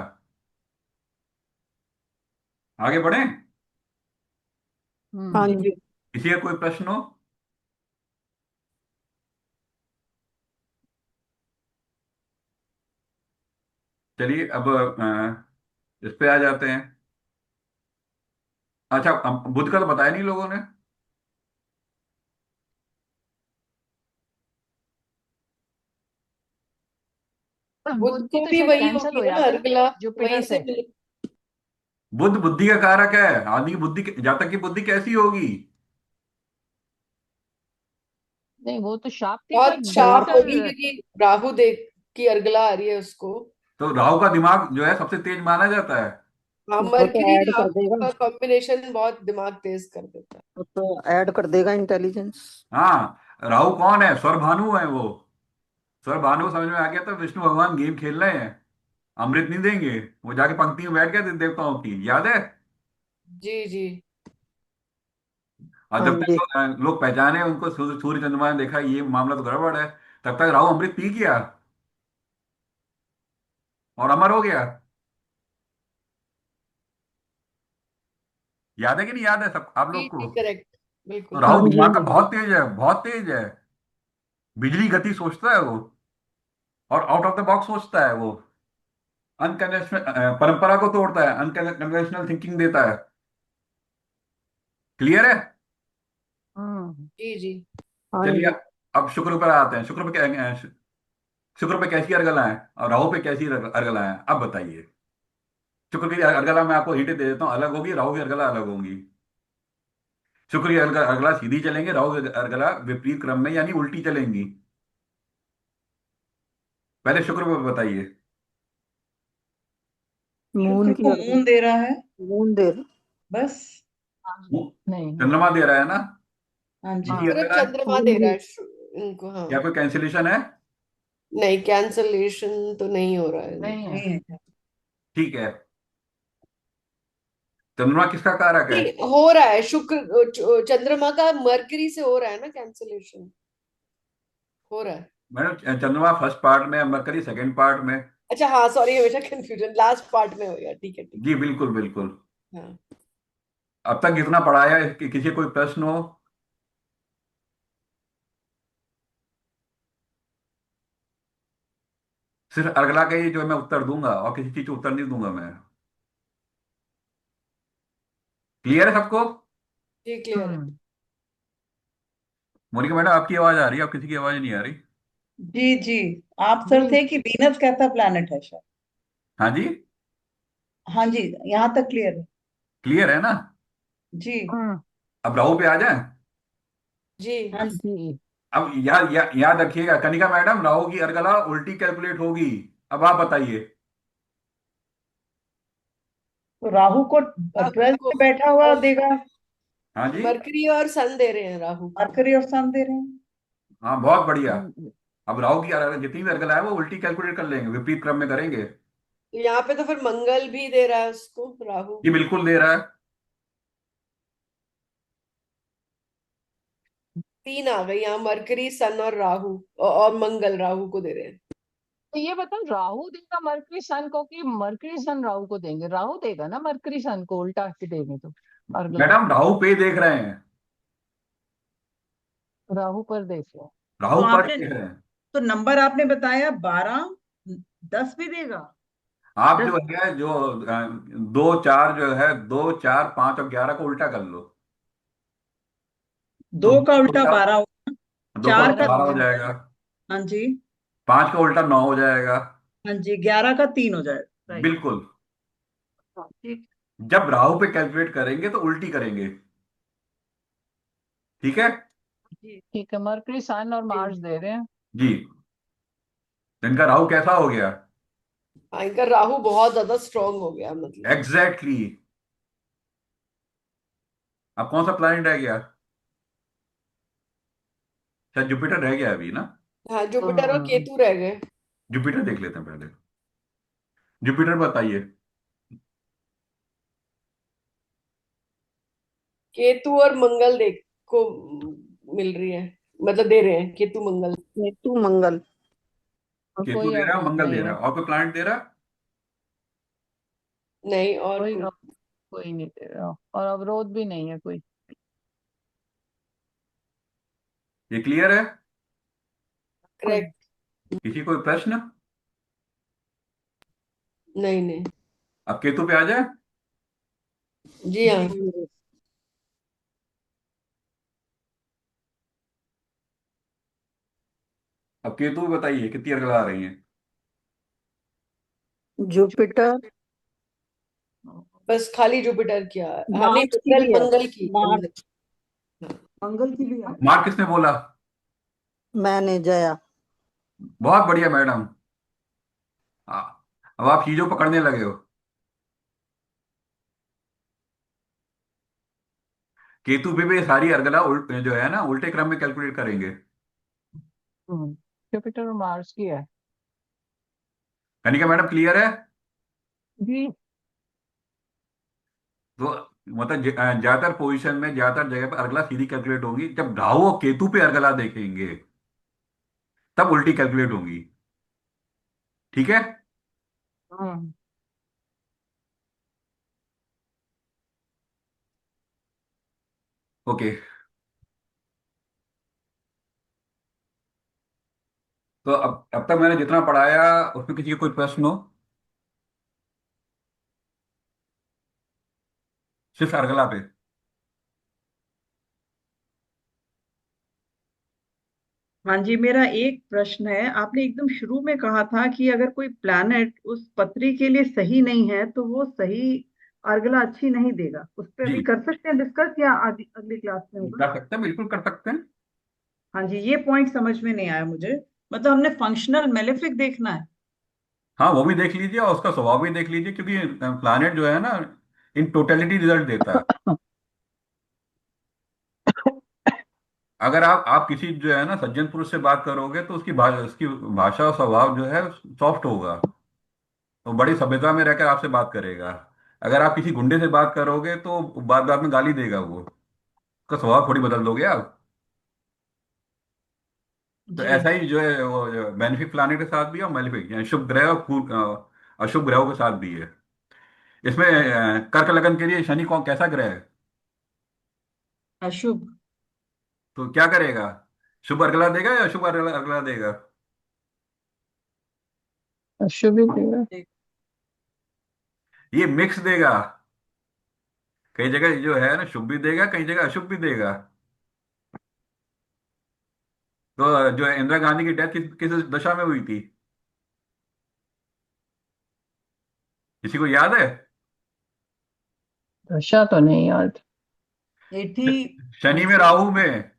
आगे बढ़े। हाँ हम्म जी। किसी का कोई प्रश्न हो? चलिए अब इस पे आ जाते हैं। अच्छा, बुध का तो बताया नहीं लोगों ने। बुध बुध की को तो भी शायद वही हो कैंसिल हो गया ना जाता है अर्गला, जुपिटर वहीं से से। मिल। बुध बुद्धि का कारक है, आदमी की बुद्धि, जब तक की बुद्धि कैसी होगी। नहीं वो तो शाप थी, पर बहुत शार्प होगी जुपिटर। क्योंकि राहु देख की अर्गला आ रही है उसको। तो राहु का दिमाग जो है सबसे तेज माना जाता है। हाँ, वो तो मरकरी ऐड कर राहु देगा। का कॉम्बिनेशन बहुत दिमाग तेज कर देता है। वो तो ऐड कर देगा इंटेलिजेंस। हाँ, राहु कौन है, स्वरभानु है वो। स्वरभानु को समझ में आ गया तो विष्णु भगवान गेम खेल रहे हैं, अमृत नहीं देंगे। वो जाके पंक्ति में बैठ गए थे देवताओं की, याद है। जी जी। और हाँ जब तक जी। लोग पहचाने उनको, सूर्य चंद्रमा ने देखा ये मामला तो गड़बड़ है, तब तक राहु अमृत पी गया और अमर हो गया। याद है कि नहीं याद है सब आप जी लोग को। जी, करेक्ट। तो बिल्कुल। हाँ राहु जी। दिमाग का हाँ जी। बहुत तेज है, बहुत तेज है। बिजली गति सोचता है वो, और आउट ऑफ द बॉक्स सोचता है वो। अनकन्वेंशनल परंपरा को तोड़ता है, अनकन्वेंशनल थिंकिंग देता है। क्लियर है। हम्म जी जी। हाँ चलिए जी। अब शुक्र पर आते हैं। शुक्र पे कैसी अर्गला है और राहु पे कैसी अर्गला है, अब बताइए। शुक्र की अर्गला मैं आपको हिंट दे देता हूँ, अलग होगी, राहु की अर्गला अलग होगी। शुक्र की अर्गला सीधी चलेंगे, राहु की अर्गला विपरीत क्रम में यानी उल्टी चलेंगी। पहले शुक्र पे बताइए। मून शुक्र की को अर्घ। मून दे रहा है, मून दे। बस। नहीं नहीं। चंद्रमा दे रहा है ना, हाँ जी। इनकी हाँ शुक्र अर्गला है। चंद्रमा मून दे रहा भी। है इनको, हाँ। क्या कोई कैंसिलेशन है? नहीं, कैंसलेशन तो नहीं हो रहा है। नहीं है। नहीं है। ठीक है। चंद्रमा किसका कारक है? नहीं, हो रहा है शुक्र चंद्रमा का मरकरी से हो रहा है ना कैंसलेशन, हो रहा है। मैडम चंद्रमा फर्स्ट पार्ट में, मरकरी सेकंड पार्ट में। अच्छा हाँ, सॉरी, हमेशा कंफ्यूजन, लास्ट पार्ट में हो गया। ठीक है ठीक जी बिल्कुल बिल्कुल। है। हाँ। अब तक जितना पढ़ाया है, किसी कोई प्रश्न हो? सिर्फ अगला का ही जो है मैं उत्तर दूंगा, और किसी चीज का उत्तर नहीं दूंगा मैं। क्लियर है सबको? जी क्लियर है। हम्म मोनिका मैडम आपकी आवाज आ रही है, आप किसी की आवाज नहीं आ रही। जी जी। आप सर नहीं। थे कि वीनस कैसा प्लैनेट है शायद। हाँ जी। हाँ जी, यहाँ तक क्लियर है। क्लियर है ना। जी। हम्म अब राहु पे आ जाए। जी। हाँ। जी। अब याद रखिएगा कनिका मैडम, राहु की अर्गला उल्टी कैलकुलेट होगी। अब आप बताइए। तो राहु को राहु 12th को पे बैठा हुआ देगा। हाँ जी। मरकरी और सन दे रहे हैं राहु को। मरकरी और सन दे रहे हैं। हाँ बहुत बढ़िया। हम्म, अब राहु की जितनी भी अर्गला है वो उल्टी कैलकुलेट कर लेंगे, विपरीत क्रम में करेंगे। तो यहाँ पे तो फिर मंगल भी दे रहा है उसको, राहु। ये बिल्कुल दे रहा है। तीन आ गई यहाँ, मरकरी सन और राहु, और मंगल राहु को दे रहे हैं। तो ये बताओ, राहु देगा मरकरी सन को कि मरकरी सन राहु को देंगे? राहु देगा ना मरकरी सन को, उल्टा के देंगे तो अगला। मैडम राहु पे देख रहे हैं, राहु पर देख लो। तो राहु पर आपने, देख रहे हैं। तो नंबर आपने बताया 12, 10 भी देगा। आप जो 10। है जो 2 4 जो है, 2 4 5 और 11 को उल्टा कर लो। तो 2 का उल्टा उल्टा 12 होगा। 2 का 4 उल्टा का 12 हो 3 हो जाएगा। जाएगा। हाँ जी। 5 का उल्टा 9 हो जाएगा। हाँ जी, 11 का 3 हो जाएगा। राइट। बिल्कुल। ठीक। जब राहु पे कैलकुलेट करेंगे तो उल्टी करेंगे। ठीक है। जी ठीक है, मरकरी सन और जी। मार्स दे रहे हैं। जी। तो इनका राहु कैसा हो गया? हाँ, इनका राहु बहुत ज्यादा स्ट्रांग हो गया मतलब। Exactly exactly। अब कौन सा प्लैनेट रह गया? शायद जुपिटर रह गया अभी ना। हाँ, जुपिटर और हम्म केतु रह गए। जुपिटर देख लेते हैं पहले। जुपिटर बताइए। केतु और मंगल देख को मिल रही है। मतलब दे रहे हैं केतु मंगल। केतु मंगल। और केतु कोई दे रहा है, और मंगल दे नहीं रहा है? है, और कोई प्लानिट दे रहा है? नहीं, और कोई कोई। और, कोई नहीं दे रहा, और अवरोध भी नहीं है कोई। ये क्लियर है? कोई करेक्ट। किसी कोई प्रश्न? नहीं नहीं। अब केतु पे आ जाए। जी हाँ। जी। अब केतु भी बताइए कितनी अर्गला आ रही है। जुपिटर। बस खाली जुपिटर किया। हाँ नहीं, मार्स की मंगल भी है। मंगल की, मार्स। मंगल। हाँ। मंगल की भी है। मार्क किसने बोला? मैंने, जया। बहुत बढ़िया मैडम। अब आप चीजों पकड़ने लगे हो। केतु पे भी ये सारी अर्गला जो है ना उल्टे क्रम में कैलकुलेट करेंगे। हम्म, जुपिटर और मार्स की है। कनिका मैडम क्लियर है? जी। तो मतलब ज्यादातर पोजीशन में ज्यादातर जगह पर अर्गला सीधी कैलकुलेट होगी, जब राहु और केतु पे अर्गला देखेंगे तब उल्टी कैलकुलेट होंगी। ठीक है। हम्म। ओके। तो अब तक मैंने जितना पढ़ाया उसमें किसी का कोई प्रश्न हो? सिर्फ अर्गला पे। हाँ जी, मेरा एक प्रश्न है। आपने एकदम शुरू में कहा था कि अगर कोई प्लैनेट उस पत्री के लिए सही नहीं है तो वो सही अर्गला अच्छी नहीं देगा। उस पर जी अभी कर सकते हैं डिस्कस, या अगली क्लास में होगा? कर सकते हैं, बिल्कुल कर सकते हैं। हाँ जी, ये पॉइंट समझ में नहीं आया मुझे। मतलब हमने फंक्शनल मेलेफिक देखना है। हाँ वो भी देख लीजिए और उसका स्वभाव भी देख लीजिए, क्योंकि प्लानिट जो है ना इन टोटलिटी रिजल्ट देता है। अगर आप किसी जो है ना सज्जन पुरुष से बात करोगे तो उसकी भाषा और स्वभाव जो है सॉफ्ट होगा। वो बड़ी सभ्यता में रहकर आपसे बात करेगा। अगर आप किसी गुंडे से बात करोगे तो बात बात में गाली देगा वो। उसका स्वभाव थोड़ी बदल दोगे आप। तो जी। ऐसा ही जो है वो बेनिफिक प्लानिट के साथ भी है और मेलिफिक यानी शुभ ग्रह और अशुभ ग्रहों के साथ भी है। इसमें कर्क लगन के लिए शनि कौन कैसा ग्रह है? अशुभ। तो क्या करेगा? शुभ अर्गला देगा या अशुभ अर्गला अर्गला देगा? शुभ ही देगा। ये मिक्स देगा। कई जगह जो है ना शुभ भी देगा, कई जगह अशुभ भी देगा। तो जो है इंदिरा गांधी की डेथ किस दशा में हुई थी? किसी को याद है? दशा तो नहीं याद। 80। शनि में राहु में।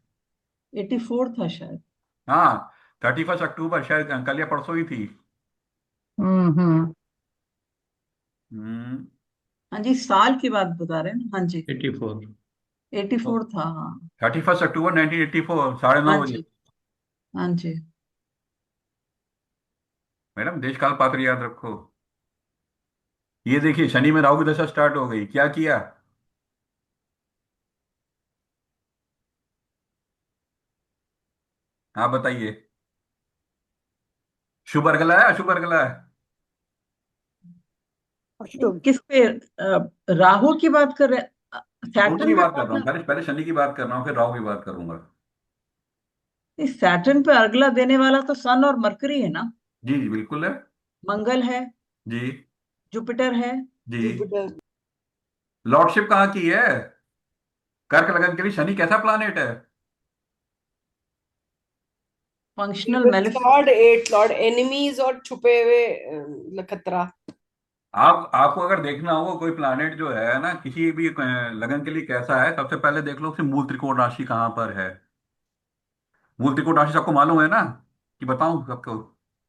84 था शायद। हाँ 31 अक्टूबर, शायद कल या परसों ही थी। हम्म। हम्म। हाँ जी, साल की बात बता रहे हैं ना? हाँ जी। 84। 84 था, हाँ। 31 अक्टूबर 1984, 9:30 बजे। हाँ जी। हाँ जी। मैडम देश काल पात्र याद रखो। ये देखिए शनि में राहु की दशा स्टार्ट हो गई, क्या किया? आप बताइए। शुभ अर्गला है अशुभ अर्गला है? अशुभ। किस पे? राहु की बात कर रहे हैं? दोनों की सैटर्न पे बात तो कर रहा हूँ, अगला। पहले पहले शनि की बात कर रहा हूँ फिर राहु की बात करूंगा। इस सैटर्न पे अगला देने वाला तो सन और मरकरी है ना? जी जी बिल्कुल है। मंगल है। जी। जुपिटर है। जी। जुपिटर। लॉर्डशिप कहाँ की है? कर्क लगन के लिए शनि कैसा प्लानेट है? Functional malefic. Lord eight, lord enemies और छुपे हुए खतरा। आप आपको अगर देखना हो कोई प्लानेट जो है ना किसी भी लगन के लिए कैसा है, सबसे पहले देख लो उसकी मूल त्रिकोण राशि कहाँ पर है। मूल त्रिकोण राशि सबको मालूम है ना, कि बताऊं सबको?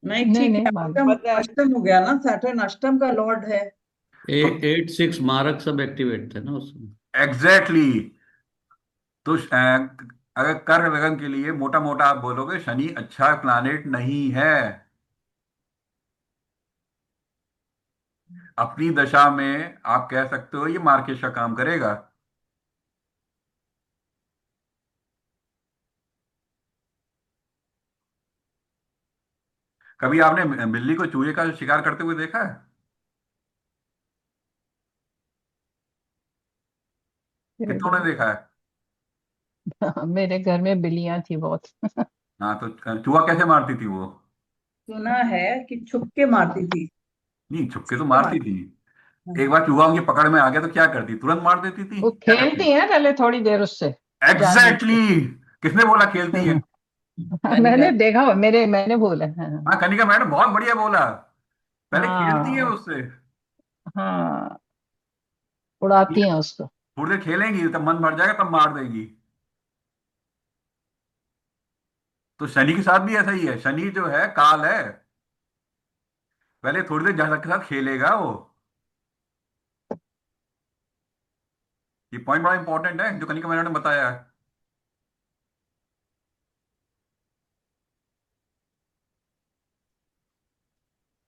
नहीं, नहीं ठीक नहीं है, मालूम। अष्टम। पता है। अष्टम हो गया ना, सैटर्न अष्टम का लॉर्ड है। तो 8 6 मारक सब एक्टिवेट थे ना उसमें। एग्जैक्टली exactly, तो अगर कर्क लगन के लिए मोटा मोटा आप बोलोगे शनि अच्छा प्लानेट नहीं है। अपनी दशा में आप कह सकते हो ये मार्केश का काम करेगा। कभी आपने बिल्ली को चूहे का शिकार करते हुए देखा है? कितनों ने देखा है? मेरे घर में बिल्लियां थी बहुत। हाँ, तो चूहा कैसे मारती थी वो? सुना है कि छुप के मारती थी। नहीं, छुपके तो के मारती मारती। थी। हाँ। एक बार चूहा उनकी पकड़ में आ गया तो क्या करती? तुरंत मार देती थी, वो क्या करती? खेलती है पहले थोड़ी देर उससे, जानबूझ एग्जैक्टली के। exactly! किसने बोला खेलती है? कनिका। मैंने देखा, मैंने बोला। हाँ। हाँ, कनिका मैडम बहुत बढ़िया बोला। पहले खेलती है हाँ। उससे। हाँ, उड़ाती हैं उसको। थोड़ी देर खेलेंगी, तब मन भर जाएगा, तब मार देगी। तो शनि के साथ भी ऐसा ही है। शनि जो है काल है। पहले थोड़ी देर जातक के साथ खेलेगा वो। ये पॉइंट बड़ा इंपॉर्टेंट है जो कनिका मैडम ने बताया है।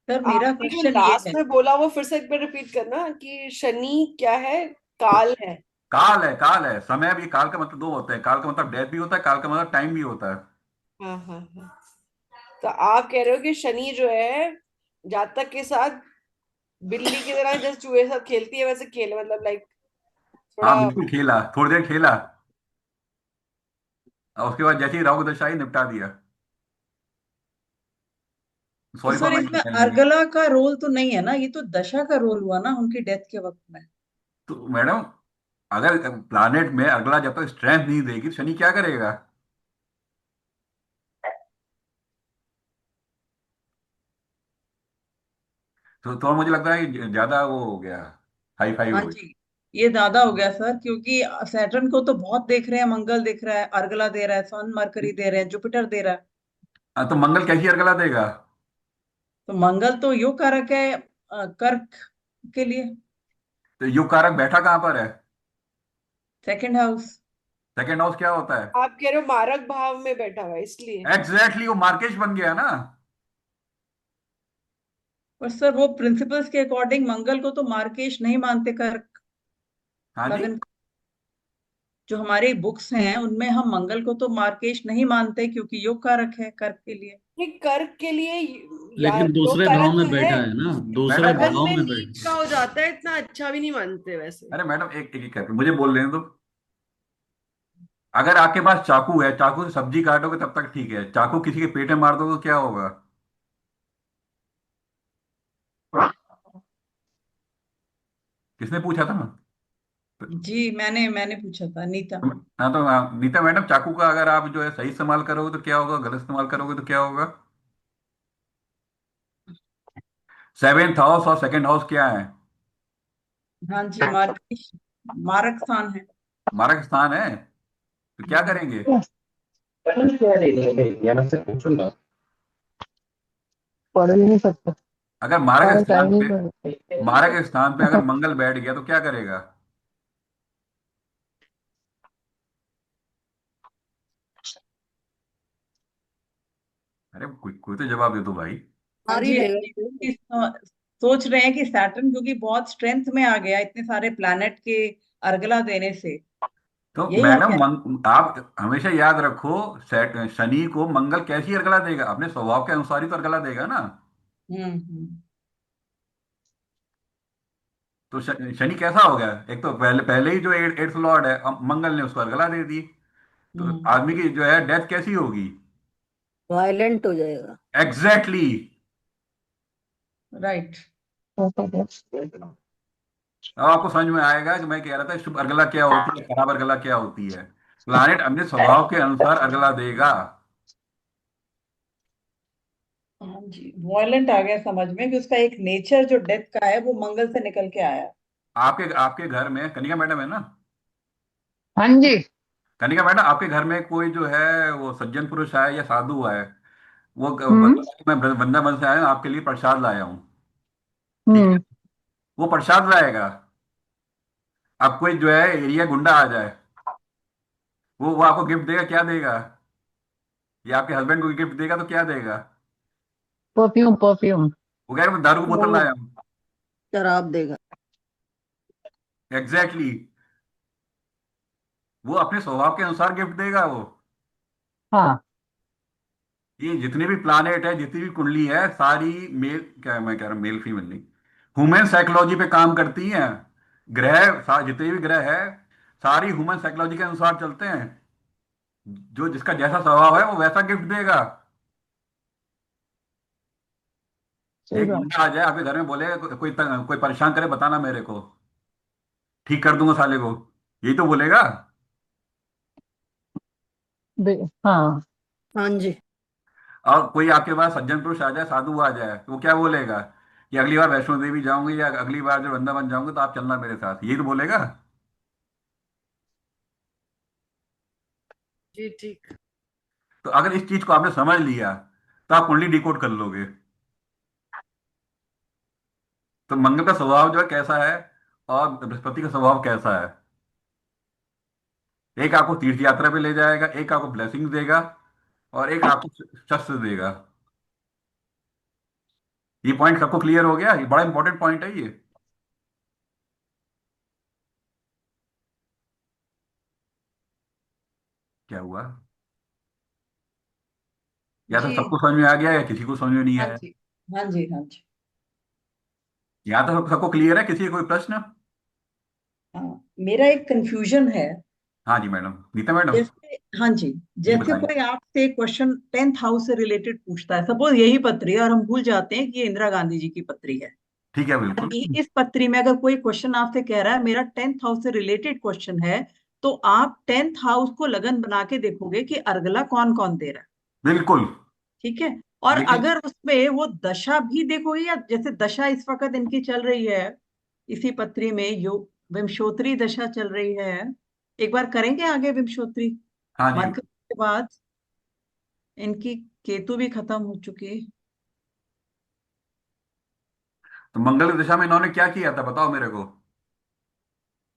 सर मेरा आपने जो क्वेश्चन ये लास्ट है। में बोला वो फिर से एक बार रिपीट करना कि शनि क्या है? काल है। काल है, काल है। समय भी, काल का मतलब दो होते हैं। काल का मतलब डेथ भी होता है, काल का मतलब टाइम भी होता है। हाँ हाँ हाँ। तो आप कह रहे हो कि शनि जो है जातक के साथ बिल्ली की तरह जैसे चूहे के साथ खेलती है वैसे खेले, मतलब लाइक हाँ, थोड़ा। बिल्कुल खेला, थोड़ी देर खेला। और उसके बाद जैसे ही राहु दशा आई, निपटा दिया। तो सॉरी फॉर सर माई इसमें लैंग्वेज। अर्गला का रोल तो नहीं है ना, ये तो दशा का रोल हुआ ना उनकी डेथ के वक्त में। तो मैडम, अगर प्लैनेट में अगला जब तक स्ट्रेंथ नहीं देगी तो शनि क्या करेगा? तो मुझे लगता है कि ज्यादा वो हो गया, हाई फाई हाँ हो गई। जी। ये ज्यादा हो गया सर, क्योंकि सैटर्न को तो बहुत देख रहे हैं, मंगल देख रहा है, अर्गला दे रहा है, सन मरकरी दे रहे हैं, जुपिटर दे रहा है। हाँ, तो मंगल कैसी अर्गला देगा? तो मंगल तो योग कारक है कर्क के लिए। तो युग कारक बैठा कहाँ पर है? Second house. सेकेंड हाउस क्या होता है? आप कह रहे हो मारक भाव में बैठा हुआ है इसलिए। एग्जैक्टली exactly, वो मार्केश बन गया ना। पर सर वो प्रिंसिपल्स के अकॉर्डिंग मंगल को तो मार्केश नहीं मानते कर्क हाँ जी। लगन। जो हमारी बुक्स हैं उनमें हम मंगल को तो मार्केश नहीं मानते, क्योंकि योग कारक है कर्क के लिए। ये कर्क के लिए या लेकिन योग दूसरे भाव कारक तो में है। बैठा है ना, दूसरे मैडम लगन भाव में में बैठ। नीच का हो जाता है, इतना अच्छा भी नहीं मानते वैसे। अरे मैडम, एक एक एक करके मुझे बोल रहे हैं तो। अगर आपके पास चाकू है, चाकू से सब्जी काटोगे तब तक ठीक है। चाकू किसी के पेट में मार दोगे तो क्या होगा? किसने पूछा था? जी मैंने पूछा था, नीता। हाँ, तो नीता मैडम, चाकू का अगर आप जो है सही इस्तेमाल करोगे तो क्या होगा, गलत इस्तेमाल करोगे तो क्या होगा? सेवेंथ हाउस और सेकंड हाउस क्या है? हाँ जी, मार्केश मारक स्थान है। मारक स्थान है। तो क्या करेंगे? पढ़ ही नहीं सकते, अगर मारक सारा स्थान टाइम ही पे, पढ़। मारक स्थान पे अगर मंगल बैठ गया तो क्या करेगा? अरे कोई कोई तो जवाब दे दो भाई। हाँ मार ही जी, देगा। सोच रहे हैं कि सैटर्न क्योंकि बहुत स्ट्रेंथ में आ गया इतने सारे प्लैनेट के अर्गला देने से। तो यही हम मैडम, कह। आप हमेशा याद रखो, शनि को मंगल कैसी अर्गला देगा? अपने स्वभाव के अनुसार ही तो अर्गला देगा ना। हम्म। तो शनि कैसा हो गया? एक तो पहले पहले ही जो एट्थ लॉर्ड है, अब मंगल ने उसको अर्गला दे दी। तो हम्म। आदमी की जो है डेथ कैसी होगी? वायलेंट हो जाएगा। Exactly exactly। राइट। अब आपको समझ में आएगा कि मैं कह रहा था शुभ अर्गला क्या होती है, खराब अर्गला क्या होती है। प्लानिट अपने स्वभाव के अनुसार अर्गला देगा। हाँ जी, वॉयलेंट आ गया समझ में कि उसका एक नेचर जो डेथ का है वो मंगल से निकल के आया। आपके आपके घर में कनिका मैडम है ना? हाँ जी। कनिका मैडम, आपके घर में कोई जो है वो सज्जन पुरुष है या साधु है, वो हम्म। मैं वृंदावन से आया हूँ, आपके लिए प्रसाद लाया हूँ। ठीक है? हम्म। वो प्रसाद लाएगा। अब कोई जो है एरिया गुंडा आ जाए, वो आपको गिफ्ट देगा, क्या देगा? या आपके हस्बैंड को गिफ्ट देगा तो क्या देगा? Perfume perfume. वो कह रहे मैं दारू की बोतल वो लाया हूँ। शराब देगा। Exactly exactly। वो अपने स्वभाव के अनुसार गिफ्ट देगा वो। हाँ। ये जितने भी प्लानेट है, जितनी भी कुंडली है, सारी मेल, क्या मैं कह रहा हूँ, मेल फीमेल नहीं, ह्यूमन साइकोलॉजी पे काम करती हैं। जितने भी ग्रह है, सारी ह्यूमन साइकोलॉजी के अनुसार चलते हैं। जो जिसका जैसा स्वभाव है वो वैसा गिफ्ट देगा। सही एक बात। गुंडा आ जाए आपके घर में, बोले कोई परेशान करे, बताना मेरे को, ठीक कर दूंगा साले को, यही तो बोलेगा। हाँ। हाँ जी। और कोई आपके पास सज्जन पुरुष आ जाए, साधु आ जाए, तो वो क्या बोलेगा कि अगली बार वैष्णो देवी जाऊंगी, या अगली बार जब वृंदावन जाऊंगी तो आप चलना मेरे साथ, यही तो बोलेगा। जी ठीक। तो अगर इस चीज को आपने समझ लिया तो आप कुंडली डिकोड कर लोगे। तो मंगल का स्वभाव जो है कैसा है, और बृहस्पति का स्वभाव कैसा है। एक आपको तीर्थ यात्रा पे ले जाएगा, एक आपको ब्लेसिंग देगा, और एक आपको शस्त्र देगा। ये पॉइंट सबको क्लियर हो गया? ये बड़ा इंपॉर्टेंट पॉइंट है ये। क्या हुआ? या तो जी। सबको समझ में आ गया, या किसी को समझ में नहीं हाँ आया। जी। हाँ जी। हाँ जी। या तो सबको क्लियर है, किसी का कोई प्रश्न? हाँ, मेरा एक कंफ्यूजन है। हाँ जी मैडम, नीता मैडम। जैसे, हाँ जी, जी जैसे बताइए। कोई आपसे क्वेश्चन 10th हाउस से रिलेटेड पूछता है, सपोज यही पत्री है और हम भूल जाते हैं कि ये इंदिरा गांधी जी की पत्री है। ठीक है, और बिल्कुल। इस पत्री में अगर कोई क्वेश्चन आपसे कह रहा है मेरा 10th हाउस से रिलेटेड क्वेश्चन है, तो आप 10th हाउस को लगन बना के देखोगे कि अर्गला कौन कौन दे रहा है। बिल्कुल। ठीक है। और लेकिन अगर उसमें वो दशा भी देखोगे, या जैसे दशा इस वक्त इनकी चल रही है, इसी पत्री में यो विमशोत्री दशा चल रही है। एक बार करेंगे आगे विमशोत्री, हाँ जी, मरकरी के बाद इनकी केतु भी खत्म हो चुकी। तो मंगल की दिशा में इन्होंने क्या किया था, बताओ मेरे को।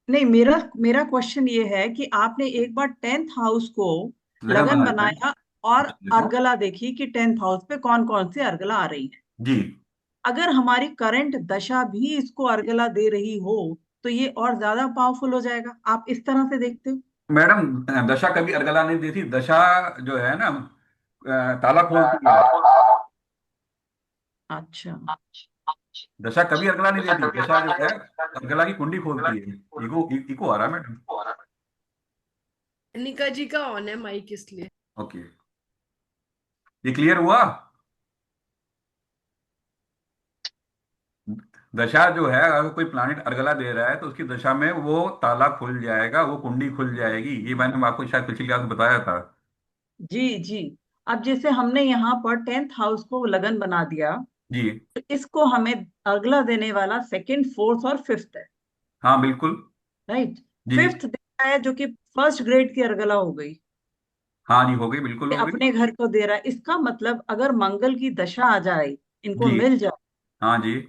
नहीं, मेरा मेरा क्वेश्चन ये है कि आपने एक बार 10th हाउस को लगन लगन बना दिया। बनाया और देखो। अर्गला देखी कि 10th हाउस पे कौन कौन से अर्गला आ रही है। जी अगर हमारी करंट दशा भी इसको अर्गला दे रही हो, तो ये और ज्यादा पावरफुल हो जाएगा। आप इस तरह से देखते हो? मैडम, दशा कभी अर्गला नहीं देती। दशा जो है ना, ताला खोलती है। अच्छा। दशा कभी अर्गला नहीं देती। दशा जो है अर्गला की कुंडी खोलती है। इको इको आ रहा है मैडम। अनिका जी का ऑन है माइक इसलिए। ओके, ये क्लियर हुआ? दशा जो है, अगर कोई प्लानिट अर्गला दे रहा है तो उसकी दशा में वो ताला खुल जाएगा, वो कुंडी खुल जाएगी। ये मैंने आपको शायद पिछली क्लास में बताया था। जी जी। अब जैसे हमने यहाँ पर 10th हाउस को लगन बना दिया, जी। तो इसको हमें अगला देने वाला सेकंड, फोर्थ और फिफ्थ है। हाँ बिल्कुल। राइट। जी। फिफ्थ देता है जो कि फर्स्ट ग्रेड की अर्गला हो गई, हाँ जी, हो गई, बिल्कुल ये हो गई। अपने घर को दे रहा है। इसका मतलब अगर मंगल की दशा आ जाए, इनको जी। मिल जाए, हाँ जी।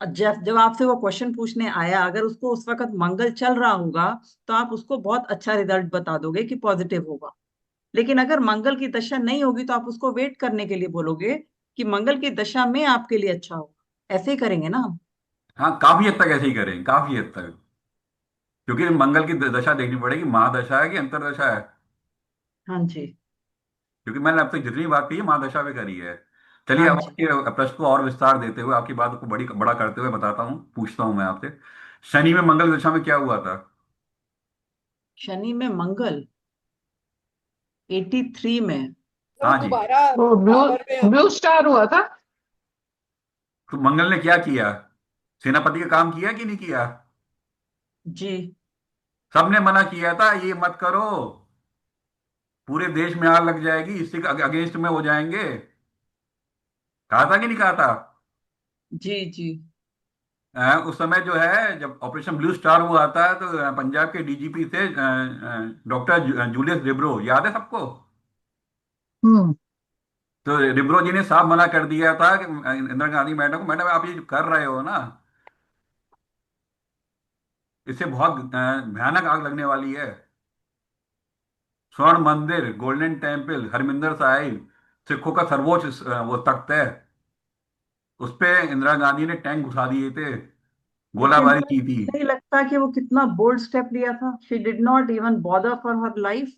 और जब जब आपसे वो क्वेश्चन पूछने आया, अगर उसको उस वक्त मंगल चल रहा होगा, तो आप उसको बहुत अच्छा रिजल्ट बता दोगे कि पॉजिटिव होगा। लेकिन अगर मंगल की दशा नहीं होगी, तो आप उसको वेट करने के लिए बोलोगे कि मंगल की दशा में आपके लिए अच्छा होगा। ऐसे ही करेंगे ना हम? हाँ, काफी हद तक ऐसे ही करें, काफी हद तक। क्योंकि मंगल की दशा देखनी पड़ेगी, महादशा है कि अंतरदशा है। हाँ जी। क्योंकि मैंने अब तक जितनी बात की है महादशा पे करी है। चलिए, हाँ अब जी। आपके प्रश्न को और विस्तार देते हुए, आपकी बात को बड़ा करते हुए बताता हूँ, पूछता हूँ मैं आपसे। शनि में मंगल दशा में क्या हुआ था? शनि में मंगल 83 में। वो हाँ जी। दोबारा वो ब्लू पावर में ब्लू स्टार हुआ था। तो मंगल ने क्या किया? सेनापति का काम किया कि नहीं किया? जी। सबने मना किया था, ये मत करो, पूरे देश में आग लग जाएगी, इससे अगेंस्ट में हो जाएंगे। कहा था कि नहीं कहा था? जी। जी। उस समय जो है, जब ऑपरेशन ब्लू स्टार हुआ था, तो पंजाब के डीजीपी थे डॉक्टर जूलियस रिब्रो, याद है सबको? हम्म। तो रिब्रो जी ने साफ मना कर दिया था कि इंदिरा गांधी मैडम को, मैडम आप ये जो कर रहे हो ना, इससे बहुत भयानक आग लगने वाली है। स्वर्ण मंदिर, गोल्डन टेम्पल, हरमिंदर साहिब, सिखों का सर्वोच्च वो तख्त है, उस पे इंदिरा गांधी ने टैंक घुसा दिए थे, लेकिन गोलाबारी सर, की थी। नहीं लगता कि वो कितना बोल्ड स्टेप लिया था? She did not even bother for her life.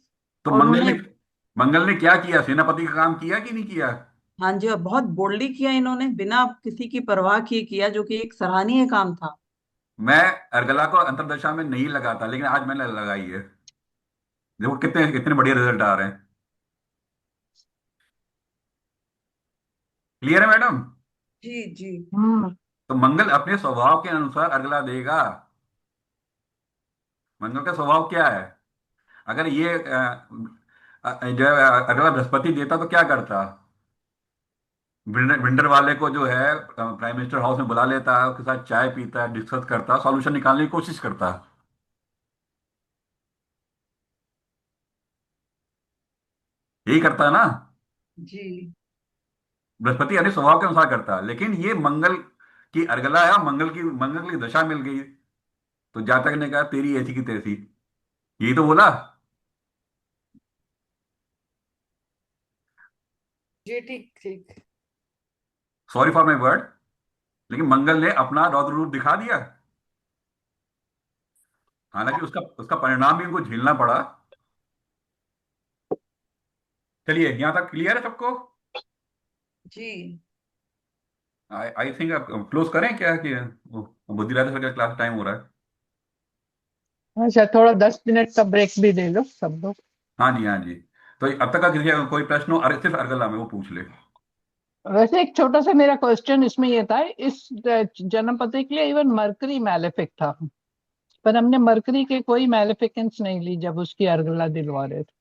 तो और मंगल ने उन्होंने मंगल ने क्या किया, सेनापति का काम किया कि नहीं किया? हाँ जी, और बहुत बोल्डली किया इन्होंने, बिना किसी की परवाह किए किया, जो कि एक सराहनीय काम था। मैं अर्गला को अंतरदशा में नहीं लगाता, लेकिन आज मैंने लगाई है। देखो कितने कितने बढ़िया रिजल्ट आ रहे हैं। क्लियर है मैडम? जी जी। तो मंगल अपने स्वभाव के अनुसार अर्गला देगा। मंगल का स्वभाव क्या है? अगर ये जो है अगला बृहस्पति देता तो क्या करता? विंटर वाले को जो है प्राइम मिनिस्टर हाउस में बुला लेता है, उसके साथ चाय पीता है, डिस्कस करता है, सॉल्यूशन निकालने की कोशिश करता है। यही करता है ना? जी बृहस्पति अपने स्वभाव के अनुसार करता है, लेकिन ये मंगल की अर्गला है, मंगल की दशा मिल गई। तो जातक ने कहा तेरी ऐसी की तैसी। यही तो बोला। जी, ठीक ठीक। Sorry for my word. लेकिन मंगल ने अपना रौद्र रूप दिखा दिया। हालांकि उसका उसका परिणाम भी उनको झेलना पड़ा। चलिए, यहां तक क्लियर है सबको? जी। आई आई थिंक आप क्लोज करें क्या कि बुद्धिराज सर का क्लास टाइम हो रहा है। अच्छा, थोड़ा 10 मिनट का ब्रेक भी दे लो सब लोग। हाँ जी, हाँ जी। तो अब तक का किसी का कोई प्रश्न हो, अरे सिर्फ अर्गला में, वो पूछ ले। वैसे एक छोटा सा मेरा क्वेश्चन इसमें ये था, इस जन्म पत्री के लिए इवन मरकरी मैलेफिक था, पर हमने मरकरी के कोई मैलेफिकेंस नहीं ली जब उसकी अर्गला दिलवा रहे थे।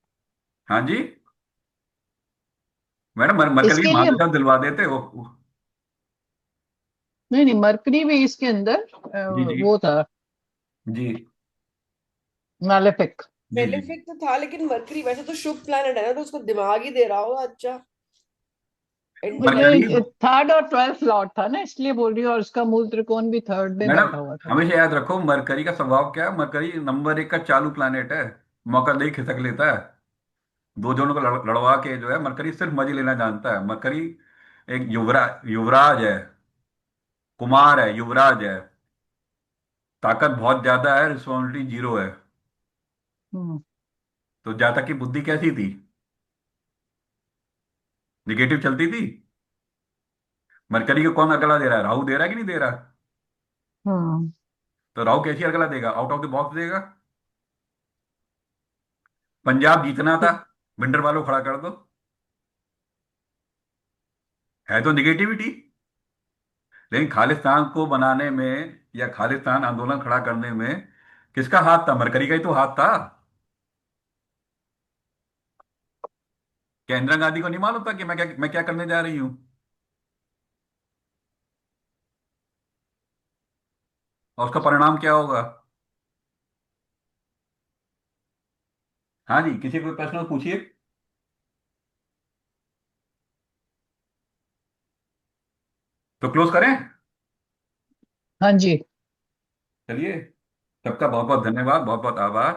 हाँ जी मैडम, मरकरी इसके लिए महादशा दिलवा देते वो। नहीं नहीं, मरकरी भी इसके अंदर जी जी वो था, जी मैलेफिक। जी जी। बेनिफिट तो था, लेकिन मरकरी वैसे तो शुभ प्लैनेट है ना, तो उसको दिमाग ही दे रहा होगा अच्छा, मरकरी, इंटेलेक्ट। थर्ड और 12th लॉर्ड था ना, इसलिए बोल रही हूँ, और उसका मूल त्रिकोण भी थर्ड में मैडम बैठा हुआ था। हमेशा याद रखो, मरकरी का स्वभाव क्या है। मरकरी नंबर 1 का चालू प्लानेट है। मौका दे खिसक लेता है। दो जनों को लड़वा के जो है, मरकरी सिर्फ मजे लेना जानता है। मरकरी एक युवराज है, कुमार है, युवराज है। ताकत बहुत ज्यादा है, रिस्पॉन्सिबिलिटी जीरो है। हम्म। तो जातक की बुद्धि कैसी थी? निगेटिव चलती थी। मरकरी को कौन अकेला दे रहा है? राहु दे रहा है कि नहीं दे रहा? हम्म। तो राहु कैसी अकेला देगा? आउट ऑफ द बॉक्स देगा। पंजाब जीतना था, विंटर वालों को खड़ा कर दो। है तो निगेटिविटी। लेकिन खालिस्तान को बनाने में या खालिस्तान आंदोलन खड़ा करने में किसका हाथ था? मरकरी का ही तो हाथ था। क्या इंदिरा गांधी को नहीं मालूम था कि मैं क्या करने जा रही हूं? और उसका परिणाम क्या होगा? हाँ जी, किसी को प्रश्न हो पूछिए। तो क्लोज करें? हाँ जी। चलिए, सबका बहुत बहुत धन्यवाद, बहुत बहुत आभार।